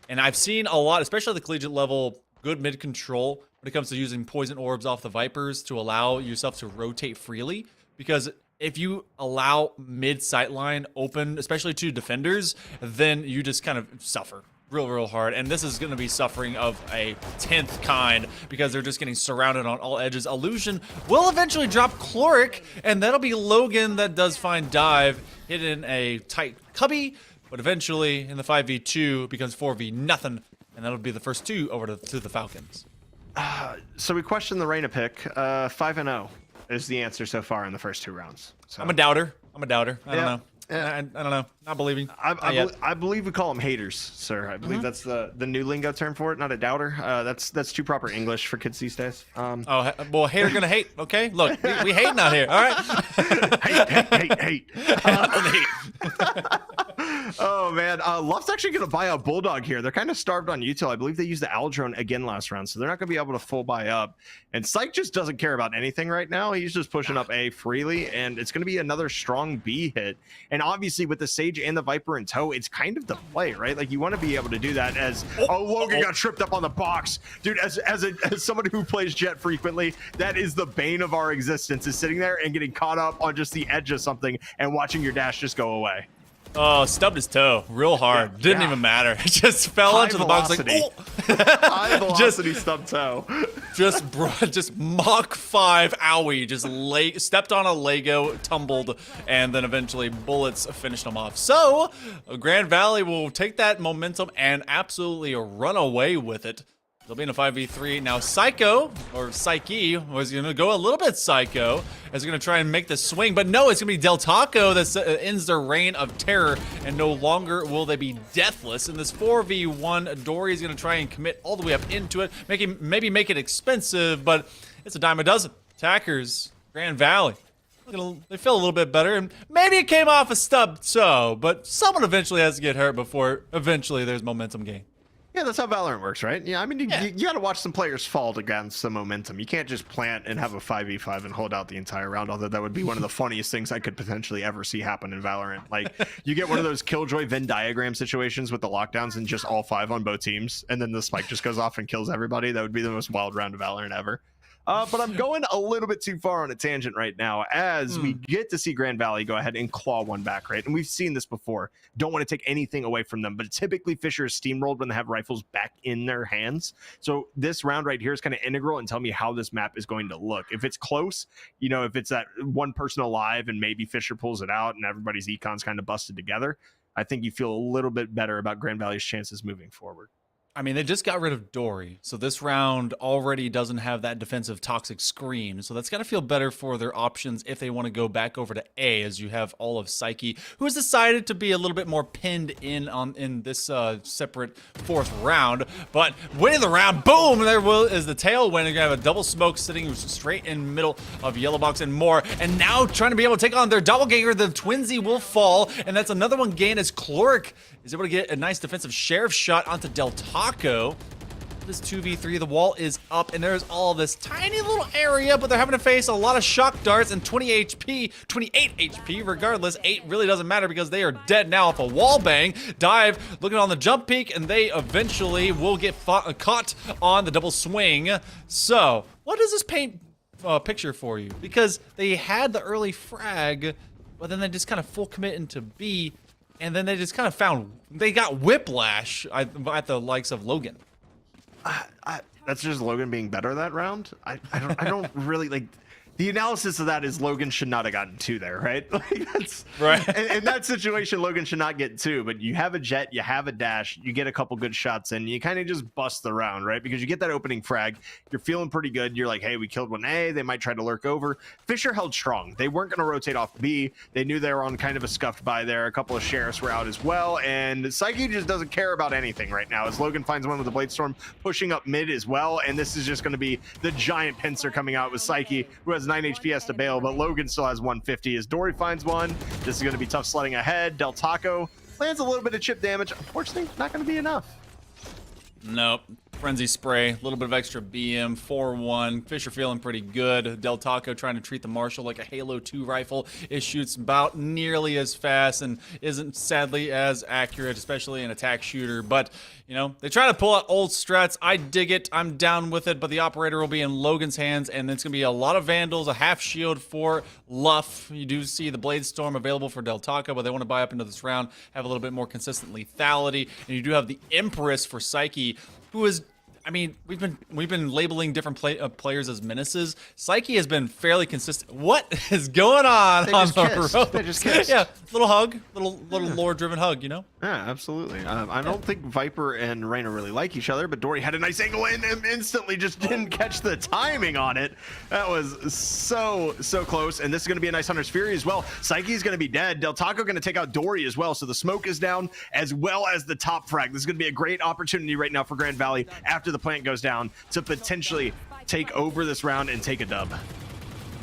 and I've seen a lot, especially at the collegiate level, good mid control when it comes to using poison orbs off the Vipers to allow yourself to rotate freely. Because if you allow mid sightline open, especially to defenders, then you just kind of suffer real hard. And this is going to be suffering of a 10th kind, because they're just getting surrounded on all edges. Illusion will eventually drop Chloric, and that'll be Logan that does find Dive, hit in a tight cubby, but eventually in the 5v2 becomes 4v nothing, and that'll be the first two over to the Falcons. So we questioned the Reyna pick. 5-0 is the answer so far in the first two rounds. So. I'm a doubter. I don't know. I don't know. Not believing. I believe we call them haters, sir. I believe that's the new lingo term for it, not a doubter. That's too proper English for kids these days. Well, hater gonna hate. Okay, look, we hating out here. All right. hate. Oh man, Luft's actually gonna buy a bulldog here. They're kind of starved on util. I believe they used the Aldrone again last round, so they're not gonna be able to full buy up. And Psych just doesn't care about anything right now. He's just pushing up A freely, and it's gonna be another strong B hit. And obviously with the Sage and the Viper in tow, it's kind of the play, right? Like, you want to be able to do that as Logan got tripped up on the box. Dude, as somebody who plays Jet frequently, that is the bane of our existence, is sitting there and getting caught up on just the edge of something and watching your dash just go away. Oh, stubbed his toe real hard. Didn't even matter. It just fell into the box like, oh. High velocity stubbed toe. Just Mach 5 owie. Just stepped on a Lego, tumbled, and then eventually bullets finished him off. So, Grand Valley will take that momentum and absolutely run away with it. They'll be in a 5v3. Now, Psycho, or Psyche, was going to go a little bit psycho, as going to try and make the swing. But no, it's going to be Del Taco that ends their reign of terror, and no longer will they be deathless. In this 4v1, Dory is going to try and commit all the way up into it, maybe make it expensive, but it's a dime a dozen. Attackers, Grand Valley, they feel a little bit better, and maybe it came off a stub toe, but someone eventually has to get hurt before eventually there's momentum gain. Yeah, that's how Valorant works, right? Yeah, I mean, you got to watch some players fall against the momentum. You can't just plant and have a 5v5 and hold out the entire round, although that would be one of the funniest things I could potentially ever see happen in Valorant. Like, you get one of those Killjoy Venn diagram situations with the lockdowns and just all 5 on both teams, and then the spike just goes off and kills everybody. That would be the most wild round of Valorant ever. But I'm going a little bit too far on a tangent right now as we get to see Grand Valley go ahead and claw one back, right? And we've seen this before. Don't want to take anything away from them, but typically Fisher is steamrolled when they have rifles back in their hands. So this round right here is kind of integral and tell me how this map is going to look. If it's close, you know, if it's that one person alive and maybe Fisher pulls it out and everybody's econ's kind of busted together, I think you feel a little bit better about Grand Valley's chances moving forward. I mean, they just got rid of Dory, so this round already doesn't have that defensive toxic scream, so that's got to feel better for their options if they want to go back over to A, as you have all of Psyche, who has decided to be a little bit more pinned in this separate fourth round, but winning the round, boom, there is the tailwind. You're going to have a double smoke sitting straight in the middle of Yellow Box and more, and now trying to be able to take on their doppelganger, the Twinsy will fall, and that's another one gained as Cloric is able to get a nice defensive sheriff shot onto Del Taco. This 2v3, the wall is up, and there's all this tiny little area, but they're having to face a lot of shock darts and 28 HP. Regardless, 8 really doesn't matter because they are dead now off a wall bang. Dive, looking on the jump peak, and they eventually will get caught on the double swing. So, what does this paint picture for you? Because they had the early frag, but then they just kind of full commit into B, and then they just kind of they got whiplash at the likes of Logan. That's just Logan being better that round. I don't really like. The analysis of that is Logan should not have gotten 2 there, right? Like that's right. In that situation, Logan should not get 2. But you have a jet, you have a dash, you get a couple good shots, and you kind of just bust the round, right? Because you get that opening frag, you're feeling pretty good. You're like, hey, we killed one A. They might try to lurk over. Fisher held strong. They weren't going to rotate off B. They knew they were on kind of a scuffed by there. A couple of sheriffs were out as well, and Psyche just doesn't care about anything right now. As Logan finds one with the Blade Storm pushing up mid as well, and this is just going to be the giant pincer coming out with Psyche, who has 9 HP, has to bail, but Logan still has 150 as Dory finds one. This is going to be tough sledding ahead. Del Taco lands a little bit of chip damage. Unfortunately, not going to be enough. Nope. Frenzy Spray, a little bit of extra BM, 4-1. Fisher feeling pretty good. Del Taco trying to treat the Marshall like a Halo 2 rifle. It shoots about nearly as fast and isn't sadly as accurate, especially an attack shooter. But, you know, they try to pull out old strats. I dig it. I'm down with it. But the operator will be in Logan's hands, and it's going to be a lot of Vandals, a half shield for Luff. You do see the Blade Storm available for Del Taco, but they want to buy up into this round, have a little bit more consistent lethality. And you do have the Empress for Psyche, who is, I mean, we've been labeling different players as menaces. Psyche has been fairly consistent. What is going on the road? They just kissed. Yeah, little hug, little lore-driven hug, you know? Yeah, absolutely. I don't think Viper and Reyna really like each other, but Dory had a nice angle in and instantly just didn't catch the timing on it. That was so close, and this is going to be a nice Hunter's Fury as well. Psyche is going to be dead. Del Taco going to take out Dory as well, so the smoke is down as well as the top frag. This is going to be a great opportunity right now for Grand Valley after the plant goes down to potentially take over this round and take a dub.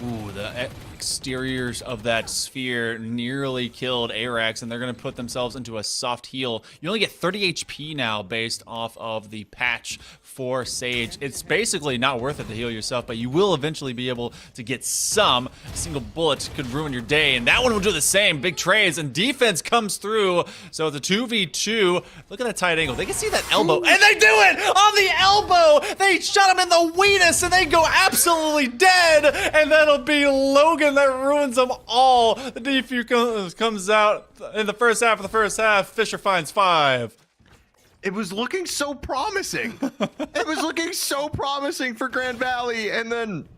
Ooh, the exteriors of that sphere nearly killed Arax, and they're going to put themselves into a soft heal. You only get 30 HP now based off of the patch for Sage. It's basically not worth it to heal yourself, but you will eventually be able to get some. A single bullet could ruin your day, and that one will do the same. Big trades, and defense comes through. So it's a 2v2. Look at that tight angle. They can see that elbow, and they do it on the elbow. They shot him in the weenus, and they go absolutely dead, and that'll be Logan that ruins them all. The defuse comes out in the first half of the first half. Fisher finds 5. It was looking so promising. It was looking so promising for Grand Valley, and then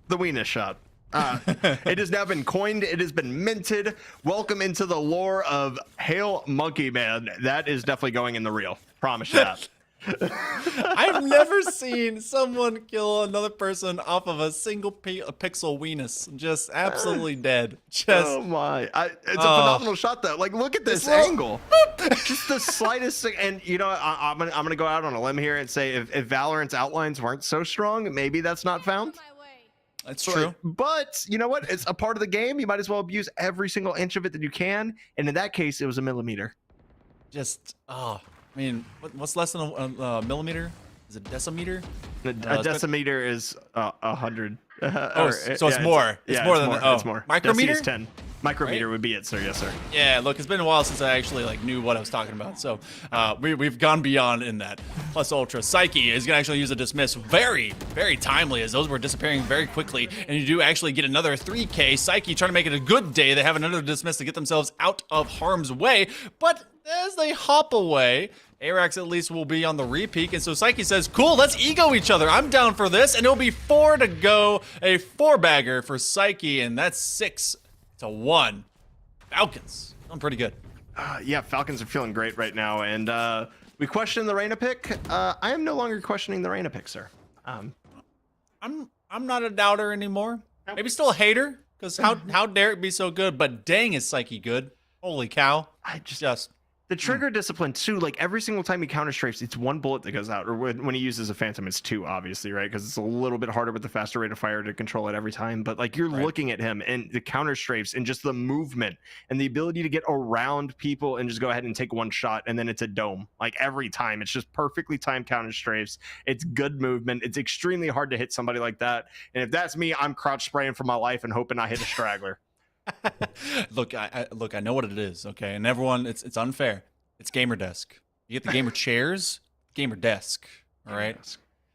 the weenus shot. It has now been coined. It has been minted. Welcome into the lore of Hail Monkey Man. That is definitely going in the reel. Promise you that. I've never seen someone kill another person off of a single pixel weenus. Just absolutely dead. Just, oh my. It's a phenomenal shot though. Like, look at this angle. Just the slightest thing. And you know, I'm gonna go out on a limb here and say if Valorant's outlines weren't so strong, maybe that's not found. That's true. But you know what? It's a part of the game. You might as well abuse every single inch of it that you can. And in that case, it was a millimeter. Just, I mean, what's less than a millimeter? Is it decimeter? A decimeter is 100. So it's more. It's more than it's more. Micrometer? Deci is 10. Micrometer would be it, sir. Yes, sir. Yeah, look, it's been a while since I actually knew what I was talking about, so we've gone beyond in that. Plus Ultra Psyche is gonna actually use a dismiss very, very timely, as those were disappearing very quickly, and you do actually get another 3K. Psyche trying to make it a good day. They have another dismiss to get themselves out of harm's way, but as they hop away, Arax at least will be on the repeat, and so Psyche says, cool, let's ego each other. I'm down for this, and it'll be 4 to go. A 4-bagger for Psyche, and that's 6-1. Falcons. I'm pretty good. Yeah, Falcons are feeling great right now, and we question the Reyna pick. I am no longer questioning the Reyna pick, sir. I'm not a doubter anymore. Maybe still a hater, because how dare it be so good? But dang, is Psyche good? Holy cow! I just the trigger discipline too. Like every single time he counter strafes, it's 1 bullet that goes out, or when he uses a phantom, it's 2, obviously, right? Because it's a little bit harder with the faster rate of fire to control it every time. But like you're looking at him and the counter strafes and just the movement and the ability to get around people and just go ahead and take 1 shot and then it's a dome. Like every time, it's just perfectly timed counter strafes. It's good movement. It's extremely hard to hit somebody like that. And if that's me, I'm crouch spraying for my life and hoping I hit a straggler. Look, I know what it is, okay? And everyone, it's unfair. It's gamer desk. You get the gamer chairs, gamer desk. All right.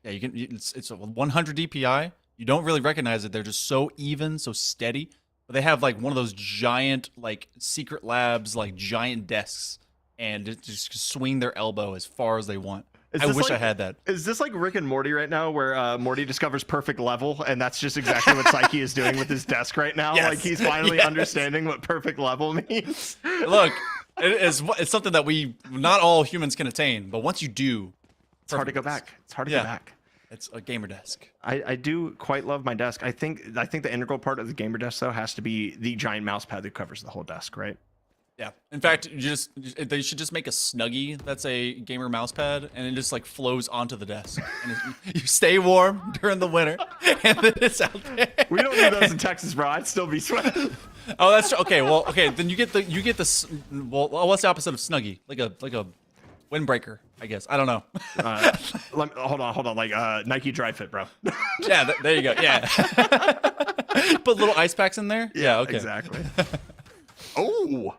Yeah, you can. It's a 100 DPI. You don't really recognize it. They're just so even, so steady. But they have like one of those giant, like secret labs, like giant desks, and just swing their elbow as far as they want. I wish I had that. Is this like Rick and Morty right now, where Morty discovers perfect level, and that's just exactly what Psyche is doing with his desk right now? Yes. Like he's finally understanding what perfect level means. Look, it's something that not all humans can attain, but once you do, it's hard to go back. It's hard to go back. It's a gamer desk. I do quite love my desk. I think the integral part of the gamer desk though has to be the giant mouse pad that covers the whole desk, right? Yeah. In fact, they should just make a Snuggie that's a gamer mouse pad, and it just like flows onto the desk. And you stay warm during the winter, and then it's out there. We don't need those in Texas, bro. I'd still be sweating. Oh, that's true. Okay. Well, okay. Then you get the well, what's the opposite of Snuggie? Like a windbreaker, I guess. I don't know. Hold on. Like Nike Dry Fit, bro. Yeah. There you go. Yeah. Put little ice packs in there. Yeah. Okay. Exactly. Oh.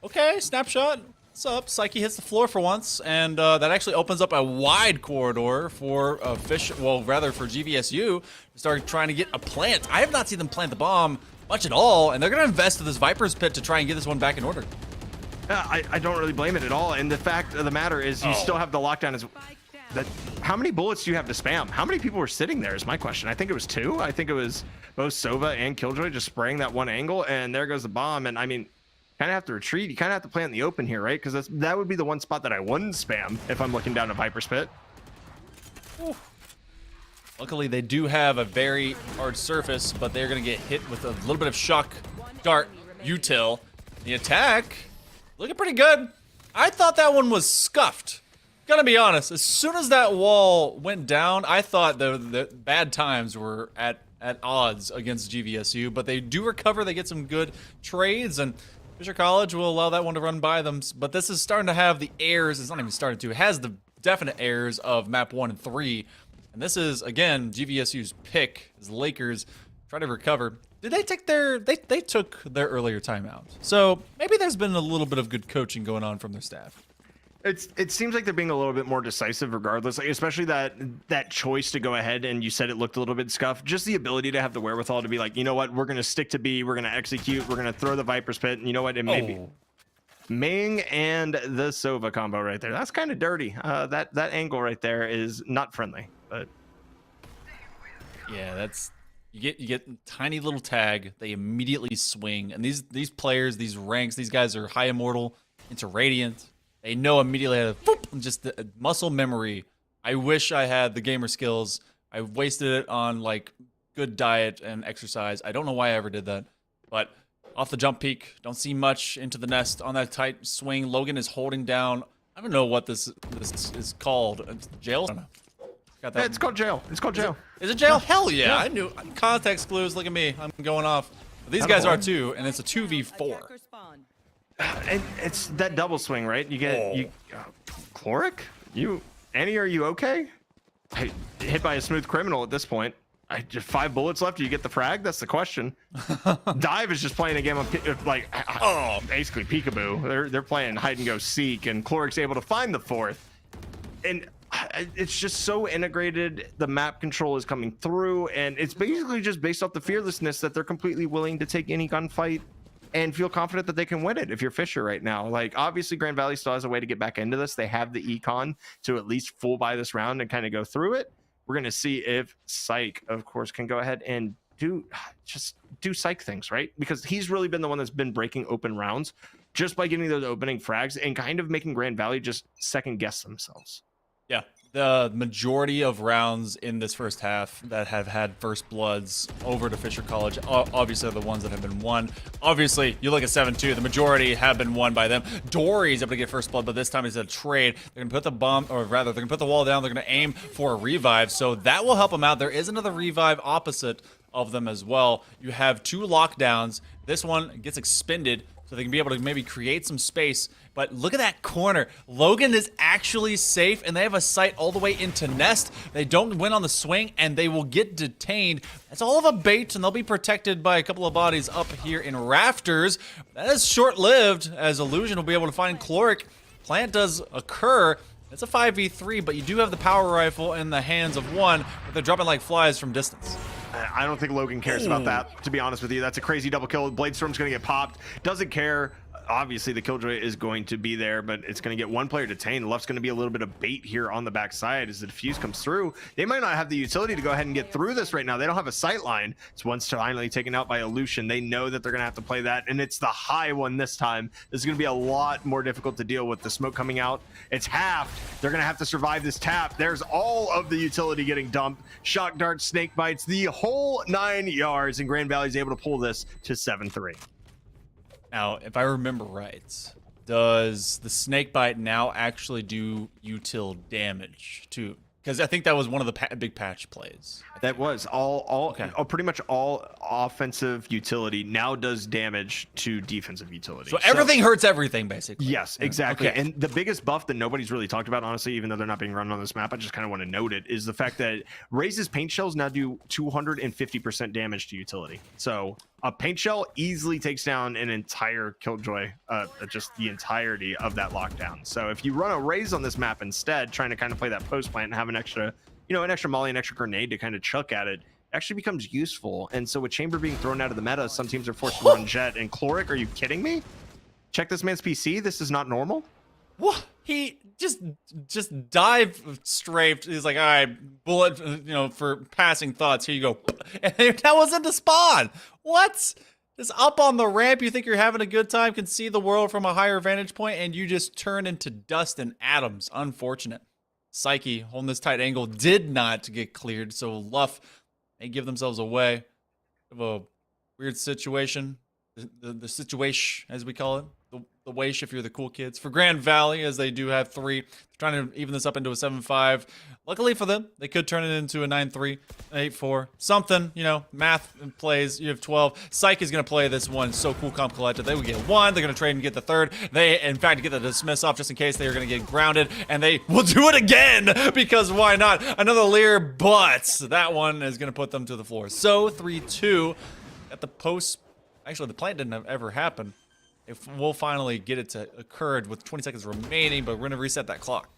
Okay, snapshot. What's up? Psyche hits the floor for once, and that actually opens up a wide corridor for for GVSU to start trying to get a plant. I have not seen them plant the bomb much at all, and they're going to invest in this Viper's Pit to try and get this one back in order. I don't really blame it at all, and the fact of the matter is you still have the lockdown. How many bullets do you have to spam? How many people were sitting there is my question. I think it was 2. I think it was both Sova and Killjoy just spraying that one angle, and there goes the bomb, and I mean, kind of have to retreat. You kind of have to play in the open here, right? Because that would be the one spot that I wouldn't spam if I'm looking down a Viper's Pit. Ooh. Luckily, they do have a very hard surface, but they're going to get hit with a little bit of shock dart util. The attack looking pretty good. I thought that one was scuffed. Gotta be honest. As soon as that wall went down, I thought the bad times were at odds against GVSU, but they do recover. They get some good trades, and Fisher College will allow that one to run by them, but this is starting to have the airs. It's not even starting to. It has the definite airs of map 1 and 3, and this is again GVSU's pick as the Lakers try to recover. Did they take they took their earlier timeout? So maybe there's been a little bit of good coaching going on from their staff. It seems like they're being a little bit more decisive regardless, like especially that choice to go ahead, and you said it looked a little bit scuffed. Just the ability to have the wherewithal to be like, you know what, we're going to stick to B, we're going to execute, we're going to throw the Viper's Pit, and you know what, it may be Ming and the Sova combo right there. That's kind of dirty. That angle right there is not friendly, but yeah, that's you get tiny little tag, they immediately swing, and these players, these ranks, these guys are high immortal into radiant. They know immediately how to just the muscle memory. I wish I had the gamer skills. I wasted it on like good diet and exercise. I don't know why I ever did that. But off the jump peak, don't see much into the nest on that tight swing. Logan is holding down. I don't know what this is called. Jail? I don't know. Got that. Yeah, it's called jail. It's called jail. Is it jail? Hell yeah. I knew. Context clues. Look at me. I'm going off. But these guys are too, and it's a 2v4. And it's that double swing, right? You get Chloric? Annie, are you okay? Hit by a smooth criminal at this point. Just 5 bullets left. Do you get the frag? That's the question. Dive is just playing a game of basically peekaboo. They're playing hide and go seek, and Cloric's able to find the 4th. And it's just so integrated. The map control is coming through, and it's basically just based off the fearlessness that they're completely willing to take any gunfight and feel confident that they can win it. If you're Fisher right now, like obviously Grand Valley still has a way to get back into this. They have the econ to at least full buy this round and kind of go through it. We're going to see if Psych, of course, can go ahead and do Psych things, right? Because he's really been the one that's been breaking open rounds just by getting those opening frags and kind of making Grand Valley just second guess themselves. Yeah, the majority of rounds in this first half that have had first bloods over to Fisher College, obviously are the ones that have been won. Obviously, you look at 7-2, the majority have been won by them. Dory's able to get first blood, but this time it's a trade. They're going to put the bomb, or rather, they're going to put the wall down. They're going to aim for a revive, so that will help them out. There is another revive opposite of them as well. You have 2 lockdowns. This one gets expended, so they can be able to maybe create some space. But look at that corner. Logan is actually safe, and they have a sight all the way into Nest. They don't win on the swing, and they will get detained. That's all of a bait, and they'll be protected by a couple of bodies up here in Rafters. That is short-lived, as Illusion will be able to find Cloric. Plant does occur. It's a 5v3, but you do have the power rifle in the hands of one, but they're dropping like flies from distance. I don't think Logan cares about that, to be honest with you. That's a crazy double kill. Bladestorm's going to get popped. Doesn't care. Obviously, the Killjoy is going to be there, but it's going to get one player detained. Left's going to be a little bit of bait here on the backside as the defuse comes through. They might not have the utility to go ahead and get through this right now. They don't have a sight line. It's once finally taken out by Illusion. They know that they're going to have to play that, and it's the high one this time. This is going to be a lot more difficult to deal with. The smoke coming out. It's halved. They're going to have to survive this tap. There's all of the utility getting dumped. Shock darts, snake bites, the whole 9 yards, and Grand Valley's able to pull this to 7-3. Now, if I remember right, does the snake bite now actually do util damage too? Because I think that was one of the big patch plays. That was pretty much all offensive utility now does damage to defensive utility. So everything hurts everything, basically. Yes, exactly. Okay. And the biggest buff that nobody's really talked about, honestly, even though they're not being run on this map, I just kind of want to note it, is the fact that Raze's paint shells now do 250% damage to utility. So a paint shell easily takes down an entire Killjoy, just the entirety of that lockdown. So if you run a Raze on this map instead, trying to kind of play that post plant and have an extra molly, an extra grenade to kind of chuck at it, actually becomes useful. And so with Chamber being thrown out of the meta, some teams are forced to run Jet. And Cloric, are you kidding me? Check this man's PC. This is not normal. What? He just dive strafed. He's like, all right, bullet, for passing thoughts. Here you go. And that wasn't the spawn. What? Just up on the ramp, you think you're having a good time, can see the world from a higher vantage point, and you just turn into dust and atoms. Unfortunate. Psyche, holding this tight angle, did not get cleared, so Luff may give themselves away. Of a weird situation. The situation, as we call it. The Waish, if you're the cool kids. For Grand Valley, as they do have 3. They're trying to even this up into a 7-5. Luckily for them, they could turn it into a 9-3, 8-4. Something, math plays. You have 12. Psych is going to play this one. So cool, calm, collected. They would get 1. They're going to trade and get the 3rd. They, in fact, get the dismiss off just in case they are going to get grounded. And they will do it again, because why not? Another Lear, but that one is going to put them to the floor. So 3-2 at the post. Actually, the plant didn't ever happen. If we'll finally get it to occur with 20 seconds remaining, but we're going to reset that clock.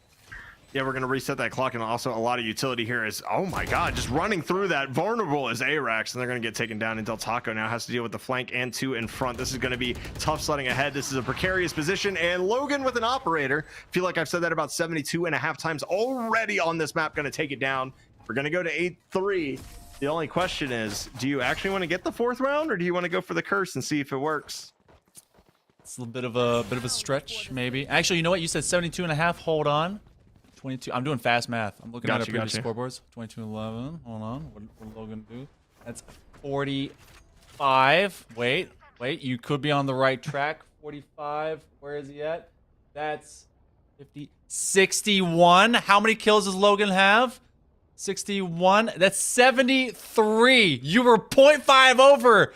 Yeah, we're going to reset that clock, and also a lot of utility here is, oh my god, just running through that. Vulnerable is Arax, and they're going to get taken down, and Del Taco now has to deal with the flank and 2 in front. This is going to be tough sledding ahead. This is a precarious position, and Logan with an operator. Feel like I've said that about 72.5 times already on this map. Going to take it down. We're going to go to 8-3. The only question is, do you actually want to get the 4th round, or do you want to go for the curse and see if it works? It's a bit of a stretch, maybe. Actually, you know what? You said 72.5. Hold on. 22. I'm doing fast math. I'm looking at our previous scoreboards. 22-11. Hold on. What did Logan do? That's 45. Wait. You could be on the right track. 45. Where is he at? That's 50. 61. How many kills does Logan have? 61. That's 73. You were 0.5 over.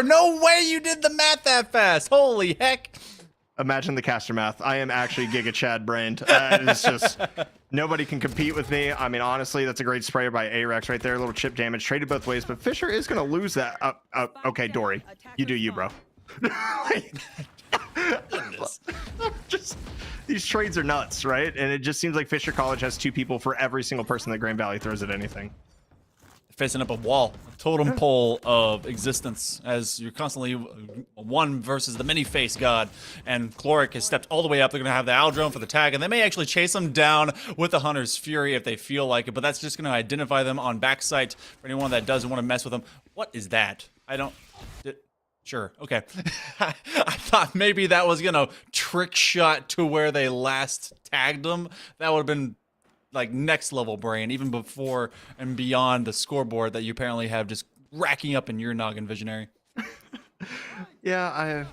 No way you did the math that fast. Holy heck. Imagine the caster math. I am actually Giga Chad brained. It's just nobody can compete with me. I mean, honestly, that's a great spray by A-Rex right there. A little chip damage traded both ways, but Fisher is going to lose that. Okay, Dory, you do you, bro. Just these trades are nuts, right? And it just seems like Fisher College has 2 people for every single person that Grand Valley throws at anything. Facing up a wall, a totem pole of existence, as you're constantly one versus the many face god, and Chloric has stepped all the way up. They're gonna have the Owl Drone for the tag, and they may actually chase them down with the Hunter's Fury if they feel like it, but that's just gonna identify them on backside for anyone that doesn't want to mess with them. What is that? I don't... Sure, okay. I thought maybe that was gonna trick shot to where they last tagged them. That would have been like next level brain, even before and beyond the scoreboard that you apparently have just racking up in your noggin, Visionary. Yeah, I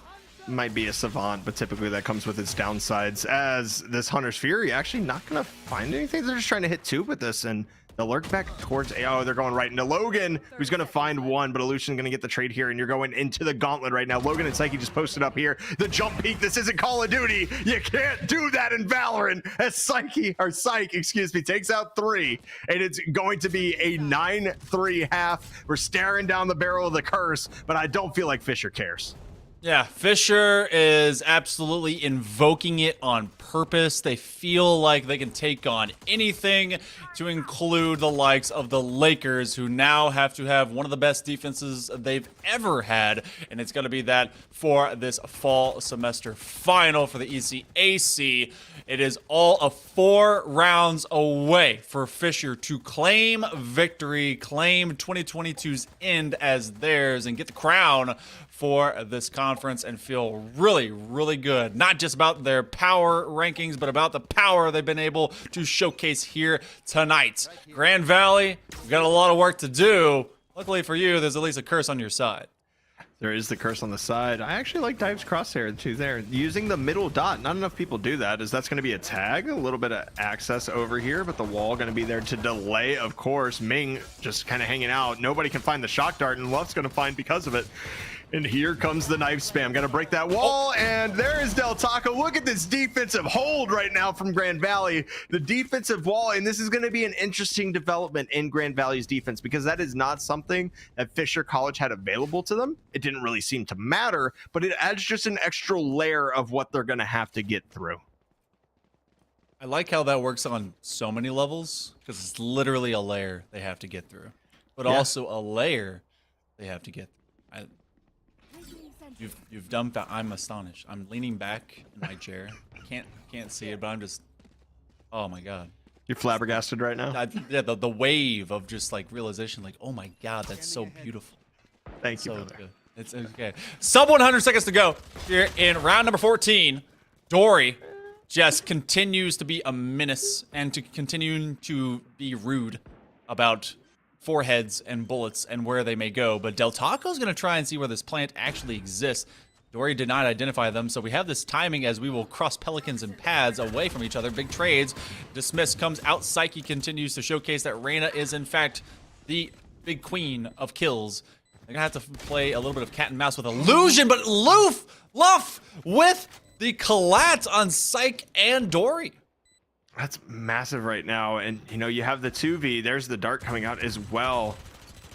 might be a savant, but typically that comes with its downsides, as this Hunter's Fury actually not gonna find anything. They're just trying to hit 2 with this, and they'll lurk back towards oh, they're going right into Logan, who's gonna find 1, but Illusion's gonna get the trade here, and you're going into the gauntlet right now. Logan and Psyche just posted up here the jump peak. This isn't Call of Duty. You can't do that in Valorant, as Psyche, excuse me, takes out 3, and it's going to be a 9-3 half. We're staring down the barrel of the curse, but I don't feel like Fisher cares. Yeah, Fisher is absolutely invoking it on purpose. They feel like they can take on anything, to include the likes of the Lakers, who now have to have one of the best defenses they've ever had, and it's going to be that for this fall semester final for the ECAC. It is all of 4 rounds away for Fisher to claim victory, claim 2022's end as theirs, and get the crown for this conference and feel really, really good. Not just about their power rankings, but about the power they've been able to showcase here tonight. Grand Valley, we've got a lot of work to do. Luckily for you, there's at least a curse on your side. There is the curse on the side. I actually like Dive's crosshair too there. Using the middle dot, not enough people do that, as that's going to be a tag. A little bit of access over here, but the wall going to be there to delay, of course. Ming just kind of hanging out. Nobody can find the shock dart, and Luff's going to find because of it. And here comes the knife spam. Got to break that wall, and there is Del Taco. Look at this defensive hold right now from Grand Valley. The defensive wall, and this is going to be an interesting development in Grand Valley's defense, because that is not something that Fisher College had available to them. It didn't really seem to matter, but it adds just an extra layer of what they're going to have to get through. I like how that works on so many levels, because it's literally a layer they have to get through, but also a layer they have to get through. You've done that. I'm astonished. I'm leaning back in my chair. Can't see it, but I'm just, oh my god. You're flabbergasted right now? Yeah, the wave of just like realization, like, oh my god, that's so beautiful. Thank you, So brother. good. It's okay. Sub 100 seconds to go here in round number 14. Dory just continues to be a menace and to continue to be rude about foreheads and bullets and where they may go, but Del Taco's going to try and see where this plant actually exists. Dory did not identify them, so we have this timing as we will cross Pelicans and pads away from each other. Big trades. Dismiss comes out. Psyche continues to showcase that Reyna is, in fact, the big queen of kills. They're going to have to play a little bit of cat and mouse with Illusion, but Luff with the collat on Psyche and Dory. That's massive right now, and you know, you have the 2v. There's the dart coming out as well.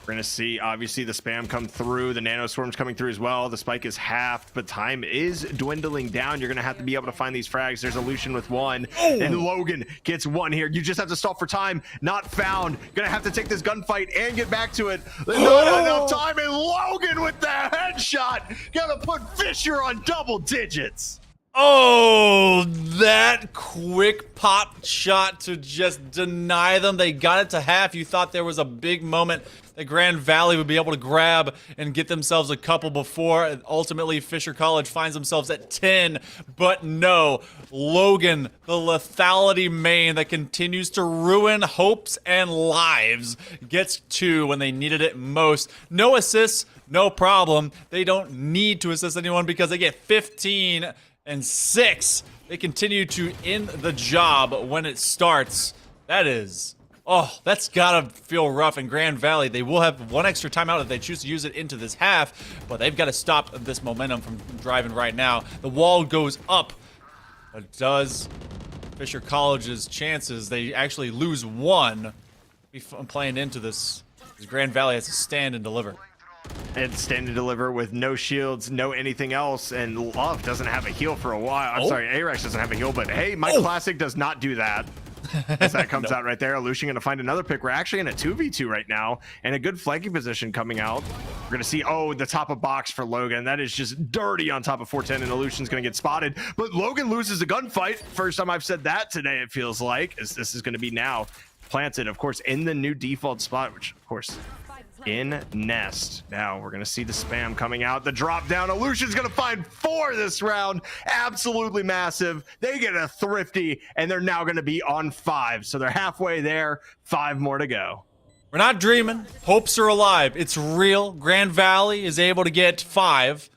We're gonna see obviously the spam come through, the nano swarms coming through as well. The spike is halved, but time is dwindling down. You're gonna have to be able to find these frags. There's Illusion with 1, and Logan gets 1 here. You just have to stall for time. Not found. Gonna have to take this gunfight and get back to it. Not enough time, and Logan with the headshot. Gotta put Fisher on double digits. Oh, that quick pop shot to just deny them. They got it to half. You thought there was a big moment that Grand Valley would be able to grab and get themselves a couple before. Ultimately, Fisher College finds themselves at 10. But no, Logan, the lethality main that continues to ruin hopes and lives, gets 2 when they needed it most. No assists, no problem. They don't need to assist anyone because they get 15 and 6. They continue to end the job when it starts. That is Oh, that's gotta feel rough. In Grand Valley, they will have one extra timeout if they choose to use it into this half, but they've got to stop this momentum from driving right now. The wall goes up, but does Fisher College's chances? They actually lose one. Be playing into this. Grand Valley has to stand and deliver. And stand and deliver with no shields, no anything else, and Love doesn't have a heal for a while. I'm sorry, Arex doesn't have a heal, but hey, my Classic does not do that. As that comes out right there, Illusion gonna find another pick. We're actually in a 2v2 right now, and a good flanking position coming out. We're gonna see, the top of box for Logan. That is just dirty on top of 410, and Illusion's gonna get spotted. But Logan loses a gunfight. First time I've said that today, it feels like, as this is gonna be now planted, of course, in the new default spot, which, of course, in Nest. Now we're gonna see the spam coming out, the drop down. Illusion's gonna find 4 this round. Absolutely massive. They get a thrifty, and they're now gonna be on 5. So they're halfway there, 5 more to go. We're not dreaming. Hopes are alive. It's real. Grand Valley is able to get 5,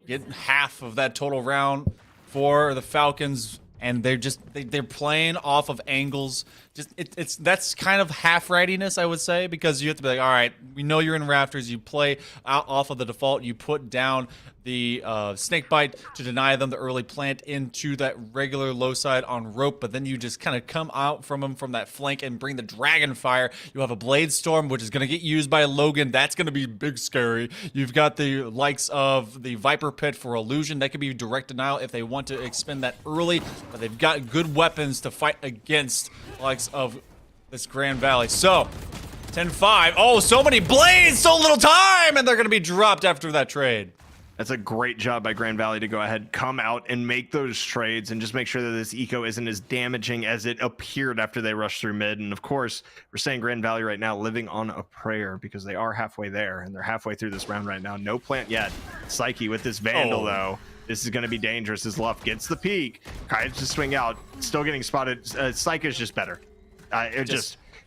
get half of that total round for the Falcons, and they're playing off of angles. That's kind of half readiness, I would say, because you have to be like, all right, we know you're in rafters. You play out off of the default. You put down the snake bite to deny them the early plant into that regular low side on rope, but then you just kind of come out from them from that flank and bring the dragon fire. You have a blade storm, which is going to get used by Logan. That's going to be big scary. You've got the likes of the Viper Pit for Illusion. That could be direct denial if they want to expend that early, but they've got good weapons to fight against the likes of this Grand Valley. So 10-5. Oh, so many blades, so little time, and they're going to be dropped after that trade. That's a great job by Grand Valley to go ahead, come out and make those trades and just make sure that this eco isn't as damaging as it appeared after they rushed through mid. And of course, we're saying Grand Valley right now living on a prayer because they are halfway there and they're halfway through this round right now. No plant yet. Psyche with this Vandal though. This is going to be dangerous as Luff gets the peak. Tries to swing out, still getting spotted. Psyche is just better.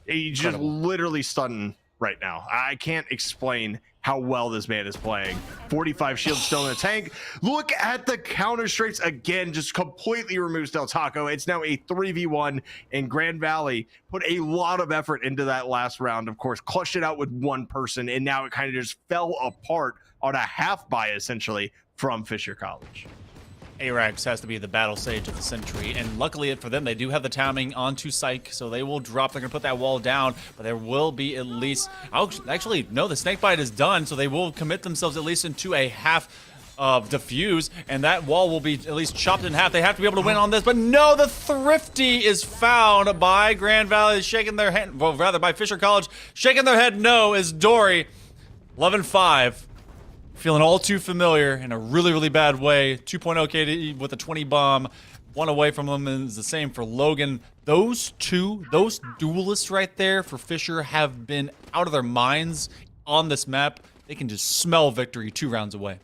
He's just literally stunning right now. I can't explain how well this man is playing. 45 shields still in the tank. Look at the counter straights again, just completely removes Del Taco. It's now a 3v1, and Grand Valley put a lot of effort into that last round. Of course, clutched it out with one person, and now it kind of just fell apart on a half buy, essentially, from Fisher College. Arax has to be the battle sage of the century, and luckily for them, they do have the timing onto Psych, so they will drop. They're going to put that wall down, but there will be at least... Actually, no, the snakebite is done, so they will commit themselves at least into a half of diffuse, and that wall will be at least chopped in half. They have to be able to win on this, but no, the thrifty is found by Grand Valley, shaking their head, well, rather by Fisher College, shaking their head no, is Dory. 11-5. Feeling all too familiar in a really, really bad way. 2.0 KD with a 20 bomb. One away from them is the same for Logan. Those duelists right there for Fisher have been out of their minds on this map. They can just smell victory 2 rounds away.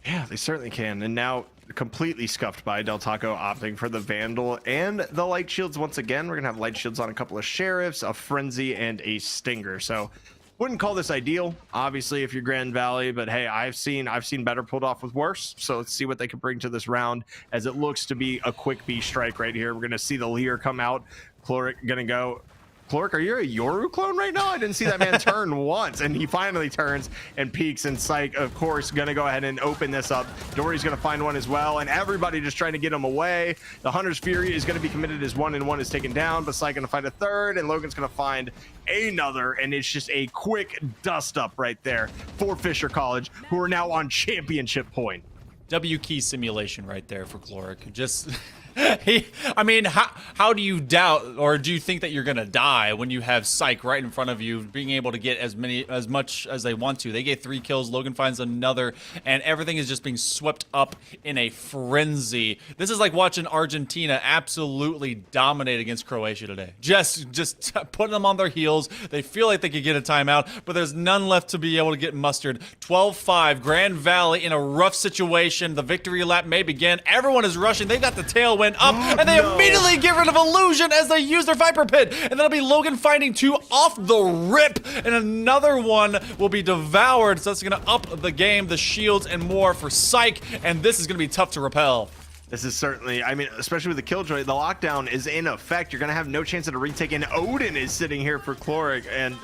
Yeah, they certainly can. And now completely scuffed by Del Taco, opting for the Vandal and the light shields once again. We're going to have light shields on a couple of Sheriffs, a Frenzy, and a Stinger. So wouldn't call this ideal, obviously, if you're Grand Valley, but hey, I've seen better pulled off with worse. So let's see what they can bring to this round, as it looks to be a quick B strike right here. We're gonna see the leader come out. Cloric gonna go. Cloric, are you a Yoru clone right now? I didn't see that man turn once, and he finally turns and peeks. And Psych, of course, gonna go ahead and open this up. Dory's gonna find one as well, and everybody just trying to get him away. The Hunter's Fury is gonna be committed as 1 and 1 is taken down, but Psych gonna find a third, and Logan's gonna find another, and it's just a quick dust up right there for Fisher College, who are now on championship point. W key simulation right there for Cloric. Just I mean, how do you doubt, or do you think that you're gonna die when you have Psych right in front of you, being able to get as much as they want to? They get 3 kills, Logan finds another, and everything is just being swept up in a frenzy. This is like watching Argentina absolutely dominate against Croatia today. Just putting them on their heels. They feel like they could get a timeout, but there's none left to be able to get mustered. 12-5, Grand Valley in a rough situation. The victory lap may begin. Everyone is rushing. They've got the tailwind up, and they immediately get rid of Illusion as they use their Viper Pit. And that'll be Logan finding 2 off the rip, and another one will be devoured. So that's going to up the game, the shields, and more for Psych, and this is going to be tough to repel. This is certainly, I mean, especially with the Killjoy, the lockdown is in effect. You're going to have no chance at a retake, and Odin is sitting here for Chloric, and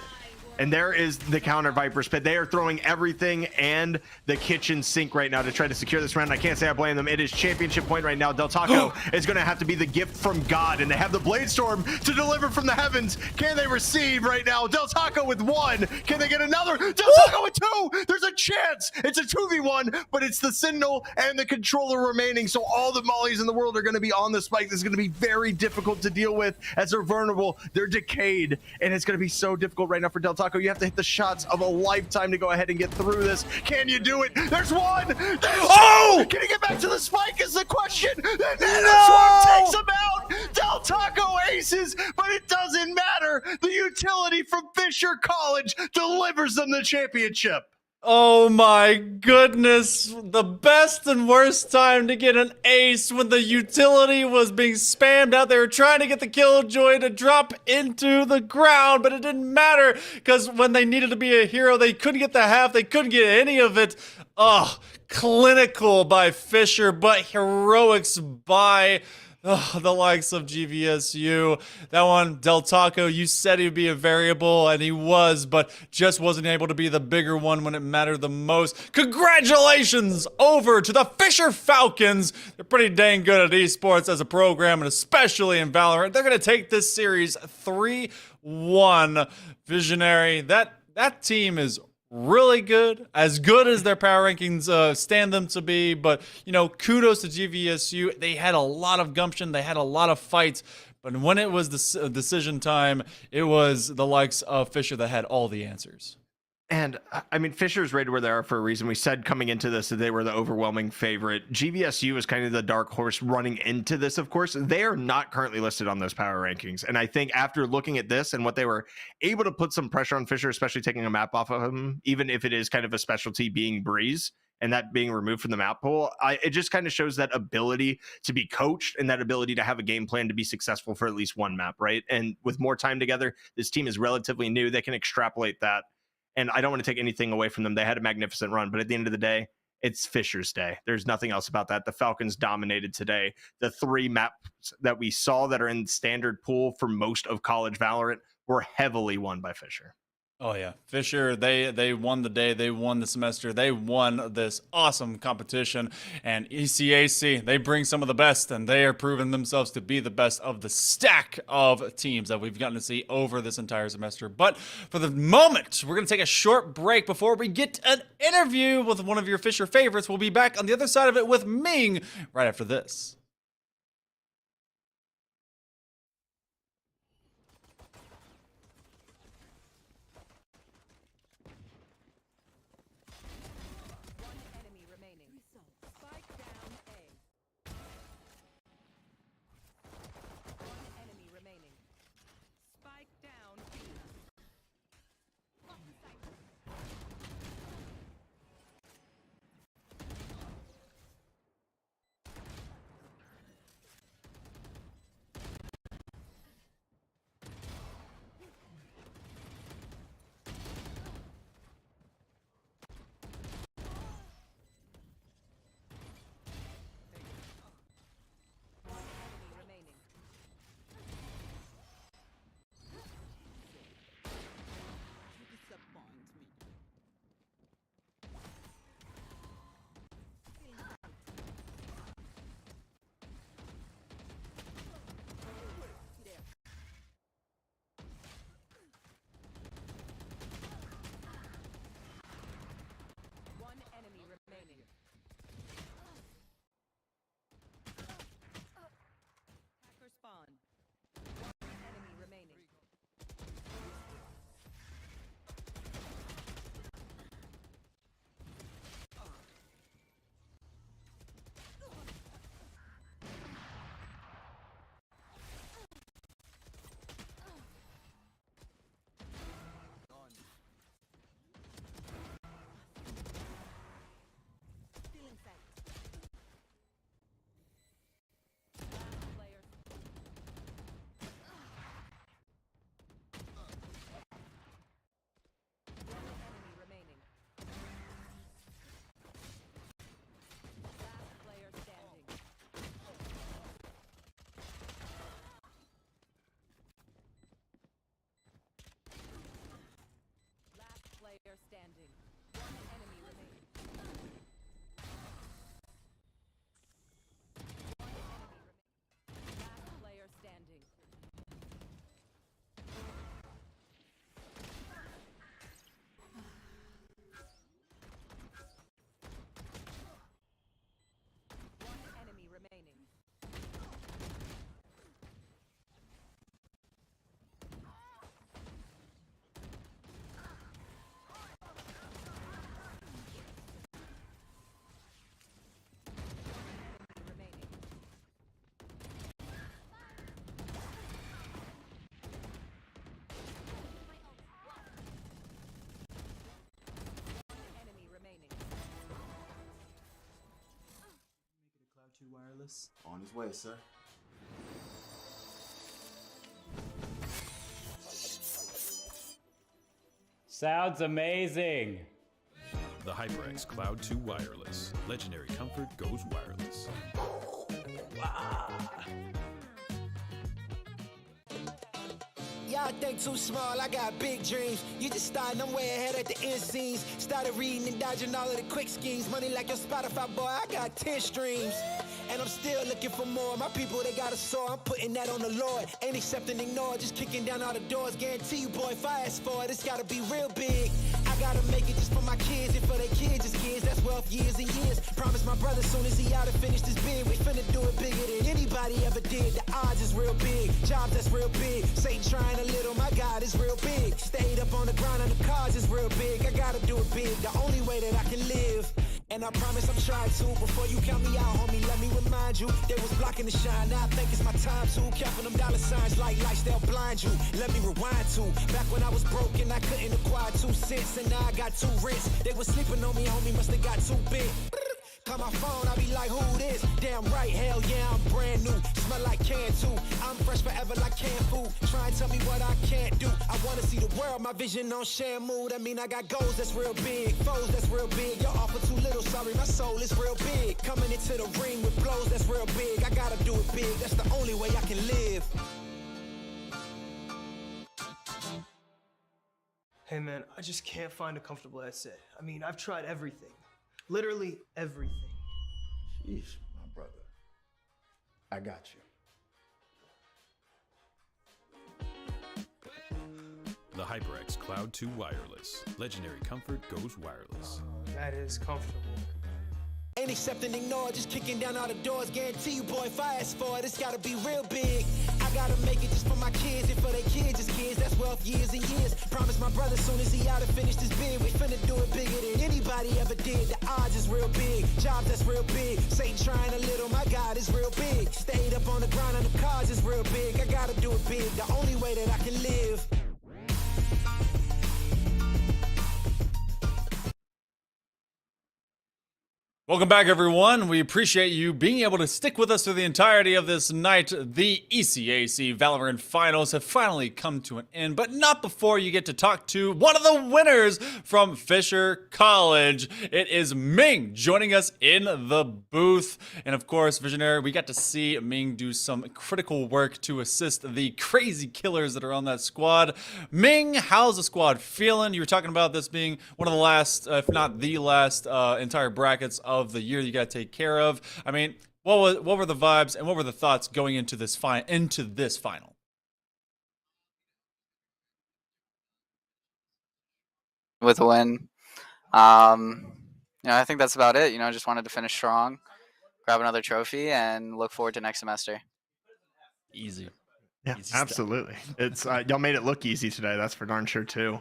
there is the counter Viper's Pit. They are throwing everything and the kitchen sink right now to try to secure this round. I can't say I blame them. It is championship point right now. Del Taco is going to have to be the gift from God, and they have the Blade Storm to deliver from the heavens. Can they receive right now? Del Taco with 1. Can they get another? Del Taco with 2. There's a chance. It's a 2v1, but it's the Sentinel and the Controller remaining, so all the mollies in the world are going to be on the spike. This is going to be very difficult to deal with as they're vulnerable. They're decayed, and it's going to be so difficult right now for Del Taco. You have to hit the shots of a lifetime to go ahead and get through this. Can you do it? There's 1. Oh! Can he get back to the spike is the question. The Nanoswarm takes him out. Del Taco aces, but it doesn't matter. The utility from Fisher College delivers them the championship. Oh my goodness, the best and worst time to get an ace when the utility was being spammed out. They were trying to get the Killjoy to drop into the ground, but it didn't matter because when they needed to be a hero, they couldn't get the half, they couldn't get any of it. Oh, clinical by Fisher, but heroics by the likes of GVSU. That one, Del Taco, you said he'd be a variable, and he was, but just wasn't able to be the bigger one when it mattered the most. Congratulations over to the Fisher Falcons. They're pretty dang good at esports as a program, and especially in Valorant. They're going to take this series 3-1. Visionary, that team is really good as their power rankings stand them to be, but you know, kudos to GVSU. They had a lot of gumption, they had a lot of fights, but when it was the decision time, it was the likes of Fisher that had all the answers. And I mean, Fisher's rated where they are for a reason. We said coming into this that they were the overwhelming favorite. GVSU is kind of the dark horse running into this, of course. They are not currently listed on those power rankings. And I think after looking at this and what they were able to put some pressure on Fisher, especially taking a map off of him, even if it is kind of a specialty being Breeze and that being removed from the map pool, it just kind of shows that ability to be coached and that ability to have a game plan to be successful for at least one map, right? And with more time together, this team is relatively new. They can extrapolate that. And I don't want to take anything away from them. They had a magnificent run, but at the end of the day, it's Fisher's day. There's nothing else about that. The Falcons dominated today. The 3 maps that we saw that are in standard pool for most of college Valorant were heavily won by Fisher. Oh yeah, Fisher, they won the day, they won the semester, they won this awesome competition, and ECAC, they bring some of the best, and they are proving themselves to be the best of the stack of teams that we've gotten to see over this entire semester. But for the moment, we're going to take a short break before we get an interview with one of your Fisher favorites. We'll be back on the other side of it with Ming right after this. 2 wireless. On his way, sir. Sounds amazing. The HyperX Cloud 2 Wireless. Legendary comfort goes wireless. Y'all think too small, I got big dreams. You just starting, I'm way ahead at the end scenes. Started reading and dodging all of the quick schemes. Money like your Spotify, boy, I got 10 streams. And I'm still looking for more. My people, they got a soar. I'm putting that on the Lord. Ain't accepting, ignore, just kicking down all the doors. Guarantee you, boy, if I ask for it, it's gotta be real big. I gotta make it just for my kids and for their kids' kids. That's wealth years and years. Promise my brother soon as he out and finish this bid, we finna do it bigger than anybody ever did. The odds is real big. Jobs that's real big. Satan trying a little, my God is real big. Stayed up on the grind on the cars is real big. I gotta do it big, the only way that I can live. And I promise I'm trying to. Before you count me out, homie, let me remind you. They was blocking the shine, now I think it's my time to. Counting them dollar signs like lights, they'll blind you. Let me rewind to. Back when I was broke and I couldn't acquire 2 cents. And now I got 2 rents. They was sleeping on me, homie, must have got too big. Call my phone, I be like, who this? Damn right, hell yeah, I'm brand new. Smell like can too. I'm fresh forever like canned food. Try and tell me what I can't do. I wanna see the world, my vision on Shamu. That mean I got goals that's real big, foes that's real big. Your offer too little, sorry, my soul is real big. Coming into the ring with blows that's real big. I gotta do it big, that's the only way I can live. Hey man, I just can't find a comfortable headset. I mean, I've tried everything. Literally everything. Jeez, my brother. I got you. The HyperX Cloud 2 Wireless. Legendary comfort goes wireless. That is comfortable. Ain't accepting, ignore, just kicking down all the doors. Guarantee you, boy, if I ask for it, it's gotta be real big. I gotta make it just for my kids and for their kids' kids. That's wealth years and years. Promise my brother soon as he out and finish this bid, we finna do it bigger than anybody ever did. The odds is real big, jobs that's real big. Satan trying a little, my God is real big. Stayed up on the grind on the cars is real big. I gotta do it big, the only way that I can live. Welcome back, everyone. We appreciate you being able to stick with us through the entirety of this night. The ECAC Valorant Finals have finally come to an end, but not before you get to talk to one of the winners from Fisher College. It is Ming joining us in the booth. And of course, Visionary, we got to see Ming do some critical work to assist the crazy killers that are on that squad. Ming, how's the squad feeling? You were talking about this being one of the last, if not the last, entire brackets of the year you got to take care of. I mean, what were the vibes and what were the thoughts going into this final? With a win, I think that's about it. Just wanted to finish strong, grab another trophy, and look forward to next semester. Easy. Yeah, Easy absolutely. It's y'all made it look easy today. That's for darn sure too.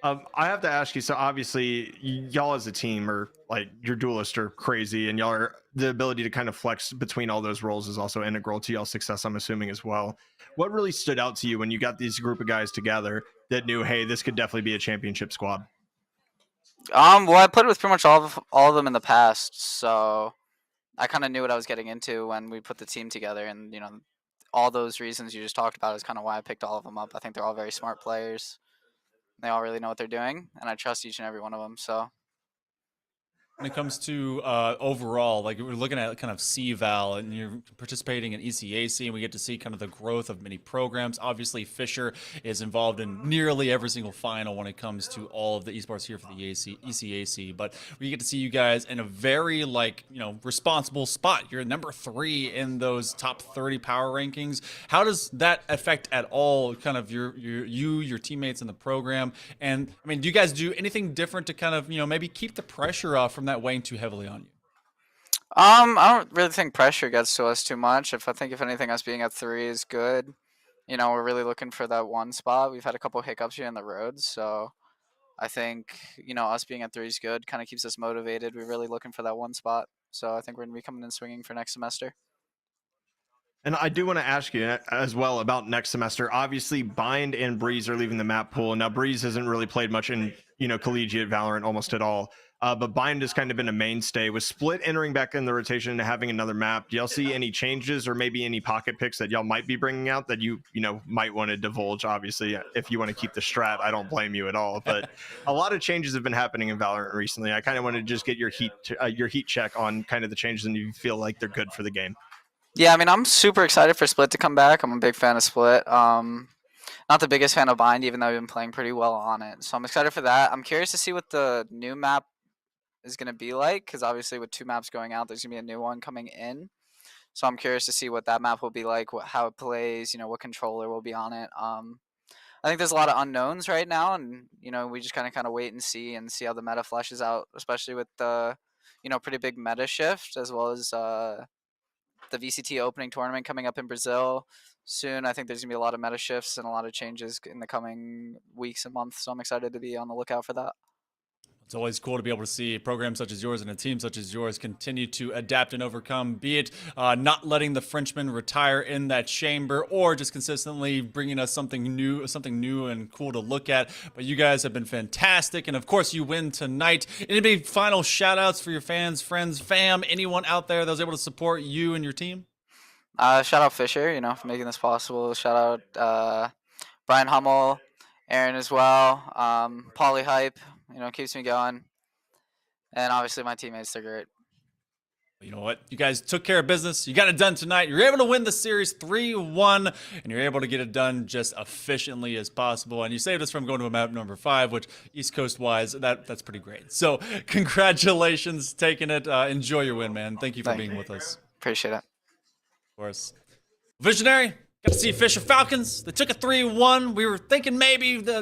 I have to ask you, so obviously y'all as a team are like, your duelists are crazy, and y'all are, the ability to kind of flex between all those roles is also integral to y'all's success, I'm assuming, as well. What really stood out to you when you got these group of guys together that knew, hey, this could definitely be a championship squad? Well, I played with pretty much all of them in the past, so I kind of knew what I was getting into when we put the team together, and all those reasons you just talked about is kind of why I picked all of them up. I think they're all very smart players. They all really know what they're doing, and I trust each and every one of them. So when it comes to overall, like we're looking at kind of CVAL, and you're participating in ECAC, and we get to see kind of the growth of many programs. Obviously, Fisher is involved in nearly every single final when it comes to all of the esports here for the ECAC. But we get to see you guys in a very responsible spot. You're number 3 in those top 30 power rankings. How does that affect at all kind of your teammates in the program? And I mean, do you guys do anything different to kind of maybe keep the pressure off from that weighing too heavily on you? I don't really think pressure gets to us too much. If anything, us being at 3 is good. We're really looking for that 1 spot. We've had a couple hiccups here on the road, so I think us being at 3 is good. Kind of keeps us motivated. We're really looking for that 1 spot, so I think we're gonna be coming in swinging for next semester. And I do want to ask you as well about next semester. Obviously, Bind and Breeze are leaving the map pool. Now, Breeze hasn't really played much in collegiate Valorant almost at all. But Bind has kind of been a mainstay. With Split entering back in the rotation and having another map, do y'all see any changes or maybe any pocket picks that y'all might be bringing out that you might want to divulge? Obviously, if you want to keep the strat, I don't blame you at all. But a lot of changes have been happening in Valorant recently. I kind of want to just get your heat check on kind of the changes and you feel like they're good for the game. Yeah, I mean, I'm super excited for Split to come back. I'm a big fan of Split. Not the biggest fan of Bind, even though I've been playing pretty well on it. So I'm excited for that. I'm curious to see what the new map is going to be like, because obviously with 2 maps going out, there's going to be a new one coming in. So I'm curious to see what that map will be like, how it plays, what controller will be on it. I think there's a lot of unknowns right now, and we just kind of wait and see how the meta fleshes out, especially with the pretty big meta shift, as well as the VCT opening tournament coming up in Brazil soon. I think there's gonna be a lot of meta shifts and a lot of changes in the coming weeks and months, so I'm excited to be on the lookout for that. It's always cool to be able to see programs such as yours and a team such as yours continue to adapt and overcome, be it not letting the Frenchman retire in that chamber or just consistently bringing us something new and cool to look at. But you guys have been fantastic. And of course, you win tonight. Any big final shout outs for your fans, friends, fam, anyone out there that was able to support you and your team? Shout out Fisher, for making this possible. Shout out Brian Hummel, Aaron as well, Pauly Hype, keeps me going. And obviously my teammates, they're great. You know what? You guys took care of business. You got it done tonight. You're able to win the series 3-1, and you're able to get it done just efficiently as possible. And you saved us from going to a map number 5, which East Coast-wise, that's pretty great. So congratulations, taking it. Enjoy your win, man. Thank you for being with us. Appreciate it. Of course. Visionary. Got to see Fisher Falcons. They took a 3-1. We were thinking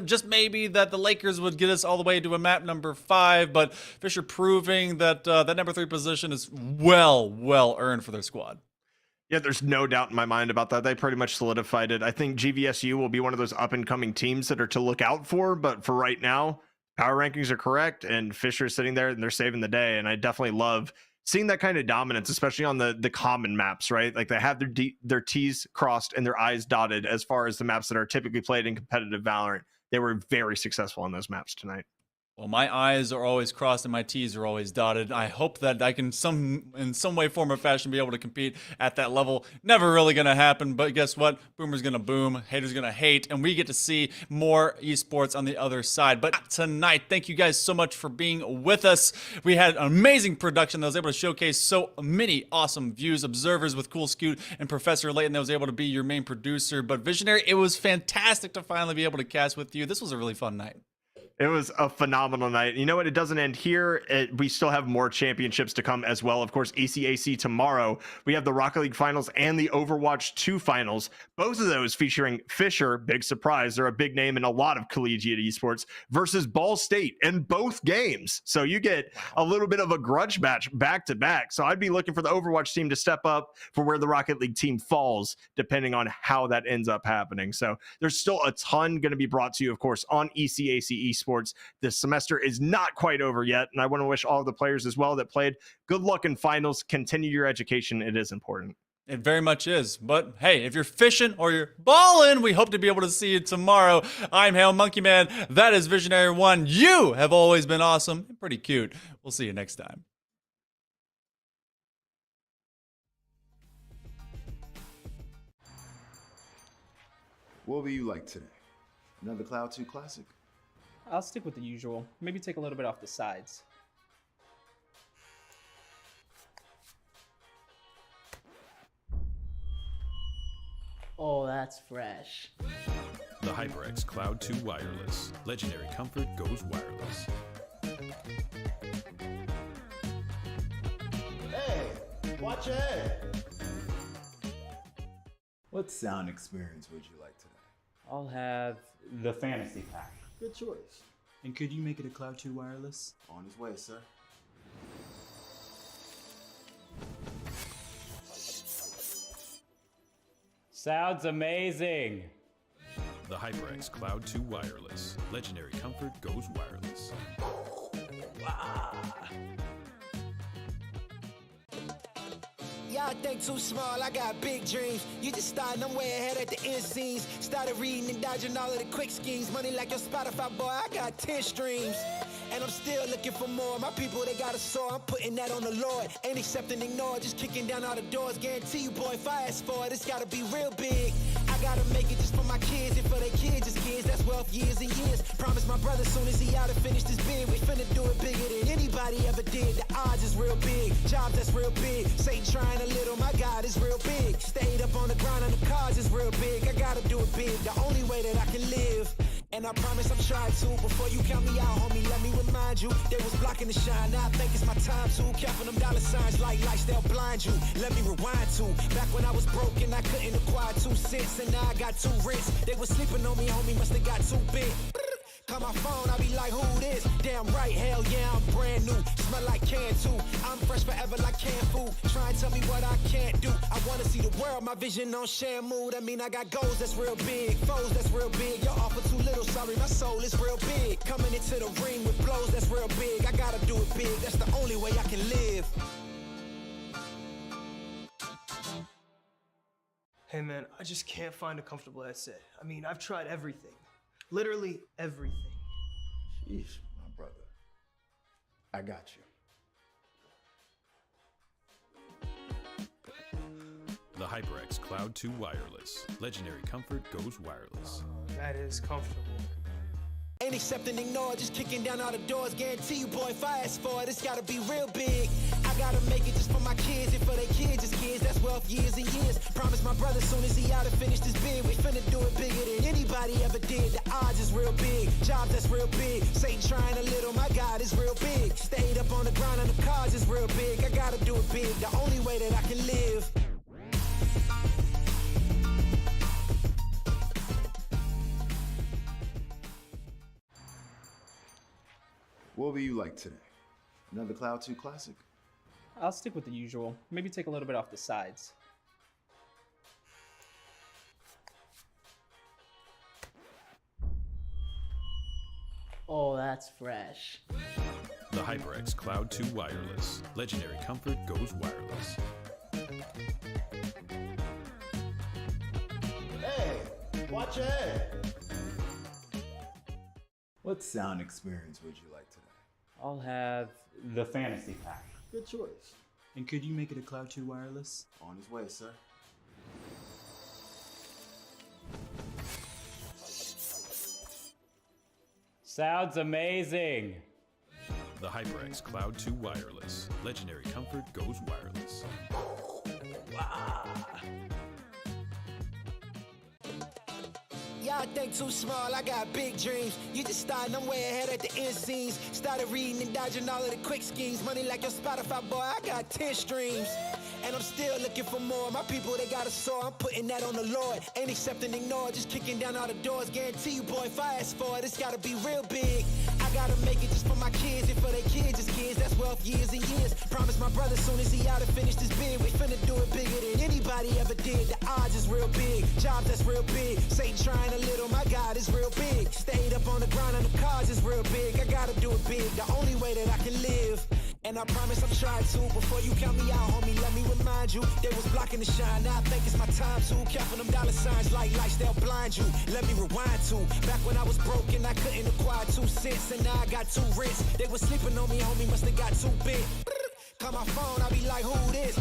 just maybe that the Lakers would get us all the way to a map number 5, but Fisher proving that that number 3 position is well earned for their squad. Yeah, there's no doubt in my mind about that. They pretty much solidified it. I think GVSU will be one of those up-and-coming teams that are to look out for, but for right now, power rankings are correct, and Fisher's sitting there, and they're saving the day, and I definitely love seeing that kind of dominance, especially on the common maps, right? Like they have their T's crossed and their I's dotted as far as the maps that are typically played in competitive Valorant. They were very successful on those maps tonight. Well, my I's are always crossed and my T's are always dotted. I hope that I can in some way, form, or fashion be able to compete at that level. Never really going to happen, but guess what? Boomer's going to boom, haters going to hate, and we get to see more esports on the other side. But tonight, thank you guys so much for being with us. We had an amazing production that was able to showcase so many awesome views, observers with Cool Scoot and Professor Layton that was able to be your main producer. But Visionary, it was fantastic to finally be able to cast with you. This was a really fun night. It was a phenomenal night. You know what? It doesn't end here. We still have more championships to come as well. Of course, ECAC tomorrow. We have the Rocket League finals and the Overwatch 2 finals. Both of those featuring Fisher, big surprise. They're a big name in a lot of collegiate esports, versus Ball State in both games. So you get a little bit of a grudge match back to back. So I'd be looking for the Overwatch team to step up for where the Rocket League team falls, depending on how that ends up happening. So there's still a ton going to be brought to you, of course, on ECAC esports. This semester is not quite over yet, and I want to wish all of the players as well that played good luck in finals. Continue your education. It is important. It very much is. But hey, if you're fishing or you're balling, we hope to be able to see you tomorrow. I'm Hail Monkey Man. That is Visionary 1. You have always been awesome and pretty cute. We'll see you next time. What will you like today? Another Cloud 2 Classic? I'll stick with the usual. Maybe take a little bit off the sides. Oh, that's fresh. The HyperX Cloud 2 Wireless. Legendary comfort goes wireless. Hey, watch your head. What sound experience would you like today? I'll have the fantasy pack. Good choice. And could you make it a Cloud 2 wireless? On his way, sir. Sounds amazing. The HyperX Cloud 2 Wireless. Legendary comfort goes wireless. Y'all think too small, I got big dreams. You just starting, I'm way ahead at the end scenes. Started reading and dodging all of the quick schemes. Money like your Spotify, boy, I got 10 streams. And I'm still looking for more. My people, they got a sore. I'm putting that on the Lord. Ain't accepting, ignore, just kicking down all the doors. Guarantee you, boy, if I ask for it, it's gotta be real big. I gotta make it just for my kids and for their kids' kids. That's wealth years and years. Promise my brother soon as he out and finished his bid, we finna do it bigger than anybody ever did. The odds is real big. Jobs that's real big. Satan trying a little, my God is real big. Stayed up on the ground on the cars is real big. I gotta do it big, the only way that I can live. And I promise I'm trying to. Before you count me out, homie, let me remind you. They was blocking the shine, now I think it's my time to. Counting them dollar signs like lights, they'll blind you. Let me rewind to. Back when I was broke and I couldn't acquire 2 cents, and now I got 2 rents. They was sleeping on me, homie, must have got too big. Call my phone, I be like, who this? Damn right, hell yeah, I'm brand new. Smell like can too. I'm fresh forever like canned food. Try and tell me what I can't do. I wanna see the world, my vision on Shamu. That mean I got goals that's real big, foes that's real big. Y'all offer too little, sorry, my soul is real big. Coming into the ring with blows that's real big. I gotta do it big, that's the only way I can live. Hey man, I just can't find a comfortable headset. I mean, I've tried everything. Literally everything. Sheesh, my brother. I got you. The HyperX Cloud 2 Wireless. Legendary comfort goes wireless. That is comfortable. Ain't accepting, ignore, just kicking down all the doors. Guarantee you, boy, if I ask for it, it's gotta be real big. I gotta make it just for my kids and for their kids' kids. That's wealth years and years. Promise my brother soon as he out and finished his bid, we finna do it bigger than anybody ever did. The odds is real big. Jobs that's real big. Satan trying a little, my God is real big. Stayed up on the ground on the cars is real big. I gotta do it big, the only way that I can live. What will you like today? Another Cloud 2 Classic? I'll stick with the usual. Maybe take a little bit off the sides. Oh, that's fresh. The HyperX Cloud 2 Wireless. Legendary comfort goes wireless. Hey, watch your head! What sound experience would you like today? I'll have the fantasy pack. Good choice. And could you make it a Cloud 2 wireless? On his way, sir. Sounds amazing. The HyperX Cloud 2 Wireless. Legendary comfort goes wireless. Y'all think too small, I got big dreams. You just starting, I'm way ahead at the end scenes. Started reading and dodging all of the quick schemes. Money like your Spotify, boy, I got 10 streams. And I'm still looking for more. My people, they got a sore. I'm putting that on the Lord. Ain't accepting, ignore, just kicking down all the doors. Guarantee you, boy, if I ask for it, it's gotta be real big. I gotta make it just for my kids and for their kids' kids. That's wealth years and years. Promise my brother soon as he out and finished his bid, we finna do it bigger than anybody ever did. The odds is real big. Jobs that's real big. Satan trying a little, my God is real big. Stayed up on the ground on the cars is real big. I gotta do it big, the only way that I can live. And I promise I'm trying to. Before you count me out, homie, let me remind you. They was blocking the shine, now I think it's my time to. Counting them dollar signs like lights, they'll blind you. Let me rewind to. Back when I was broke and I couldn't acquire 2 cents, and now I got 2 rents. They was sleeping on me, homie, must have got too big. Call my phone, I be like, who this?